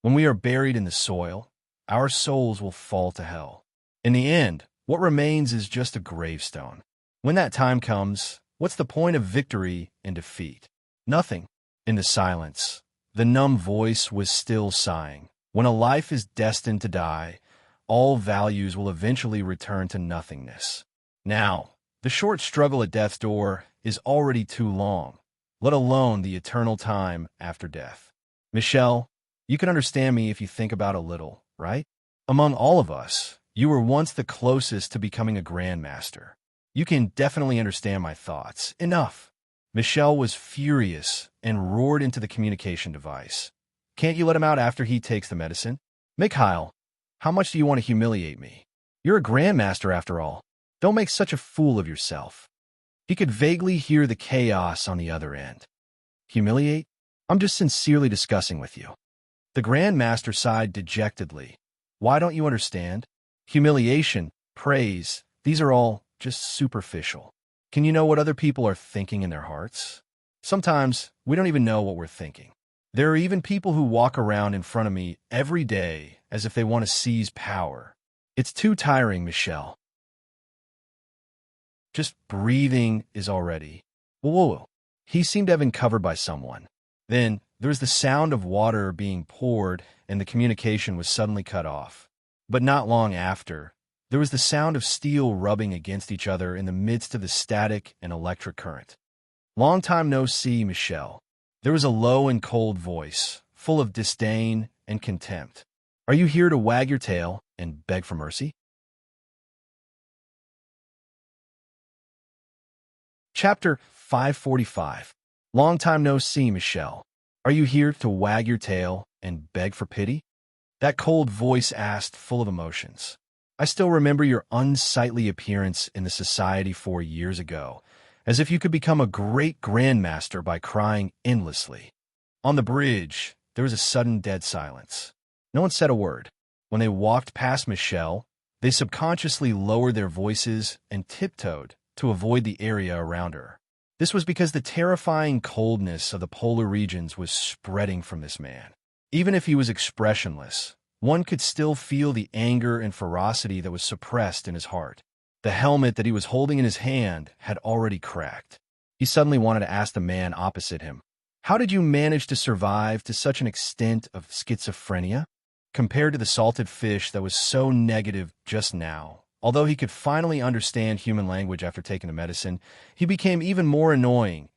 "When we are buried in the soil, our souls will fall to hell. In the end, what remains is just a gravestone. When that time comes, what's the point of victory and defeat? Nothing." In the silence, the numb voice was still sighing. "When a life is destined to die, all values will eventually return to nothingness. Now, the short struggle at death's door is already too long, let alone the eternal time after death. Michel, you can understand me if you think about it a little, right? Among all of us, you were once the closest to becoming a grandmaster. You can definitely understand my thoughts. Enough." Michel was furious and roared into the communication device. "Can't you let him out after he takes the medicine? Mikhail, how much do you want to humiliate me? You're a grandmaster after all. Don't make such a fool of yourself." He could vaguely hear the chaos on the other end. "Humiliate? I'm just sincerely discussing with you." The Grand Master sighed dejectedly. "Why don't you understand? Humiliation, praise, these are all just superficial. Can you know what other people are thinking in their hearts? Sometimes we don't even know what we're thinking. There are even people who walk around in front of me every day as if they want to seize power. It's too tiring, Michel. Just breathing is already..." Whoa. He seemed to have been covered by someone. Then there was the sound of water being poured, and the communication was suddenly cut off. But not long after, there was the sound of steel rubbing against each other in the midst of the static and electric current. "Long time no see, Michel." There was a low and cold voice, full of disdain and contempt. "Are you here to wag your tail and beg for mercy?" Chapter 545. Long time no see, Michel. "Are you here to wag your tail and beg for pity?" That cold voice asked, full of emotions. "I still remember your unsightly appearance in the society 4 years ago, as if you could become a great grandmaster by crying endlessly." On the bridge, there was a sudden dead silence. No one said a word. When they walked past Michel, they subconsciously lowered their voices and tiptoed to avoid the area around her. This was because the terrifying coldness of the polar regions was spreading from this man. Even if he was expressionless, one could still feel the anger and ferocity that was suppressed in his heart. The helmet that he was holding in his hand had already cracked. He suddenly wanted to ask the man opposite him, "How did you manage to survive to such an extent of schizophrenia?" Compared to the salted fish that was so negative just now, although he could finally understand human language after taking the medicine, he became even more annoying.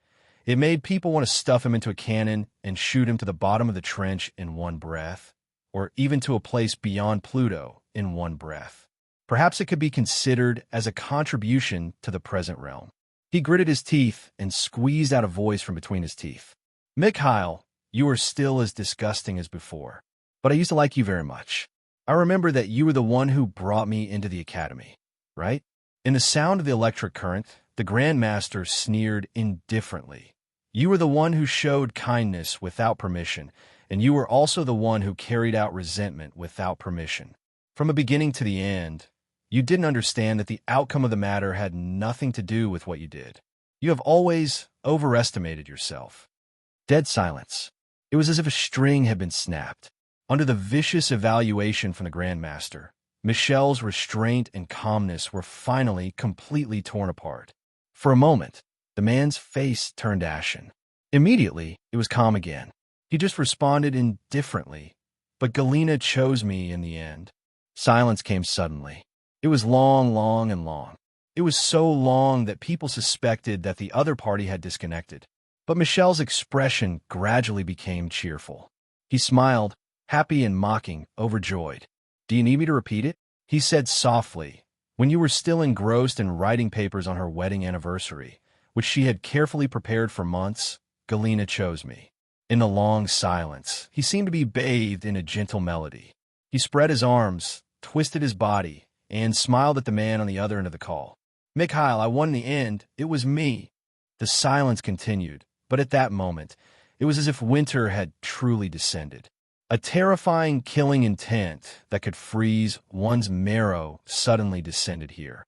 It made people want to stuff him into a cannon and shoot him to the bottom of the trench in one breath, or even to a place beyond Pluto in one breath. Perhaps it could be considered as a contribution to the present realm. He gritted his teeth and squeezed out a voice from between his teeth. "Mikhail, you are still as disgusting as before." but I used to like you very much. I remember that you were the one who brought me into the academy, right?" In the sound of the electric current, the Grand Master sneered indifferently. "You were the one who showed kindness without permission, and you were also the one who carried out resentment without permission. From the beginning to the end, you didn't understand that the outcome of the matter had nothing to do with what you did. You have always overestimated yourself." Dead silence. It was as if a string had been snapped. Under the vicious evaluation from the Grand Master, Michelle's restraint and calmness were finally completely torn apart. For a moment, the man's face turned ashen. Immediately, it was calm again. He just responded indifferently. "But Galena chose me in the end." Silence came suddenly. It was long, long, and long. It was so long that people suspected that the other party had disconnected. But Michelle's expression gradually became cheerful. He smiled, happy and mocking, overjoyed. "Do you need me to repeat it?" he said softly, when you were still engrossed in writing papers on her wedding anniversary, which she had carefully prepared for months. "Galena chose me." In the long silence, he seemed to be bathed in a gentle melody. He spread his arms, twisted his body, and smiled at the man on the other end of the call. "Mikhail, I won in the end. It was me." The silence continued, but at that moment, it was as if winter had truly descended. A terrifying killing intent that could freeze one's marrow suddenly descended here.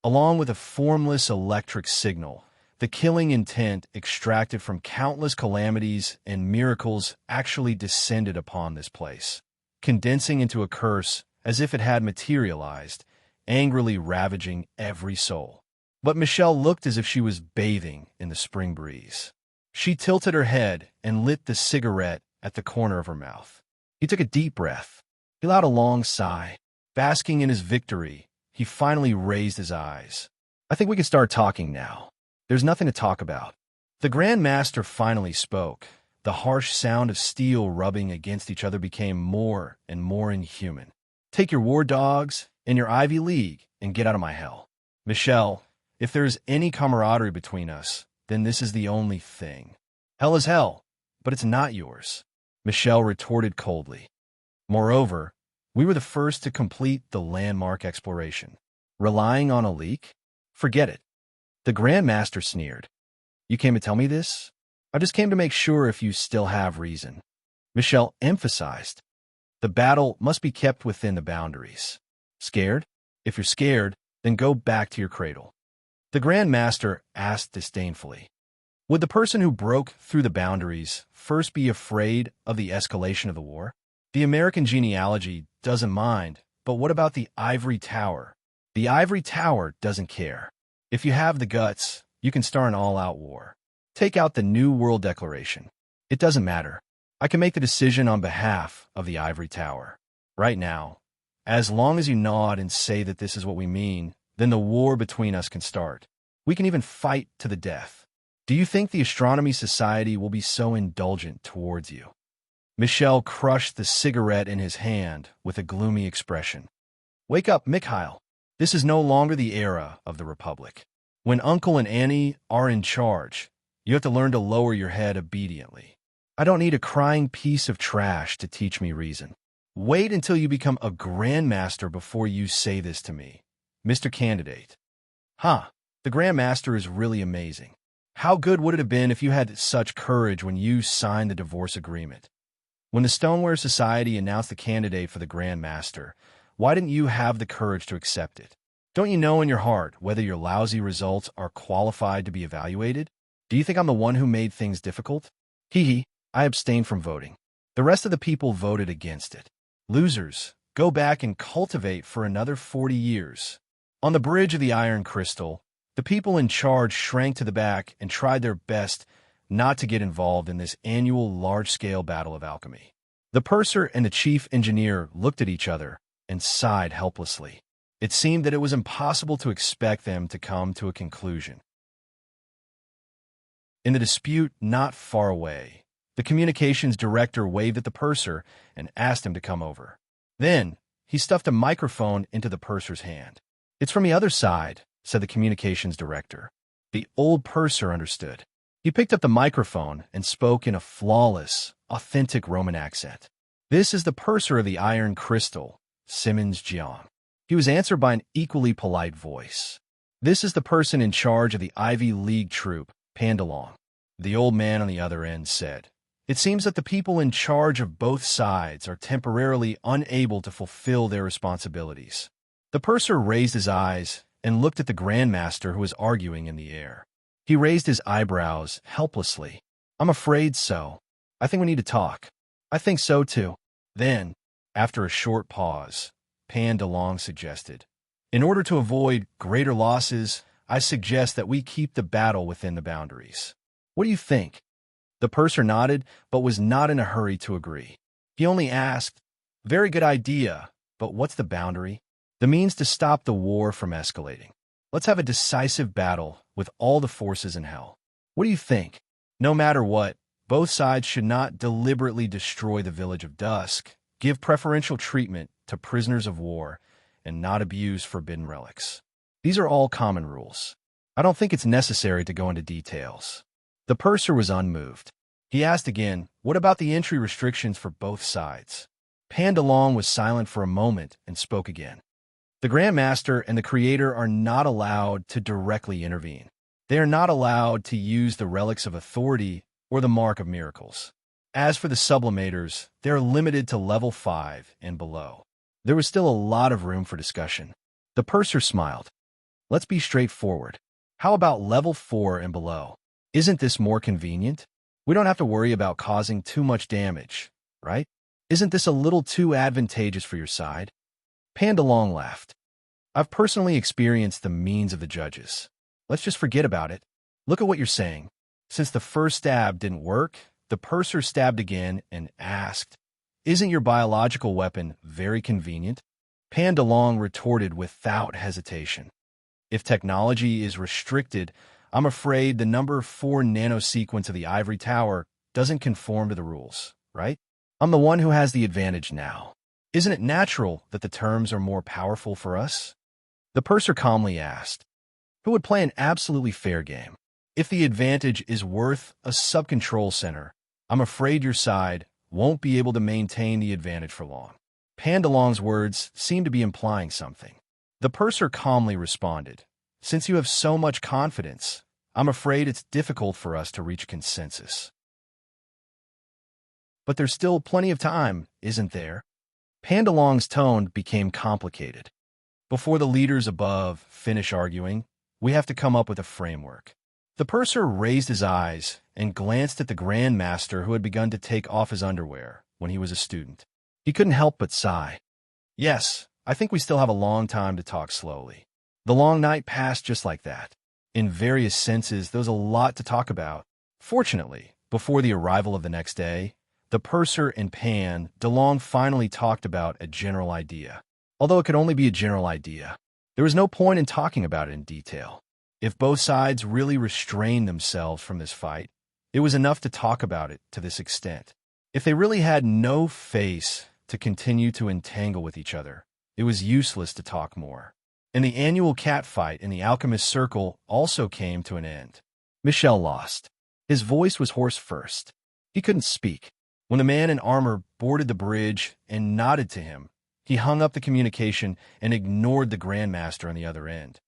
Along with a formless electric signal, the killing intent extracted from countless calamities and miracles actually descended upon this place, condensing into a curse as if it had materialized, angrily ravaging every soul. But Michelle looked as if she was bathing in the spring breeze. She tilted her head and lit the cigarette at the corner of her mouth. He took a deep breath. He allowed a long sigh. Basking in his victory, he finally raised his eyes. "I think we can start talking now. There's nothing to talk about." The Grand Master finally spoke. The harsh sound of steel rubbing against each other became more and more inhuman. "Take your war dogs and your Ivy League and get out of my hell. Michelle, if there is any camaraderie between us, then this is the only thing. Hell is hell, but it's not yours," Michelle retorted coldly. "Moreover, we were the first to complete the landmark exploration. Relying on a leak? Forget it." The Grand Master sneered. "You came to tell me this? I just came to make sure if you still have reason." Michelle emphasized, "The battle must be kept within the boundaries. Scared? If you're scared, then go back to your cradle." The Grand Master asked disdainfully, "Would the person who broke through the boundaries first be afraid of the escalation of the war? The American genealogy doesn't mind, but what about the Ivory Tower? The Ivory Tower doesn't care. If you have the guts, you can start an all-out war. Take out the New World Declaration. It doesn't matter. I can make the decision on behalf of the Ivory Tower. Right now, as long as you nod and say that this is what we mean, then the war between us can start. We can even fight to the death. Do you think the Astronomy Society will be so indulgent towards you?" Michelle crushed the cigarette in his hand with a gloomy expression. "Wake up, Mikhail. This is no longer the era of the Republic. When Uncle and Annie are in charge, you have to learn to lower your head obediently. I don't need a crying piece of trash to teach me reason. Wait until you become a Grandmaster before you say this to me, Mr. Candidate." The Grand Master is really amazing. How good would it have been if you had such courage when you signed the divorce agreement? When the Stoneware Society announced the candidate for the Grand Master, why didn't you have the courage to accept it? Don't you know in your heart whether your lousy results are qualified to be evaluated? Do you think I'm the one who made things difficult? I abstained from voting. The rest of the people voted against it. Losers, go back and cultivate for another 40 years. On the bridge of the Iron Crystal, the people in charge shrank to the back and tried their best not to get involved in this annual large-scale battle of alchemy. The purser and the chief engineer looked at each other and sighed helplessly. It seemed that it was impossible to expect them to come to a conclusion. In the dispute not far away, the communications director waved at the purser and asked him to come over. Then, he stuffed a microphone into the purser's hand. "It's from the other side," said the communications director. The old purser understood. He picked up the microphone and spoke in a flawless, authentic Roman accent. "This is the purser of the Iron Crystal, Simmons Jiang." He was answered by an equally polite voice. "This is the person in charge of the Ivy League troop, Pandalong," the old man on the other end said. "It seems that the people in charge of both sides are temporarily unable to fulfill their responsibilities." The purser raised his eyes and looked at the Grandmaster who was arguing in the air. He raised his eyebrows helplessly. "I'm afraid so. I think we need to talk." "I think so too." Then, after a short pause, Pan DeLong suggested, "In order to avoid greater losses, I suggest that we keep the battle within the boundaries. What do you think?" The purser nodded, but was not in a hurry to agree. He only asked, "Very good idea, but what's the boundary?" "The means to stop the war from escalating. Let's have a decisive battle with all the forces in hell. What do you think?" "No matter what, both sides should not deliberately destroy the village of Dusk, give preferential treatment to prisoners of war, and not abuse forbidden relics. These are all common rules. I don't think it's necessary to go into details." The purser was unmoved. He asked again, "What about the entry restrictions for both sides?" Pandalong was silent for a moment and spoke again. "The Grandmaster and the Creator are not allowed to directly intervene. They are not allowed to use the relics of authority or the mark of miracles. As for the sublimators, they are limited to level 5 and below." There was still a lot of room for discussion. The purser smiled. "Let's be straightforward. How about level 4 and below? Isn't this more convenient? We don't have to worry about causing too much damage, right? Isn't this a little too advantageous for your side?" Pandalong laughed. "I've personally experienced the means of the judges. Let's just forget about it. Look at what you're saying." Since the first stab didn't work, the purser stabbed again and asked, "Isn't your biological weapon very convenient?" Pandalong retorted without hesitation. "If technology is restricted, I'm afraid the number 4 nanosequence of the ivory tower doesn't conform to the rules, right? I'm the one who has the advantage now. Isn't it natural that the terms are more powerful for us?" The purser calmly asked, "Who would play an absolutely fair game? If the advantage is worth a sub-control center, I'm afraid your side won't be able to maintain the advantage for long." Pandalong's words seemed to be implying something. The purser calmly responded, "Since you have so much confidence, I'm afraid it's difficult for us to reach consensus." "But there's still plenty of time, isn't there?" Pandalong's tone became complicated. "Before the leaders above finish arguing, we have to come up with a framework." The purser raised his eyes and glanced at the Grandmaster who had begun to take off his underwear when he was a student. He couldn't help but sigh. "Yes, I think we still have a long time to talk slowly." The long night passed just like that. In various senses, there was a lot to talk about. Fortunately, before the arrival of the next day, the purser and Pan DeLong finally talked about a general idea. Although it could only be a general idea, there was no point in talking about it in detail. If both sides really restrained themselves from this fight, it was enough to talk about it to this extent. If they really had no face to continue to entangle with each other, it was useless to talk more. And the annual cat fight in the Alchemist Circle also came to an end. Michel lost. His voice was hoarse first. He couldn't speak. When the man in armor boarded the bridge and nodded to him, he hung up the communication and ignored the Grandmaster on the other end.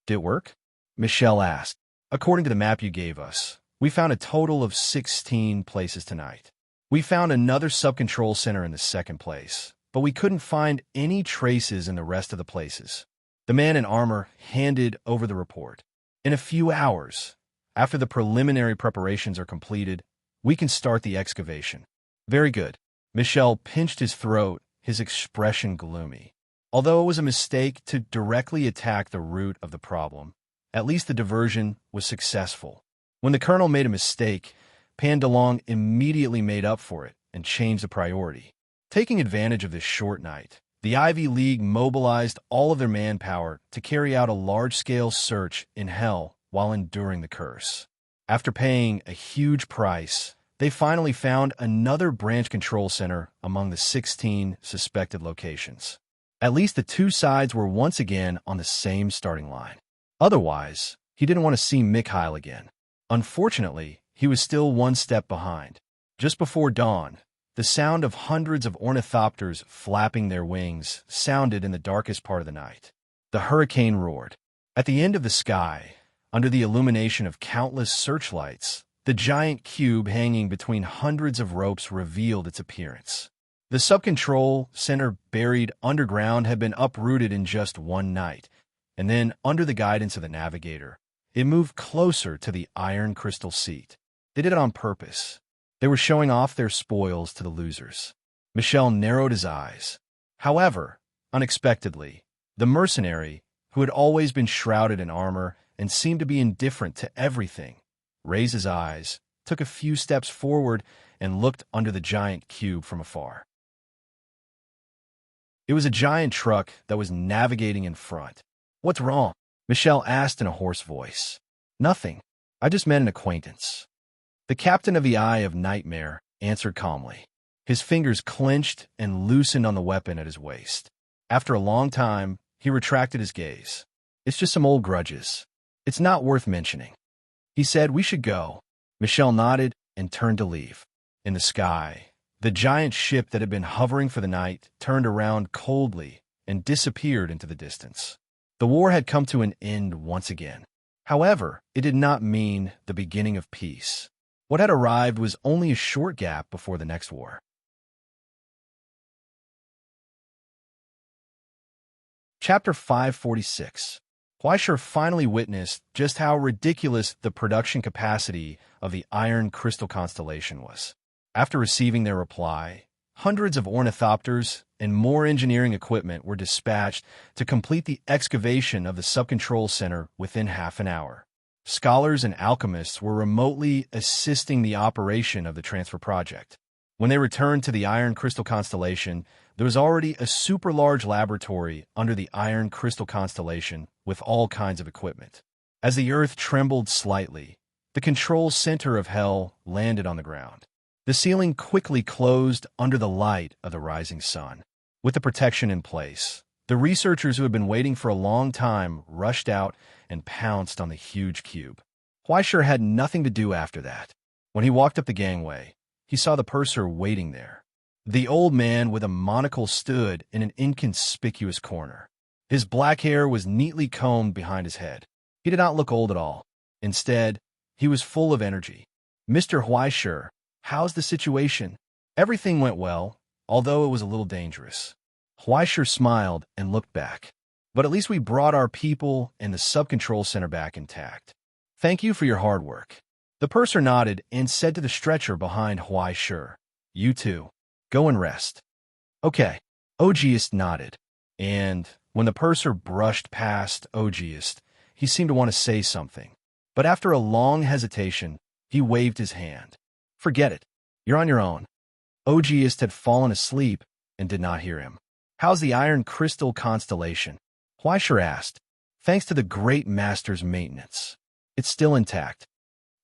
"Did it work?" Michel asked. "According to the map you gave us, we found a total of 16 places tonight. We found another sub-control center in the second place, but we couldn't find any traces in the rest of the places." The man in armor handed over the report. "In a few hours, after the preliminary preparations are completed, we can start the excavation." "Very good." Michel pinched his throat, his expression gloomy. Although it was a mistake to directly attack the root of the problem, at least the diversion was successful. When the colonel made a mistake, Pandalong immediately made up for it and changed the priority. Taking advantage of this short night, the Ivy League mobilized all of their manpower to carry out a large-scale search in Hell while enduring the curse. After paying a huge price, they finally found another branch control center among the 16 suspected locations. At least the two sides were once again on the same starting line. Otherwise, he didn't want to see Mikhail again. Unfortunately, he was still one step behind. Just before dawn, the sound of hundreds of ornithopters flapping their wings sounded in the darkest part of the night. The hurricane roared. At the end of the sky, under the illumination of countless searchlights, the giant cube hanging between hundreds of ropes revealed its appearance. The sub-control center buried underground had been uprooted in just one night, and then, under the guidance of the navigator, it moved closer to the iron crystal seat. They did it on purpose. They were showing off their spoils to the losers. Michel narrowed his eyes. However, unexpectedly, the mercenary, who had always been shrouded in armor and seemed to be indifferent to everything, raised his eyes, took a few steps forward, and looked under the giant cube from afar. It was a giant truck that was navigating in front. "What's wrong?" Michel asked in a hoarse voice. "Nothing. I just met an acquaintance." The captain of the Eye of Nightmare answered calmly. His fingers clenched and loosened on the weapon at his waist. After a long time, he retracted his gaze. "It's just some old grudges. It's not worth mentioning." He said, "We should go." Michel nodded and turned to leave. In the sky, the giant ship that had been hovering for the night turned around coldly and disappeared into the distance. The war had come to an end once again. However, it did not mean the beginning of peace. What had arrived was only a short gap before the next war. Chapter 546. Huaishur finally witnessed just how ridiculous the production capacity of the Iron Crystal Constellation was. After receiving their reply, hundreds of ornithopters and more engineering equipment were dispatched to complete the excavation of the sub-control center within half an hour. Scholars and alchemists were remotely assisting the operation of the transfer project. When they returned to the Iron Crystal Constellation, there was already a super-large laboratory under the Iron Crystal Constellation with all kinds of equipment. As the Earth trembled slightly, the control center of Hell landed on the ground. The ceiling quickly closed under the light of the rising sun. With the protection in place, the researchers who had been waiting for a long time rushed out and pounced on the huge cube. Huaishur had nothing to do after that. When he walked up the gangway, he saw the purser waiting there. The old man with a monocle stood in an inconspicuous corner. His black hair was neatly combed behind his head. He did not look old at all. Instead, he was full of energy. "Mr. Huaishur, how's the situation?" Everything went well, although it was a little dangerous. Huaishur smiled and looked back. "But at least we brought our people and the sub-control center back intact. Thank you for your hard work." The purser nodded and said to the stretcher behind Huaishur, "You too. Go and rest." "Okay." Ogiest nodded, and when the purser brushed past Ogiest, he seemed to want to say something. But after a long hesitation, he waved his hand. "Forget it. You're on your own." Ogiest had fallen asleep and did not hear him. "How's the Iron Crystal Constellation?" Huaishur asked. "Thanks to the Great Master's maintenance, it's still intact."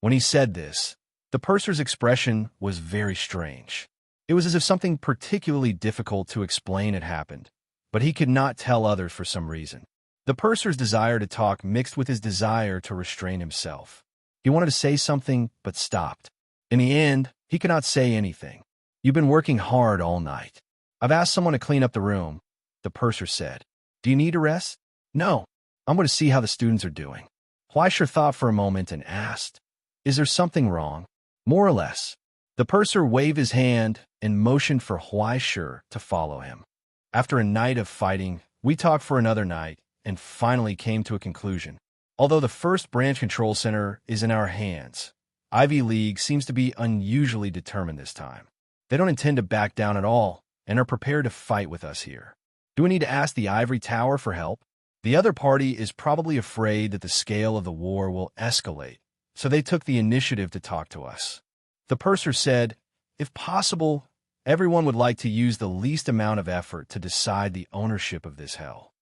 When he said this, the purser's expression was very strange. It was as if something particularly difficult to explain had happened, but he could not tell others for some reason. The purser's desire to talk mixed with his desire to restrain himself. He wanted to say something, but stopped. In the end, he could not say anything. "You've been working hard all night. I've asked someone to clean up the room," the purser said. "Do you need a rest?" "No. I'm going to see how the students are doing." Huaishur thought for a moment and asked, "Is there something wrong?" "More or less." The purser waved his hand and motioned for Huaishur to follow him. After a night of fighting, we talked for another night and finally came to a conclusion. Although the first branch control center is in our hands, Ivy League seems to be unusually determined this time. They don't intend to back down at all and are prepared to fight with us here. Do we need to ask the Ivory Tower for help? The other party is probably afraid that the scale of the war will escalate, so they took the initiative to talk to us. The purser said, "If possible, everyone would like to use the least amount of effort to decide the ownership of this hell.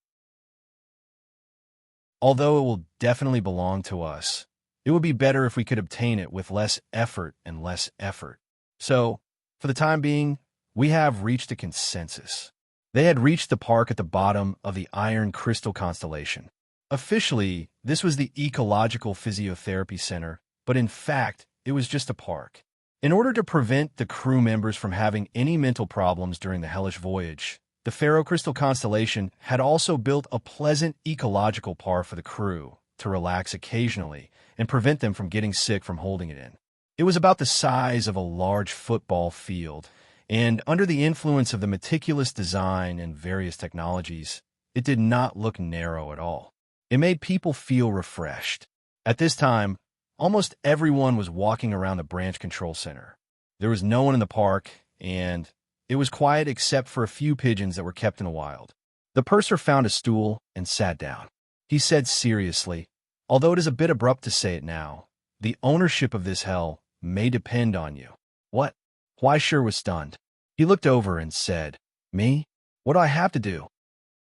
Although it will definitely belong to us, it would be better if we could obtain it with less effort and less effort. So, for the time being, we have reached a consensus." They had reached the park at the bottom of the Iron Crystal Constellation. Officially, this was the Ecological Physiotherapy Center, but in fact, it was just a park. In order to prevent the crew members from having any mental problems during the hellish voyage, the Pharaoh Crystal Constellation had also built a pleasant ecological park for the crew to relax occasionally and prevent them from getting sick from holding it in. It was about the size of a large football field, and under the influence of the meticulous design and various technologies, it did not look narrow at all. It made people feel refreshed. At this time, almost everyone was walking around the branch control center. There was no one in the park, and it was quiet except for a few pigeons that were kept in the wild. The purser found a stool and sat down. He said seriously, although it is a bit abrupt to say it now, the ownership of this hell may depend on you. What? Huaishur was stunned. He looked over and said, Me? What do I have to do?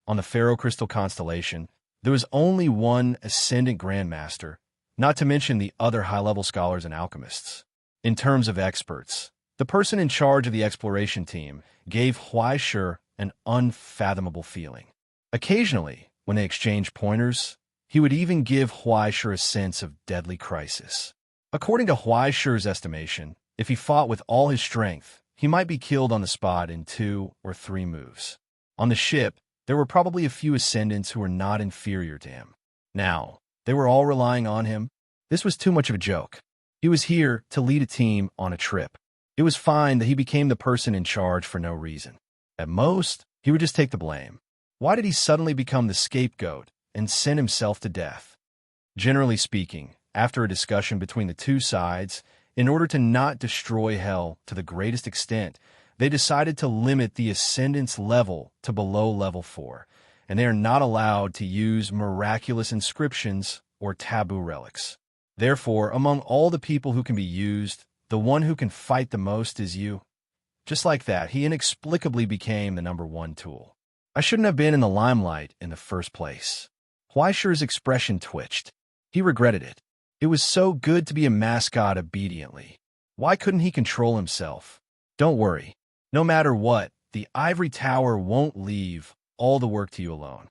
On the Pharaoh Crystal Constellation, there was only one Ascendant Grandmaster, not to mention the other high-level scholars and alchemists. In terms of experts, the person in charge of the exploration team gave Huaishur an unfathomable feeling. Occasionally, when they exchanged pointers, he would even give Huaishur a sense of deadly crisis. According to Huaishur's estimation, if he fought with all his strength, he might be killed on the spot in 2 or 3 moves. On the ship, there were probably a few ascendants who were not inferior to him. Now, they were all relying on him. This was too much of a joke. He was here to lead a team on a trip. It was fine that he became the person in charge for no reason. At most, he would just take the blame. Why did he suddenly become the scapegoat and send himself to death? Generally speaking, after a discussion between the two sides, in order to not destroy hell to the greatest extent, they decided to limit the Ascendant's level to below level 4, and they are not allowed to use miraculous inscriptions or taboo relics. Therefore, among all the people who can be used, the one who can fight the most is you. Just like that, he inexplicably became the number 1 tool. I shouldn't have been in the limelight in the first place. Huaishur's expression twitched. He regretted it. It was so good to be a mascot obediently. Why couldn't he control himself? Don't worry. No matter what, the ivory tower won't leave all the work to you alone.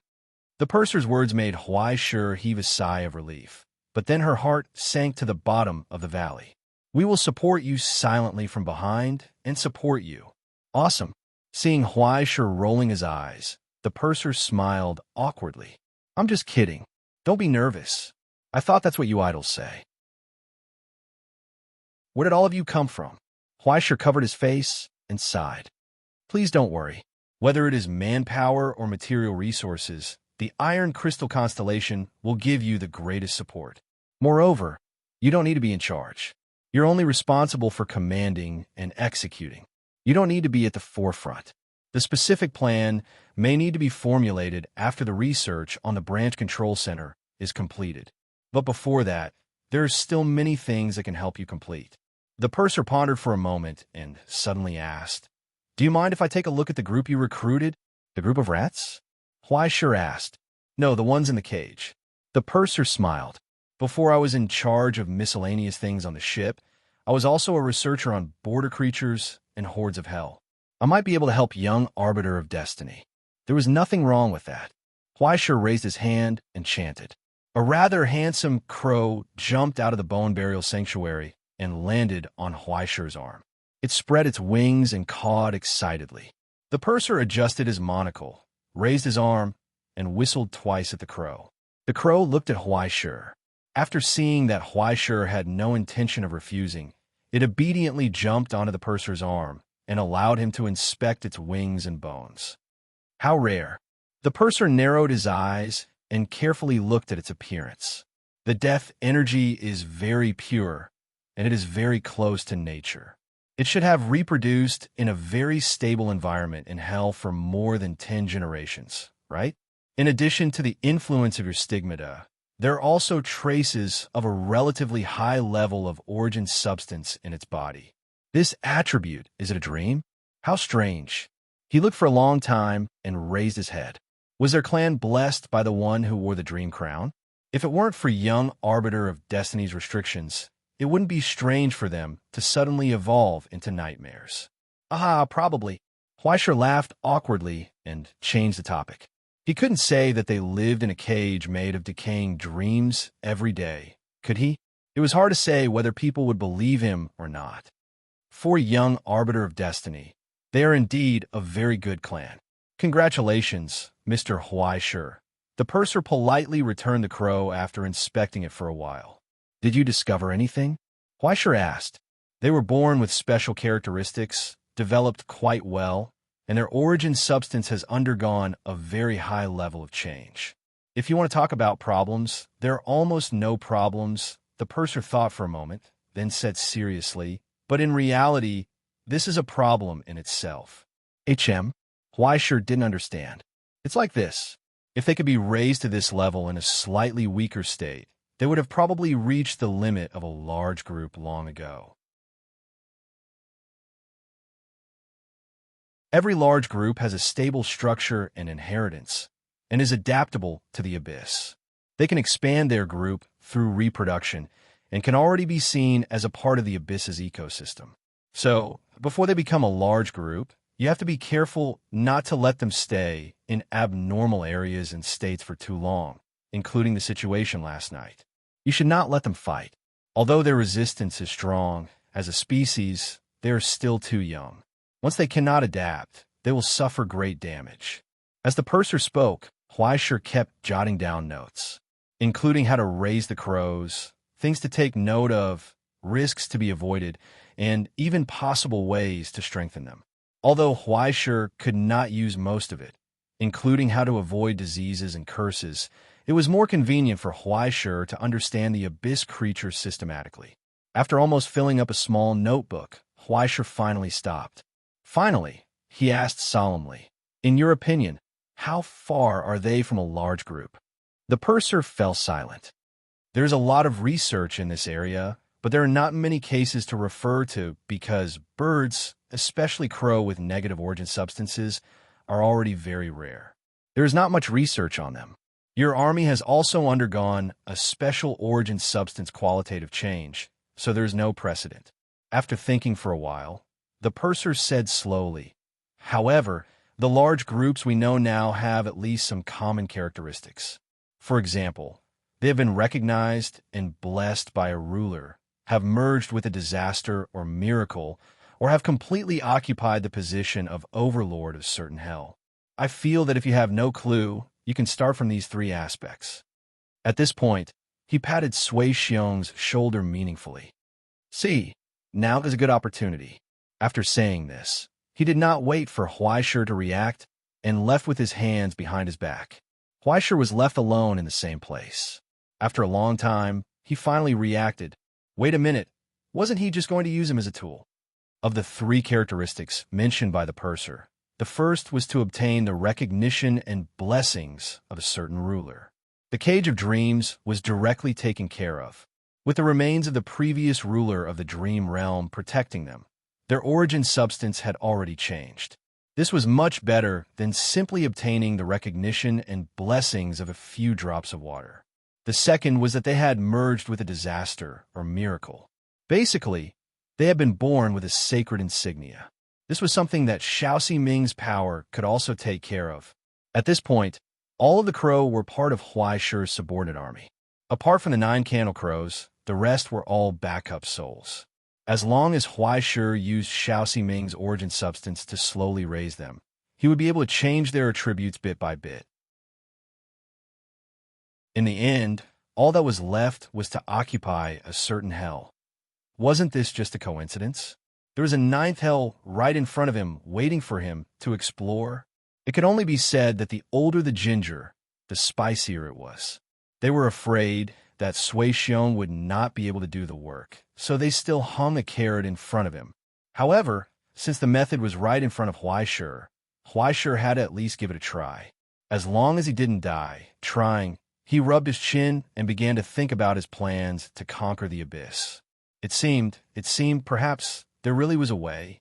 The purser's words made Huaishur heave a sigh of relief, but then her heart sank to the bottom of the valley. We will support you silently from behind and support you. Awesome. Seeing Huaishur rolling his eyes, the purser smiled awkwardly. I'm just kidding. Don't be nervous. I thought that's what you idols say. Where did all of you come from? Huaishur covered his face and sighed. Please don't worry. Whether it is manpower or material resources, the Iron Crystal Constellation will give you the greatest support. Moreover, you don't need to be in charge. You're only responsible for commanding and executing. You don't need to be at the forefront. The specific plan may need to be formulated after the research on the branch control center is completed. But before that, there are still many things that can help you complete. The purser pondered for a moment and suddenly asked, Do you mind if I take a look at the group you recruited? The group of rats? Huaishur asked. No, the ones in the cage. The purser smiled. Before I was in charge of miscellaneous things on the ship, I was also a researcher on border creatures and hordes of hell. I might be able to help young Arbiter of Destiny. There was nothing wrong with that. Huaishur raised his hand and chanted. A rather handsome crow jumped out of the bone burial sanctuary and landed on Huaishur's arm. It spread its wings and cawed excitedly. The purser adjusted his monocle, raised his arm, and whistled twice at the crow. The crow looked at Huaishur. After seeing that Huaishur had no intention of refusing, it obediently jumped onto the purser's arm and allowed him to inspect its wings and bones. How rare. The purser narrowed his eyes and carefully looked at its appearance. The death energy is very pure, and it is very close to nature. It should have reproduced in a very stable environment in hell for more than 10 generations, right? In addition to the influence of your stigmata, there are also traces of a relatively high level of origin substance in its body. This attribute, is it a dream? How strange. He looked for a long time and raised his head. Was their clan blessed by the one who wore the dream crown? If it weren't for young Arbiter of Destiny's restrictions, it wouldn't be strange for them to suddenly evolve into nightmares. Ah, probably. Huaishur laughed awkwardly and changed the topic. He couldn't say that they lived in a cage made of decaying dreams every day, could he? It was hard to say whether people would believe him or not. For a young arbiter of destiny, they are indeed a very good clan. Congratulations, Mr. Huaishur. The purser politely returned the crow after inspecting it for a while. Did you discover anything? Huaishur asked. They were born with special characteristics, developed quite well, and their origin substance has undergone a very high level of change. If you want to talk about problems, there are almost no problems. The purser thought for a moment, then said seriously, but in reality, this is a problem in itself. Huaishur didn't understand. It's like this. If they could be raised to this level in a slightly weaker state, they would have probably reached the limit of a large group long ago. Every large group has a stable structure and inheritance, and is adaptable to the abyss. They can expand their group through reproduction and can already be seen as a part of the abyss's ecosystem. So, before they become a large group, you have to be careful not to let them stay in abnormal areas and states for too long, including the situation last night. You should not let them fight. Although their resistance is strong, as a species, they are still too young. Once they cannot adapt, they will suffer great damage. As the purser spoke, Huaishur kept jotting down notes, including how to raise the crows, things to take note of, risks to be avoided, and even possible ways to strengthen them. Although Huaishur could not use most of it, including how to avoid diseases and curses, it was more convenient for Huaishur to understand the abyss creatures systematically. After almost filling up a small notebook, Huaishur finally stopped. Finally, he asked solemnly, "In your opinion, how far are they from a large group?" The purser fell silent. There's a lot of research in this area, but there are not many cases to refer to because birds, especially crow with negative origin substances, are already very rare. There is not much research on them. Your army has also undergone a special origin substance qualitative change, so there is no precedent. After thinking for a while, the purser said slowly, "However, the large groups we know now have at least some common characteristics. For example, they have been recognized and blessed by a ruler, have merged with a disaster or miracle, or have completely occupied the position of overlord of certain hell. I feel that if you have no clue, you can start from these three aspects." At this point, he patted Sui Xiong's shoulder meaningfully. "See, now is a good opportunity." After saying this, he did not wait for Huaishur to react and left with his hands behind his back. Huaishur was left alone in the same place. After a long time, he finally reacted. Wait a minute, wasn't he just going to use him as a tool? Of the three characteristics mentioned by the purser, the first was to obtain the recognition and blessings of a certain ruler. The Cage of Dreams was directly taken care of, with the remains of the previous ruler of the dream realm protecting them. Their origin substance had already changed. This was much better than simply obtaining the recognition and blessings of a few drops of water. The second was that they had merged with a disaster or miracle. Basically, they had been born with a sacred insignia. This was something that Xiaoxi Ming's power could also take care of. At this point, all of the crow were part of Huaishur's subordinate army. Apart from the 9 candle crows, the rest were all backup souls. As long as Huaishur used Xiaoxi Ming's origin substance to slowly raise them, he would be able to change their attributes bit by bit. In the end, all that was left was to occupy a certain hell. Wasn't this just a coincidence? There was a 9th hell right in front of him, waiting for him to explore. It could only be said that the older the ginger, the spicier it was. They were afraid that Sui Xiong would not be able to do the work, so they still hung a carrot in front of him. However, since the method was right in front of Huaishur, Huaishur had to at least give it a try. As long as he didn't die trying, he rubbed his chin and began to think about his plans to conquer the abyss. It seemed perhaps there really was a way.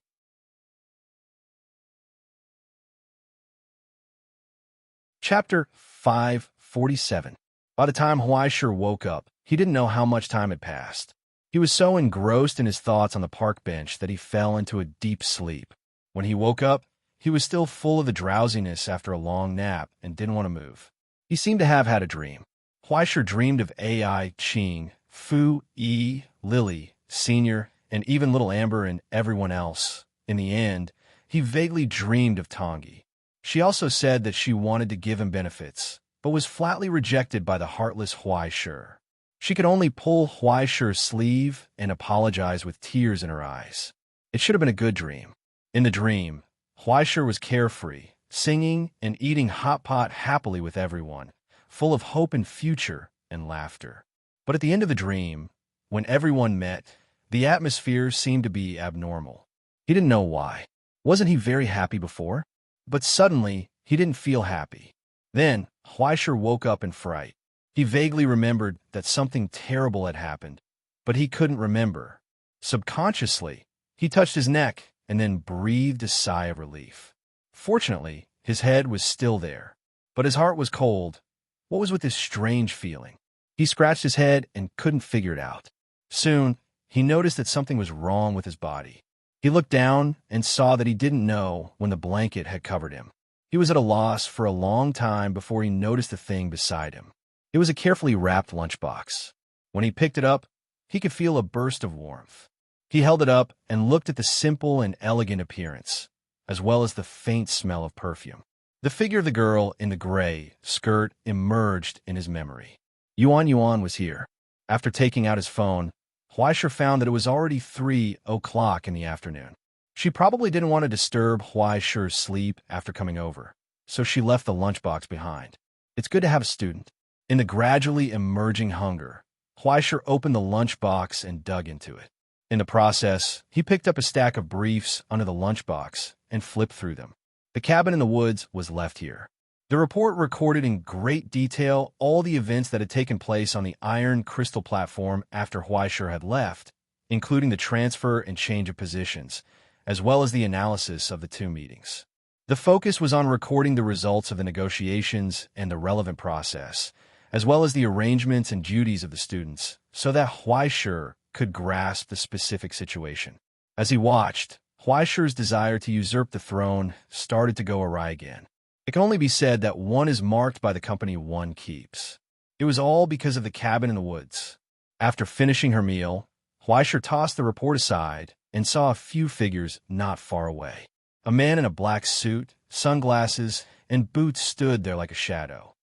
Chapter 547. By the time Huaishur woke up, he didn't know how much time had passed. He was so engrossed in his thoughts on the park bench that he fell into a deep sleep. When he woke up, he was still full of the drowsiness after a long nap and didn't want to move. He seemed to have had a dream. Huaishur dreamed of Ai Qing Fu, E, Lily, Senior, and even little Amber and everyone else. In the end, he vaguely dreamed of Tongi. She also said that she wanted to give him benefits, but was flatly rejected by the heartless Huai Shi. She could only pull Huai Shi's sleeve and apologize with tears in her eyes. It should have been a good dream. In the dream, Huai Shi was carefree, singing and eating hot pot happily with everyone, full of hope and future and laughter. But at the end of the dream, when everyone met, the atmosphere seemed to be abnormal. He didn't know why. Wasn't he very happy before? But suddenly, he didn't feel happy. Then, Huai Shi woke up in fright. He vaguely remembered that something terrible had happened, but he couldn't remember. Subconsciously, he touched his neck and then breathed a sigh of relief. Fortunately, his head was still there, but his heart was cold. What was with this strange feeling? He scratched his head and couldn't figure it out. Soon, he noticed that something was wrong with his body. He looked down and saw that he didn't know when the blanket had covered him. He was at a loss for a long time before he noticed the thing beside him. It was a carefully wrapped lunchbox. When he picked it up, he could feel a burst of warmth. He held it up and looked at the simple and elegant appearance, as well as the faint smell of perfume. The figure of the girl in the gray skirt emerged in his memory. Yuan was here. After taking out his phone, Huai Shi found that it was already 3 o'clock in the afternoon. She probably didn't want to disturb Huai Shi's sleep after coming over, so she left the lunchbox behind. It's good to have a student. In the gradually emerging hunger, Huai Shi opened the lunchbox and dug into it. In the process, he picked up a stack of briefs under the lunchbox and flipped through them. The cabin in the woods was left here. The report recorded in great detail all the events that had taken place on the iron crystal platform after Huai Shi had left, including the transfer and change of positions, as well as the analysis of the two meetings. The focus was on recording the results of the negotiations and the relevant process, as well as the arrangements and duties of the students, so that Huai Shi could grasp the specific situation. As he watched, Huai Shi's desire to usurp the throne started to go awry again. It can only be said that one is marked by the company one keeps. It was all because of the cabin in the woods. After finishing her meal, Huai Shi tossed the report aside and saw a few figures not far away. A man in a black suit, sunglasses, and boots stood there like a shadow.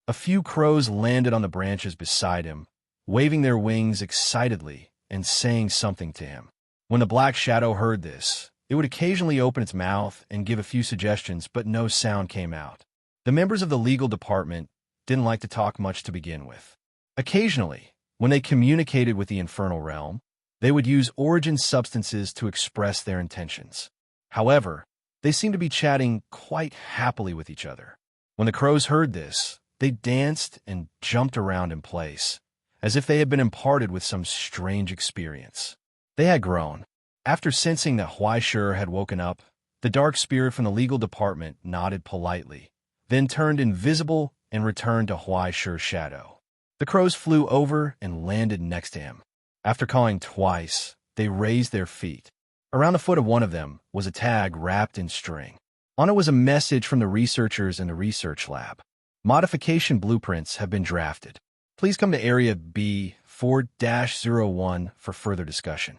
A few crows landed on the branches beside him, waving their wings excitedly and saying something to him. When the black shadow heard this, it would occasionally open its mouth and give a few suggestions, but no sound came out. The members of the legal department didn't like to talk much to begin with. Occasionally, when they communicated with the infernal realm, they would use origin substances to express their intentions. However, they seemed to be chatting quite happily with each other. When the crows heard this, they danced and jumped around in place, as if they had been imparted with some strange experience. They had grown. After sensing that Huai Shi had woken up, the dark spirit from the legal department nodded politely, then turned invisible and returned to Huai Shi's shadow. The crows flew over and landed next to him. After calling twice, they raised their feet. Around the foot of one of them was a tag wrapped in string. On it was a message from the researchers in the research lab. Modification blueprints have been drafted. Please come to Area B4-01 for further discussion.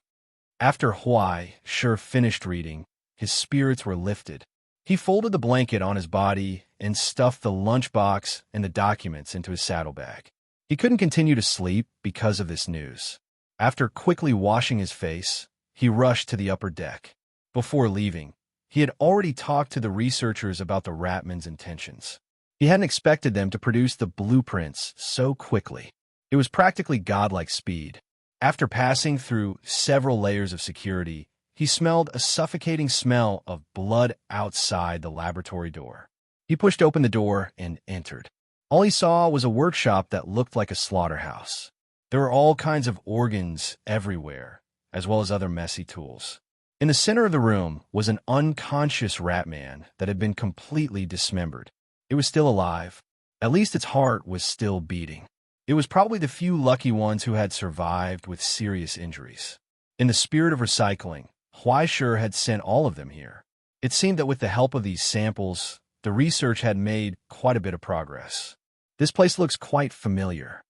After Huai Shi finished reading, his spirits were lifted. He folded the blanket on his body and stuffed the lunchbox and the documents into his saddlebag. He couldn't continue to sleep because of this news. After quickly washing his face, he rushed to the upper deck. Before leaving, he had already talked to the researchers about the Ratman's intentions. He hadn't expected them to produce the blueprints so quickly. It was practically godlike speed. After passing through several layers of security, he smelled a suffocating smell of blood outside the laboratory door. He pushed open the door and entered. All he saw was a workshop that looked like a slaughterhouse. There were all kinds of organs everywhere, as well as other messy tools. In the center of the room was an unconscious Ratman that had been completely dismembered. It was still alive. At least its heart was still beating. It was probably the few lucky ones who had survived with serious injuries. In the spirit of recycling, Huai Shi had sent all of them here. It seemed that with the help of these samples, the research had made quite a bit of progress. This place looks quite familiar.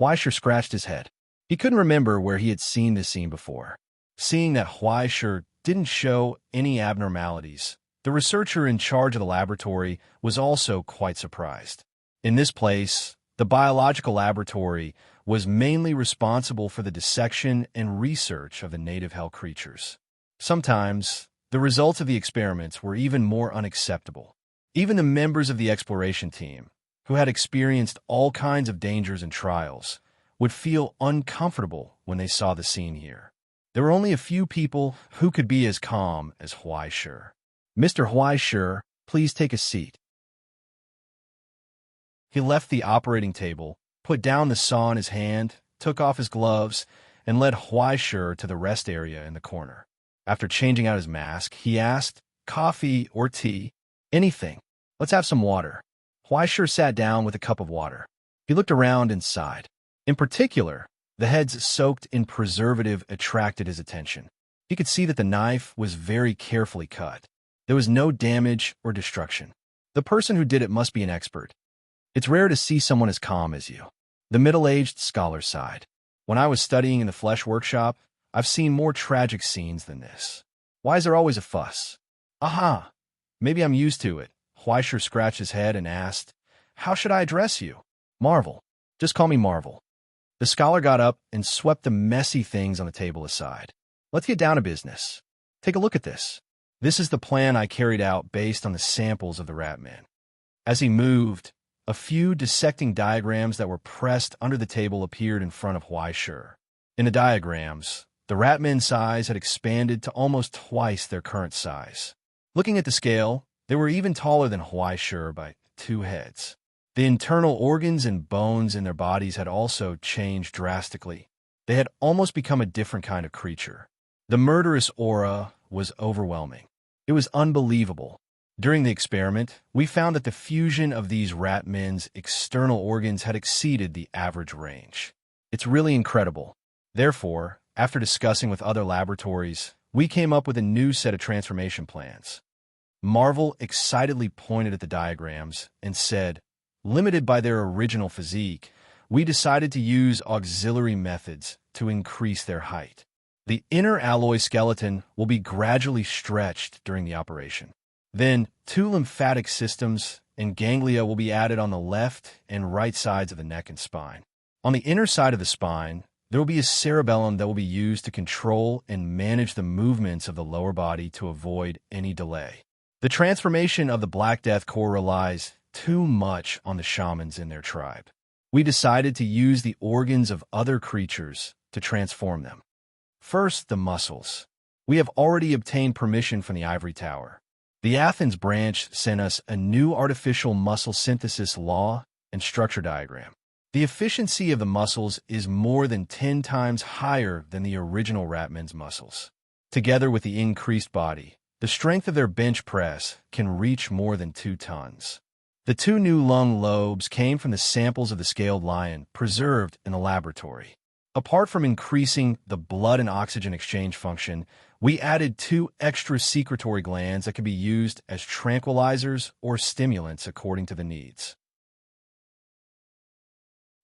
Huaisher scratched his head. He couldn't remember where he had seen this scene before. Seeing that Huaisher didn't show any abnormalities, the researcher in charge of the laboratory was also quite surprised. In this place, the biological laboratory was mainly responsible for the dissection and research of the native hell creatures. Sometimes, the results of the experiments were even more unacceptable. Even the members of the exploration team, who had experienced all kinds of dangers and trials, would feel uncomfortable when they saw the scene here. There were only a few people who could be as calm as Huaisher. "Mr. Huaisher, please take a seat." He left the operating table, put down the saw in his hand, took off his gloves, and led Huaisher to the rest area in the corner. After changing out his mask, he asked, "Coffee or tea? Anything. Let's have some water." Huaisher sat down with a cup of water. He looked around and sighed. In particular, the heads soaked in preservative attracted his attention. He could see that the knife was very carefully cut. There was no damage or destruction. The person who did it must be an expert. It's rare to see someone as calm as you. The middle-aged scholar sighed. When I was studying in the flesh workshop, I've seen more tragic scenes than this. Why is there always a fuss? Aha! Maybe I'm used to it. Huaisher scratched his head and asked, "How should I address you?" "Marvel. Just call me Marvel." The scholar got up and swept the messy things on the table aside. "Let's get down to business. Take a look at this. This is the plan I carried out based on the samples of the rat men." As he moved, a few dissecting diagrams that were pressed under the table appeared in front of Huaisher. In the diagrams, the rat men's size had expanded to almost twice their current size. Looking at the scale, they were even taller than Huaisher by 2 heads. The internal organs and bones in their bodies had also changed drastically. They had almost become a different kind of creature. The murderous aura was overwhelming. It was unbelievable. During the experiment, we found that the fusion of these rat men's external organs had exceeded the average range. It's really incredible. Therefore, after discussing with other laboratories, we came up with a new set of transformation plans. Marvel excitedly pointed at the diagrams and said, "Limited by their original physique, we decided to use auxiliary methods to increase their height. The inner alloy skeleton will be gradually stretched during the operation. Then, 2 lymphatic systems and ganglia will be added on the left and right sides of the neck and spine. On the inner side of the spine, there will be a cerebellum that will be used to control and manage the movements of the lower body to avoid any delay. The transformation of the Black Death Core relies too much on the shamans in their tribe. We decided to use the organs of other creatures to transform them. First, the muscles. We have already obtained permission from the Ivory Tower. The Athens branch sent us a new artificial muscle synthesis law and structure diagram. The efficiency of the muscles is more than 10 times higher than the original Ratman's muscles. Together with the increased body, the strength of their bench press can reach more than 2 tons. The 2 new lung lobes came from the samples of the scaled lion preserved in the laboratory. Apart from increasing the blood and oxygen exchange function, we added 2 extra secretory glands that could be used as tranquilizers or stimulants according to the needs.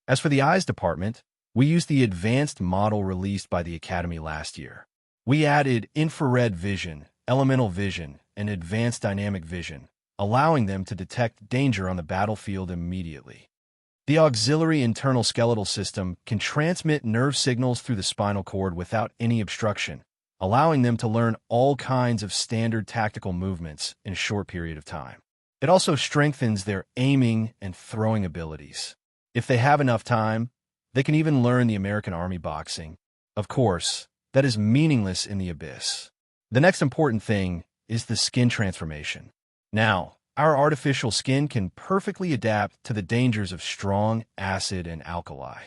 As for the eyes department, we used the advanced model released by the Academy last year. We added infrared vision, elemental vision, and advanced dynamic vision, allowing them to detect danger on the battlefield immediately. The auxiliary internal skeletal system can transmit nerve signals through the spinal cord without any obstruction, allowing them to learn all kinds of standard tactical movements in a short period of time. It also strengthens their aiming and throwing abilities. If they have enough time, they can even learn the American Army boxing. Of course, that is meaningless in the abyss. The next important thing is the skin transformation. Now, our artificial skin can perfectly adapt to the dangers of strong acid and alkali.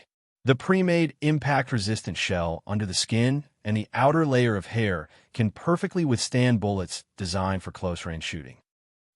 The pre-made impact-resistant shell under the skin and the outer layer of hair can perfectly withstand bullets designed for close-range shooting.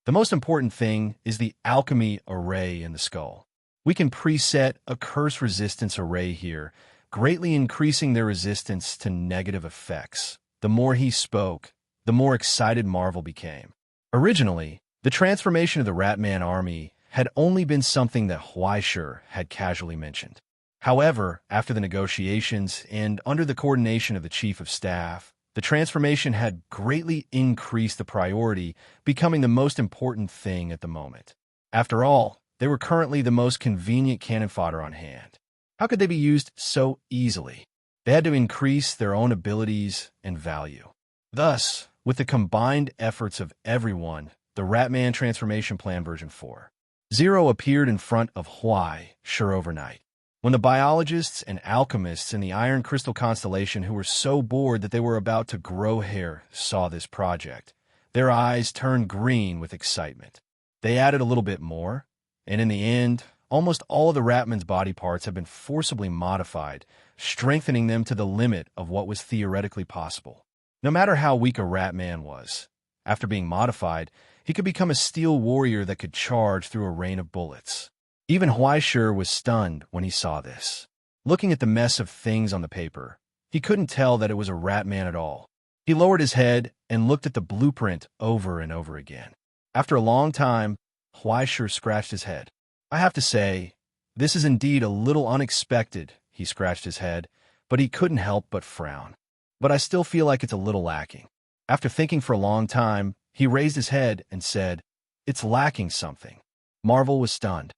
The most important thing is the alchemy array in the skull. We can preset a curse resistance array here, greatly increasing their resistance to negative effects. The more he spoke, the more excited Marvel became. Originally, the transformation of the Ratman army had only been something that Huaisher had casually mentioned. However, after the negotiations and under the coordination of the chief of staff, the transformation had greatly increased the priority, becoming the most important thing at the moment. After all, they were currently the most convenient cannon fodder on hand. How could they be used so easily? They had to increase their own abilities and value. Thus, with the combined efforts of everyone, the Ratman Transformation Plan version 4.0 appeared in front of Huai Sure overnight. When the biologists and alchemists in the Iron Crystal constellation who were so bored that they were about to grow hair saw this project, their eyes turned green with excitement. They added a little bit more, and in the end, almost all of the Ratman's body parts have been forcibly modified, strengthening them to the limit of what was theoretically possible. No matter how weak a Ratman was, after being modified, he could become a steel warrior that could charge through a rain of bullets. Even Huaishur was stunned when he saw this. Looking at the mess of things on the paper, he couldn't tell that it was a Ratman at all. He lowered his head and looked at the blueprint over and over again. After a long time, Huaishur scratched his head. I have to say, this is indeed a little unexpected, he scratched his head, but he couldn't help but frown. But I still feel like it's a little lacking. After thinking for a long time, he raised his head and said, "It's lacking something." Marvel was stunned.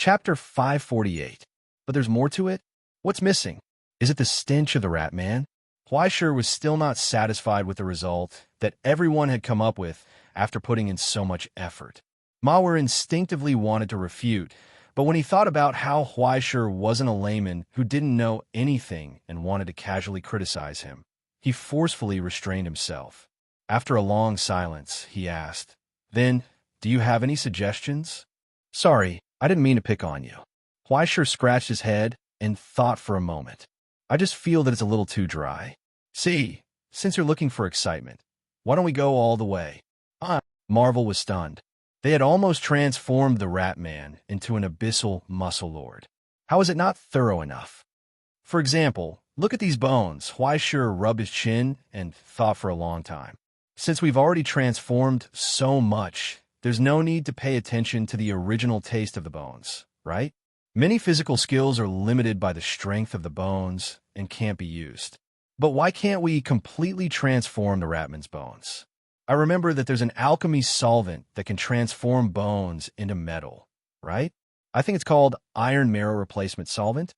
Chapter 548. But there's more to it? What's missing? Is it the stench of the Ratman? Huaishur was still not satisfied with the result that everyone had come up with after putting in so much effort. Mawar instinctively wanted to refute, but when he thought about how Huaishur wasn't a layman who didn't know anything and wanted to casually criticize him, he forcefully restrained himself. After a long silence, he asked, "Then, do you have any suggestions?" "Sorry, I didn't mean to pick on you." Huaishur scratched his head and thought for a moment. "I just feel that it's a little too dry. See, since you're looking for excitement, why don't we go all the way?" Marvel was stunned. They had almost transformed the Ratman into an abyssal muscle lord. How is it not thorough enough? For example, look at these bones. Huaishur rubbed his chin and thought for a long time. Since we've already transformed so much, there's no need to pay attention to the original taste of the bones, right? Many physical skills are limited by the strength of the bones and can't be used. But why can't we completely transform the Ratman's bones? I remember that there's an alchemy solvent that can transform bones into metal, right? I think it's called iron marrow replacement solvent.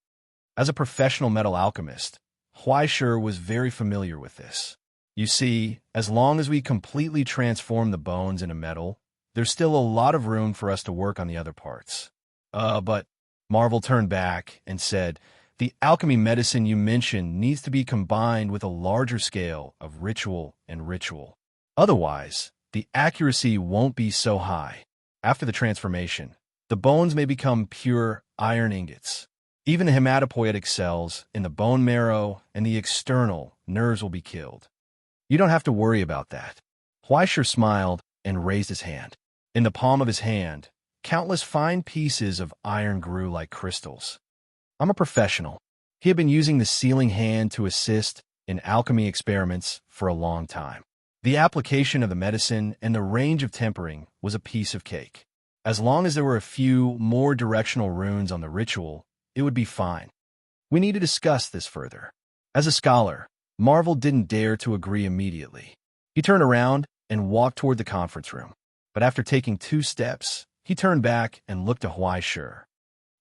As a professional metal alchemist, Huaishur was very familiar with this. You see, as long as we completely transform the bones into metal, there's still a lot of room for us to work on the other parts. But Marvel turned back and said, "The alchemy medicine you mentioned needs to be combined with a larger scale of ritual and ritual. Otherwise, the accuracy won't be so high. After the transformation, the bones may become pure iron ingots. Even the hematopoietic cells in the bone marrow and the external nerves will be killed. You don't have to worry about that." Huaishur smiled and raised his hand. In the palm of his hand, countless fine pieces of iron grew like crystals. "I'm a professional." He had been using the sealing hand to assist in alchemy experiments for a long time. The application of the medicine and the range of tempering was a piece of cake. As long as there were a few more directional runes on the ritual, it would be fine. We need to discuss this further. As a scholar, Marvel didn't dare to agree immediately. He turned around and walked toward the conference room. But after taking 2 steps, he turned back and looked to Huaishur.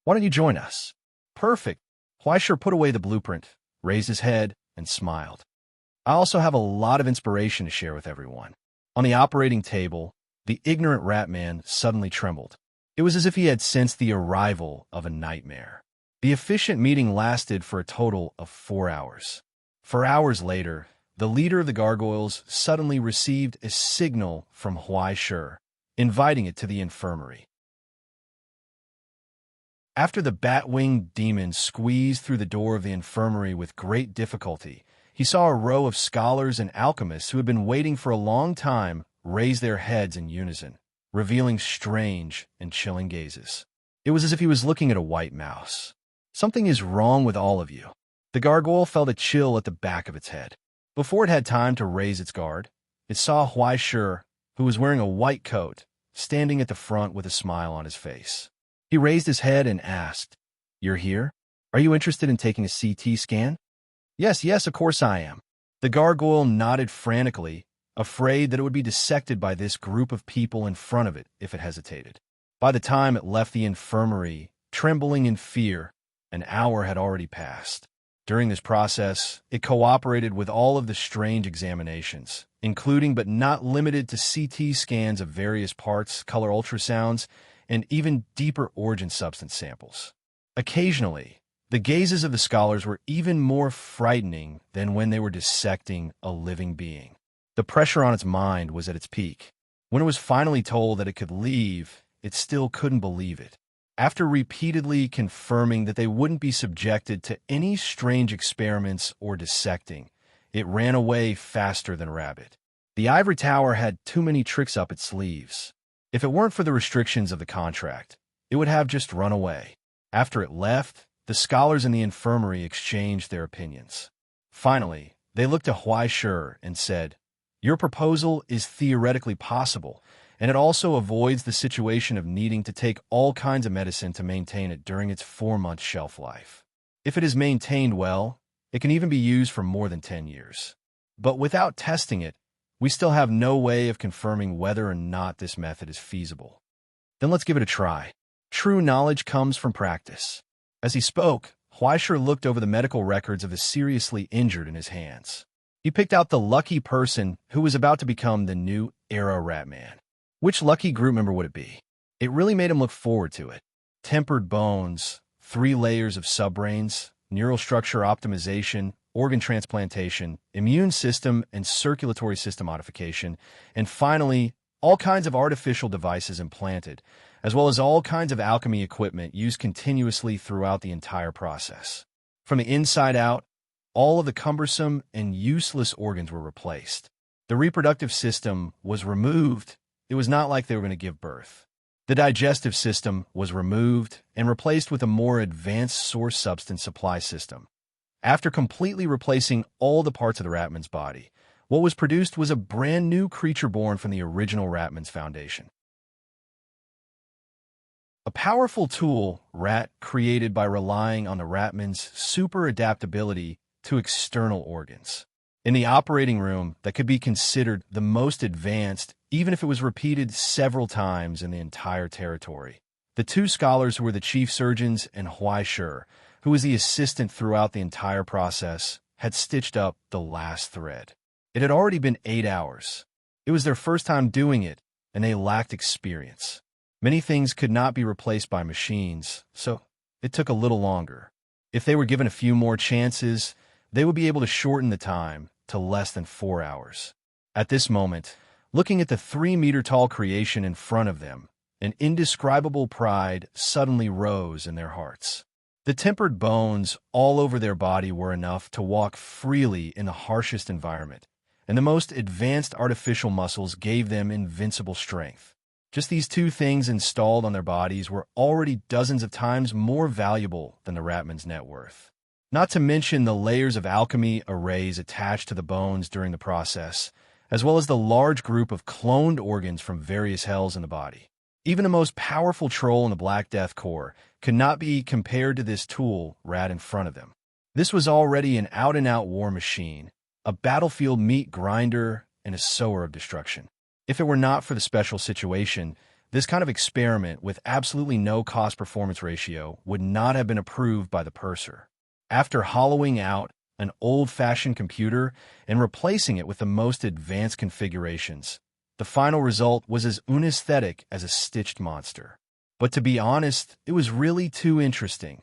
"Why don't you join us?" "Perfect." Huaishur put away the blueprint, raised his head, and smiled. "I also have a lot of inspiration to share with everyone." On the operating table, the ignorant Ratman suddenly trembled. It was as if he had sensed the arrival of a nightmare. The efficient meeting lasted for a total of 4 hours. 4 hours later, the leader of the gargoyles suddenly received a signal from Huaishur, inviting it to the infirmary. After the bat-winged demon squeezed through the door of the infirmary with great difficulty, he saw a row of scholars and alchemists who had been waiting for a long time raise their heads in unison, revealing strange and chilling gazes. It was as if he was looking at a white mouse. "Something is wrong with all of you." The gargoyle felt a chill at the back of its head. Before it had time to raise its guard, it saw Huaishur, who was wearing a white coat, standing at the front with a smile on his face. He raised his head and asked, "You're here? Are you interested in taking a CT scan?" "Yes, yes, of course I am." The gargoyle nodded frantically, afraid that it would be dissected by this group of people in front of it if it hesitated. By the time it left the infirmary, trembling in fear, an hour had already passed. During this process, it cooperated with all of the strange examinations, including but not limited to CT scans of various parts, color ultrasounds, and even deeper origin substance samples. Occasionally, the gazes of the scholars were even more frightening than when they were dissecting a living being. The pressure on its mind was at its peak. When it was finally told that it could leave, it still couldn't believe it. After repeatedly confirming that they wouldn't be subjected to any strange experiments or dissecting, it ran away faster than rabbit. The ivory tower had too many tricks up its sleeves. If it weren't for the restrictions of the contract, it would have just run away. After it left, the scholars in the infirmary exchanged their opinions. Finally, they looked to Huaishur and said, "Your proposal is theoretically possible, and it also avoids the situation of needing to take all kinds of medicine to maintain it during its 4-month shelf life. If it is maintained well, it can even be used for more than 10 years. But without testing it, we still have no way of confirming whether or not this method is feasible. Then let's give it a try. True knowledge comes from practice." As he spoke, Huaishur looked over the medical records of the seriously injured in his hands. He picked out the lucky person who was about to become the new Era Ratman. Which lucky group member would it be? It really made him look forward to it. Tempered bones, 3 layers of subbrains, neural structure optimization, organ transplantation, immune system and circulatory system modification, and finally, all kinds of artificial devices implanted, as well as all kinds of alchemy equipment used continuously throughout the entire process. From the inside out, all of the cumbersome and useless organs were replaced. The reproductive system was removed. It was not like they were going to give birth. The digestive system was removed and replaced with a more advanced source substance supply system. After completely replacing all the parts of the Ratman's body, what was produced was a brand new creature born from the original Ratman's foundation. A powerful tool, Rat, created by relying on the Ratman's super adaptability to external organs. In the operating room that could be considered the most advanced, even if it was repeated several times in the entire territory. The 2 scholars who were the chief surgeons and Huaishur, who was the assistant throughout the entire process, had stitched up the last thread. It had already been 8 hours. It was their first time doing it, and they lacked experience. Many things could not be replaced by machines, so it took a little longer. If they were given a few more chances, they would be able to shorten the time to less than 4 hours. At this moment, looking at the 3-meter-tall creation in front of them, an indescribable pride suddenly rose in their hearts. The tempered bones all over their body were enough to walk freely in the harshest environment, and the most advanced artificial muscles gave them invincible strength. Just these 2 things installed on their bodies were already dozens of times more valuable than the Ratman's net worth. Not to mention the layers of alchemy arrays attached to the bones during the process, as well as the large group of cloned organs from various hells in the body. Even the most powerful troll in the Black Death Corps could not be compared to this tool Rat in front of them. This was already an out-and-out war machine, a battlefield meat grinder, and a sower of destruction. If it were not for the special situation, this kind of experiment with absolutely no cost-performance ratio would not have been approved by the purser. After hollowing out an old-fashioned computer and replacing it with the most advanced configurations, the final result was as unesthetic as a stitched monster. But to be honest, it was really too interesting.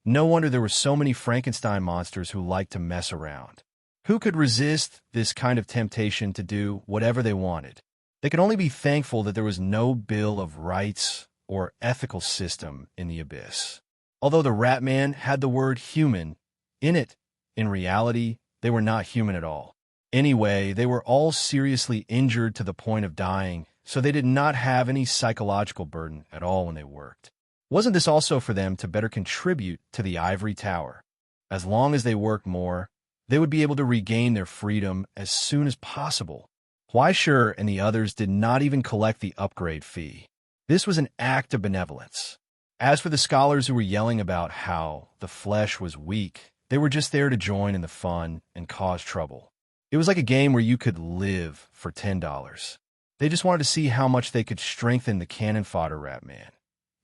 No wonder there were so many Frankenstein monsters who liked to mess around. Who could resist this kind of temptation to do whatever they wanted? They could only be thankful that there was no bill of rights or ethical system in the abyss. Although the Ratman had the word human in it, in reality, they were not human at all. Anyway, they were all seriously injured to the point of dying, so they did not have any psychological burden at all when they worked. Wasn't this also for them to better contribute to the ivory tower? As long as they worked more, they would be able to regain their freedom as soon as possible. Huaishur and the others did not even collect the upgrade fee. This was an act of benevolence. As for the scholars who were yelling about how the flesh was weak, they were just there to join in the fun and cause trouble. It was like a game where you could live for $10. They just wanted to see how much they could strengthen the cannon fodder Rat Man.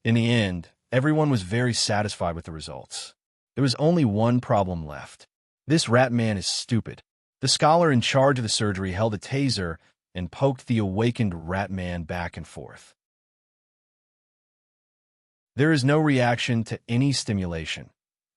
In the end, everyone was very satisfied with the results. There was only one problem left. This Rat Man is stupid. The scholar in charge of the surgery held a taser and poked the awakened Rat Man back and forth. There is no reaction to any stimulation.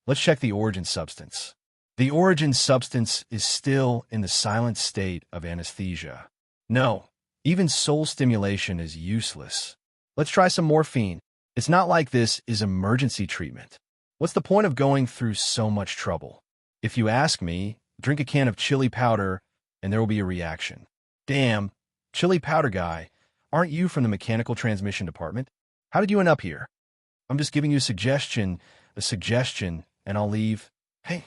Let's check the origin substance. The origin substance is still in the silent state of anesthesia. No, even soul stimulation is useless. Let's try some morphine. It's not like this is emergency treatment. What's the point of going through so much trouble? If you ask me, drink a can of chili powder and there will be a reaction. Damn, chili powder guy, aren't you from the mechanical transmission department? How did you end up here? I'm just giving you a suggestion, and I'll leave. Hey,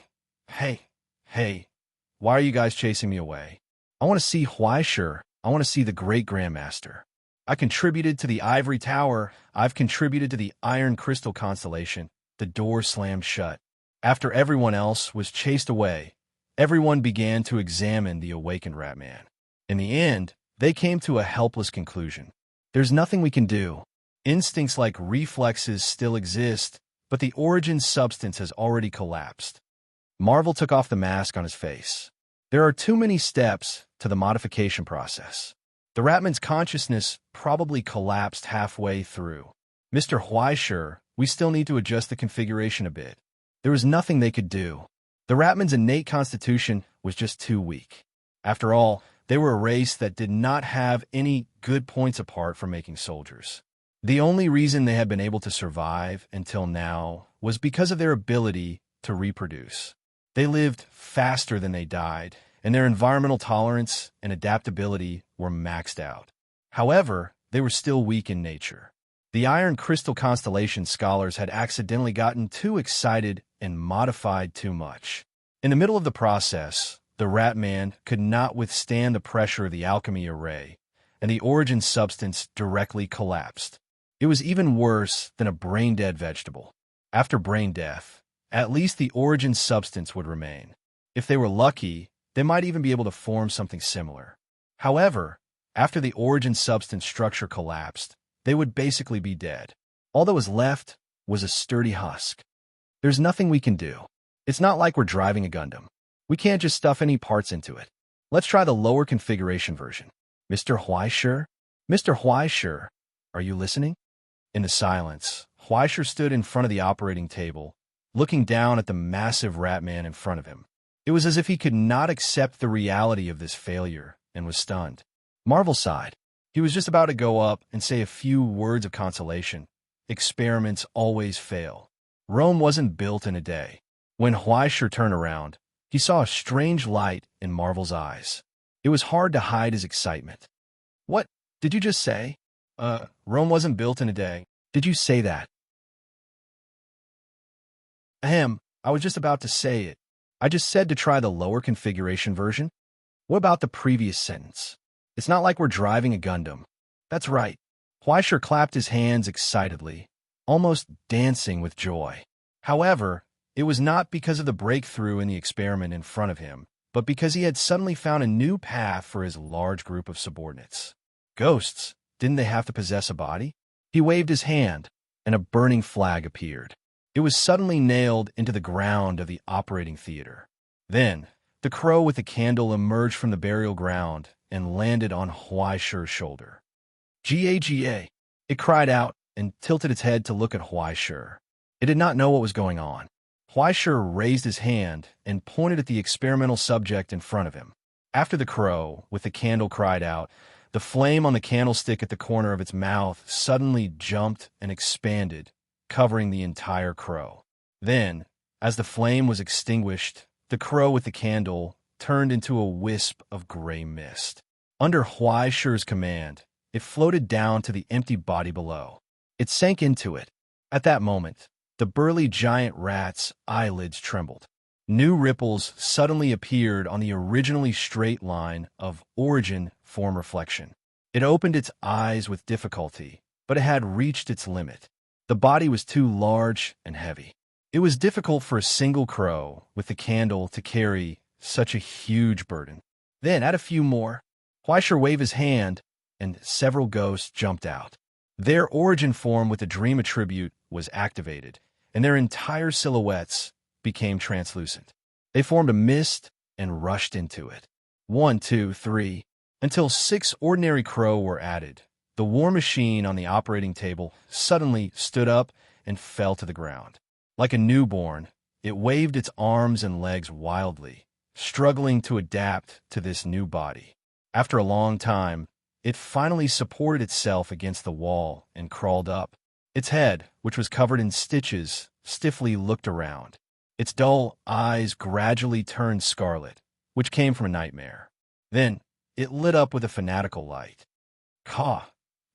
why are you guys chasing me away? I want to see Huaishur. I want to see the great grandmaster. I contributed to the ivory tower. I've contributed to the iron crystal constellation. The door slammed shut. After everyone else was chased away, everyone began to examine the awakened Rat Man. In the end, they came to a helpless conclusion. There's nothing we can do. Instincts like reflexes still exist, but the origin substance has already collapsed. Marvel took off the mask on his face. There are too many steps to the modification process. The Ratman's consciousness probably collapsed halfway through. Mr. Huaishur, we still need to adjust the configuration a bit. There was nothing they could do. The Ratman's innate constitution was just too weak. After all, they were a race that did not have any good points apart from making soldiers. The only reason they had been able to survive until now was because of their ability to reproduce. They lived faster than they died, and their environmental tolerance and adaptability were maxed out. However, they were still weak in nature. The Iron Crystal Constellation scholars had accidentally gotten too excited and modified too much. In the middle of the process, the Rat Man could not withstand the pressure of the alchemy array, and the origin substance directly collapsed. It was even worse than a brain-dead vegetable. After brain death, at least the origin substance would remain. If they were lucky, they might even be able to form something similar. However, after the origin substance structure collapsed, they would basically be dead. All that was left was a sturdy husk. There's nothing we can do. It's not like we're driving a Gundam. We can't just stuff any parts into it. Let's try the lower configuration version. Mr. Huaishur? Mr. Huaishur, are you listening? In the silence, Huaishur stood in front of the operating table, looking down at the massive Rat Man in front of him. It was as if he could not accept the reality of this failure and was stunned. Marvel sighed. He was just about to go up and say a few words of consolation. Experiments always fail. Rome wasn't built in a day. When Huaishur turned around, he saw a strange light in Marvel's eyes. It was hard to hide his excitement. What did you just say? Rome wasn't built in a day. Did you say that? Ahem, I was just about to say it. I just said to try the lower configuration version. What about the previous sentence? It's not like we're driving a Gundam. That's right. Huaishur clapped his hands excitedly, almost dancing with joy. However, it was not because of the breakthrough in the experiment in front of him, but because he had suddenly found a new path for his large group of subordinates. Ghosts, didn't they have to possess a body? He waved his hand, and a burning flag appeared. It was suddenly nailed into the ground of the operating theater. Then, the crow with the candle emerged from the burial ground and landed on Huaishur's shoulder. Ga! It cried out and tilted its head to look at Huaishur. It did not know what was going on. Huaishur raised his hand and pointed at the experimental subject in front of him. After the crow with the candle cried out, the flame on the candlestick at the corner of its mouth suddenly jumped and expanded, covering the entire crow. Then, as the flame was extinguished, the crow with the candle turned into a wisp of gray mist. Under Huaishur's command, it floated down to the empty body below. It sank into it. At that moment, the burly giant rat's eyelids trembled. New ripples suddenly appeared on the originally straight line of origin form reflection. It opened its eyes with difficulty, but it had reached its limit. The body was too large and heavy. It was difficult for a single crow with the candle to carry such a huge burden. Then, at a few more, Huaishur waved his hand, and several ghosts jumped out. Their origin form with the dream attribute was activated, and their entire silhouettes became translucent. They formed a mist and rushed into it. 1, 2, 3, until 6 ordinary crow were added. The war machine on the operating table suddenly stood up and fell to the ground. Like a newborn, it waved its arms and legs wildly, struggling to adapt to this new body. After a long time, it finally supported itself against the wall and crawled up. Its head, which was covered in stitches, stiffly looked around. Its dull eyes gradually turned scarlet, which came from a nightmare. Then, it lit up with a fanatical light. Caw!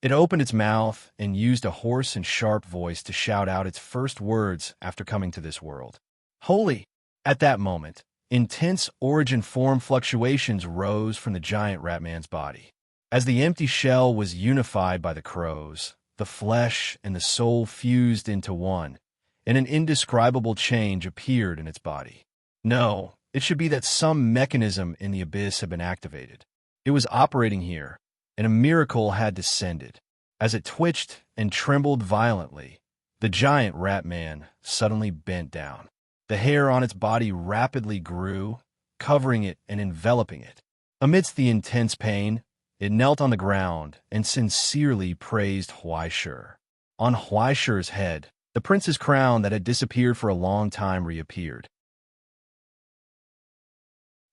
It opened its mouth and used a hoarse and sharp voice to shout out its first words after coming to this world. Holy! At that moment, intense origin form fluctuations rose from the giant ratman's body. As the empty shell was unified by the crows, the flesh and the soul fused into one, and an indescribable change appeared in its body. No, it should be that some mechanism in the abyss had been activated. It was operating here, and a miracle had descended. As it twitched and trembled violently, the giant rat man suddenly bent down. The hair on its body rapidly grew, covering it and enveloping it. Amidst the intense pain, it knelt on the ground and sincerely praised Huaishur. On Huaishur's head, the prince's crown that had disappeared for a long time reappeared.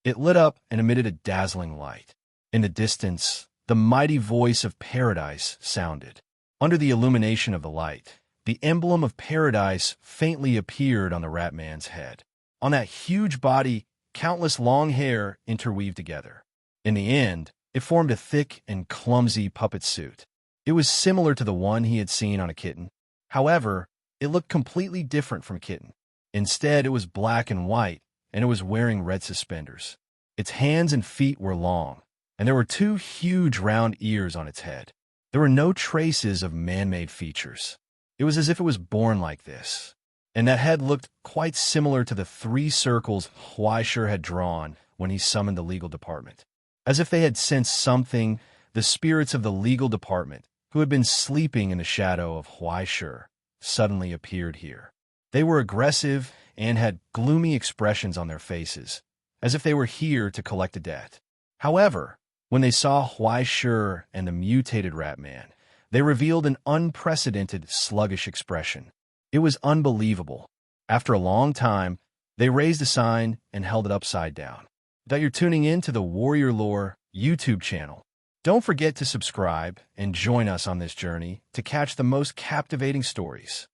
It lit up and emitted a dazzling light. In the distance, the mighty voice of paradise sounded. Under the illumination of the light, the emblem of paradise faintly appeared on the ratman's head. On that huge body, countless long hair interweaved together. In the end, it formed a thick and clumsy puppet suit. It was similar to the one he had seen on a kitten. However, it looked completely different from a kitten. Instead, it was black and white, and it was wearing red suspenders. Its hands and feet were long, and there were 2 huge round ears on its head. There were no traces of man-made features. It was as if it was born like this. And that head looked quite similar to the 3 circles Huaishur had drawn when he summoned the legal department. As if they had sensed something, the spirits of the legal department, who had been sleeping in the shadow of Huaishur, suddenly appeared here. They were aggressive and had gloomy expressions on their faces, as if they were here to collect a debt. However, when they saw Huaishur and the mutated rat man, they revealed an unprecedented sluggish expression. It was unbelievable. After a long time, they raised a sign and held it upside down. That you're tuning in to the Warrior Lore YouTube channel. Don't forget to subscribe and join us on this journey to catch the most captivating stories.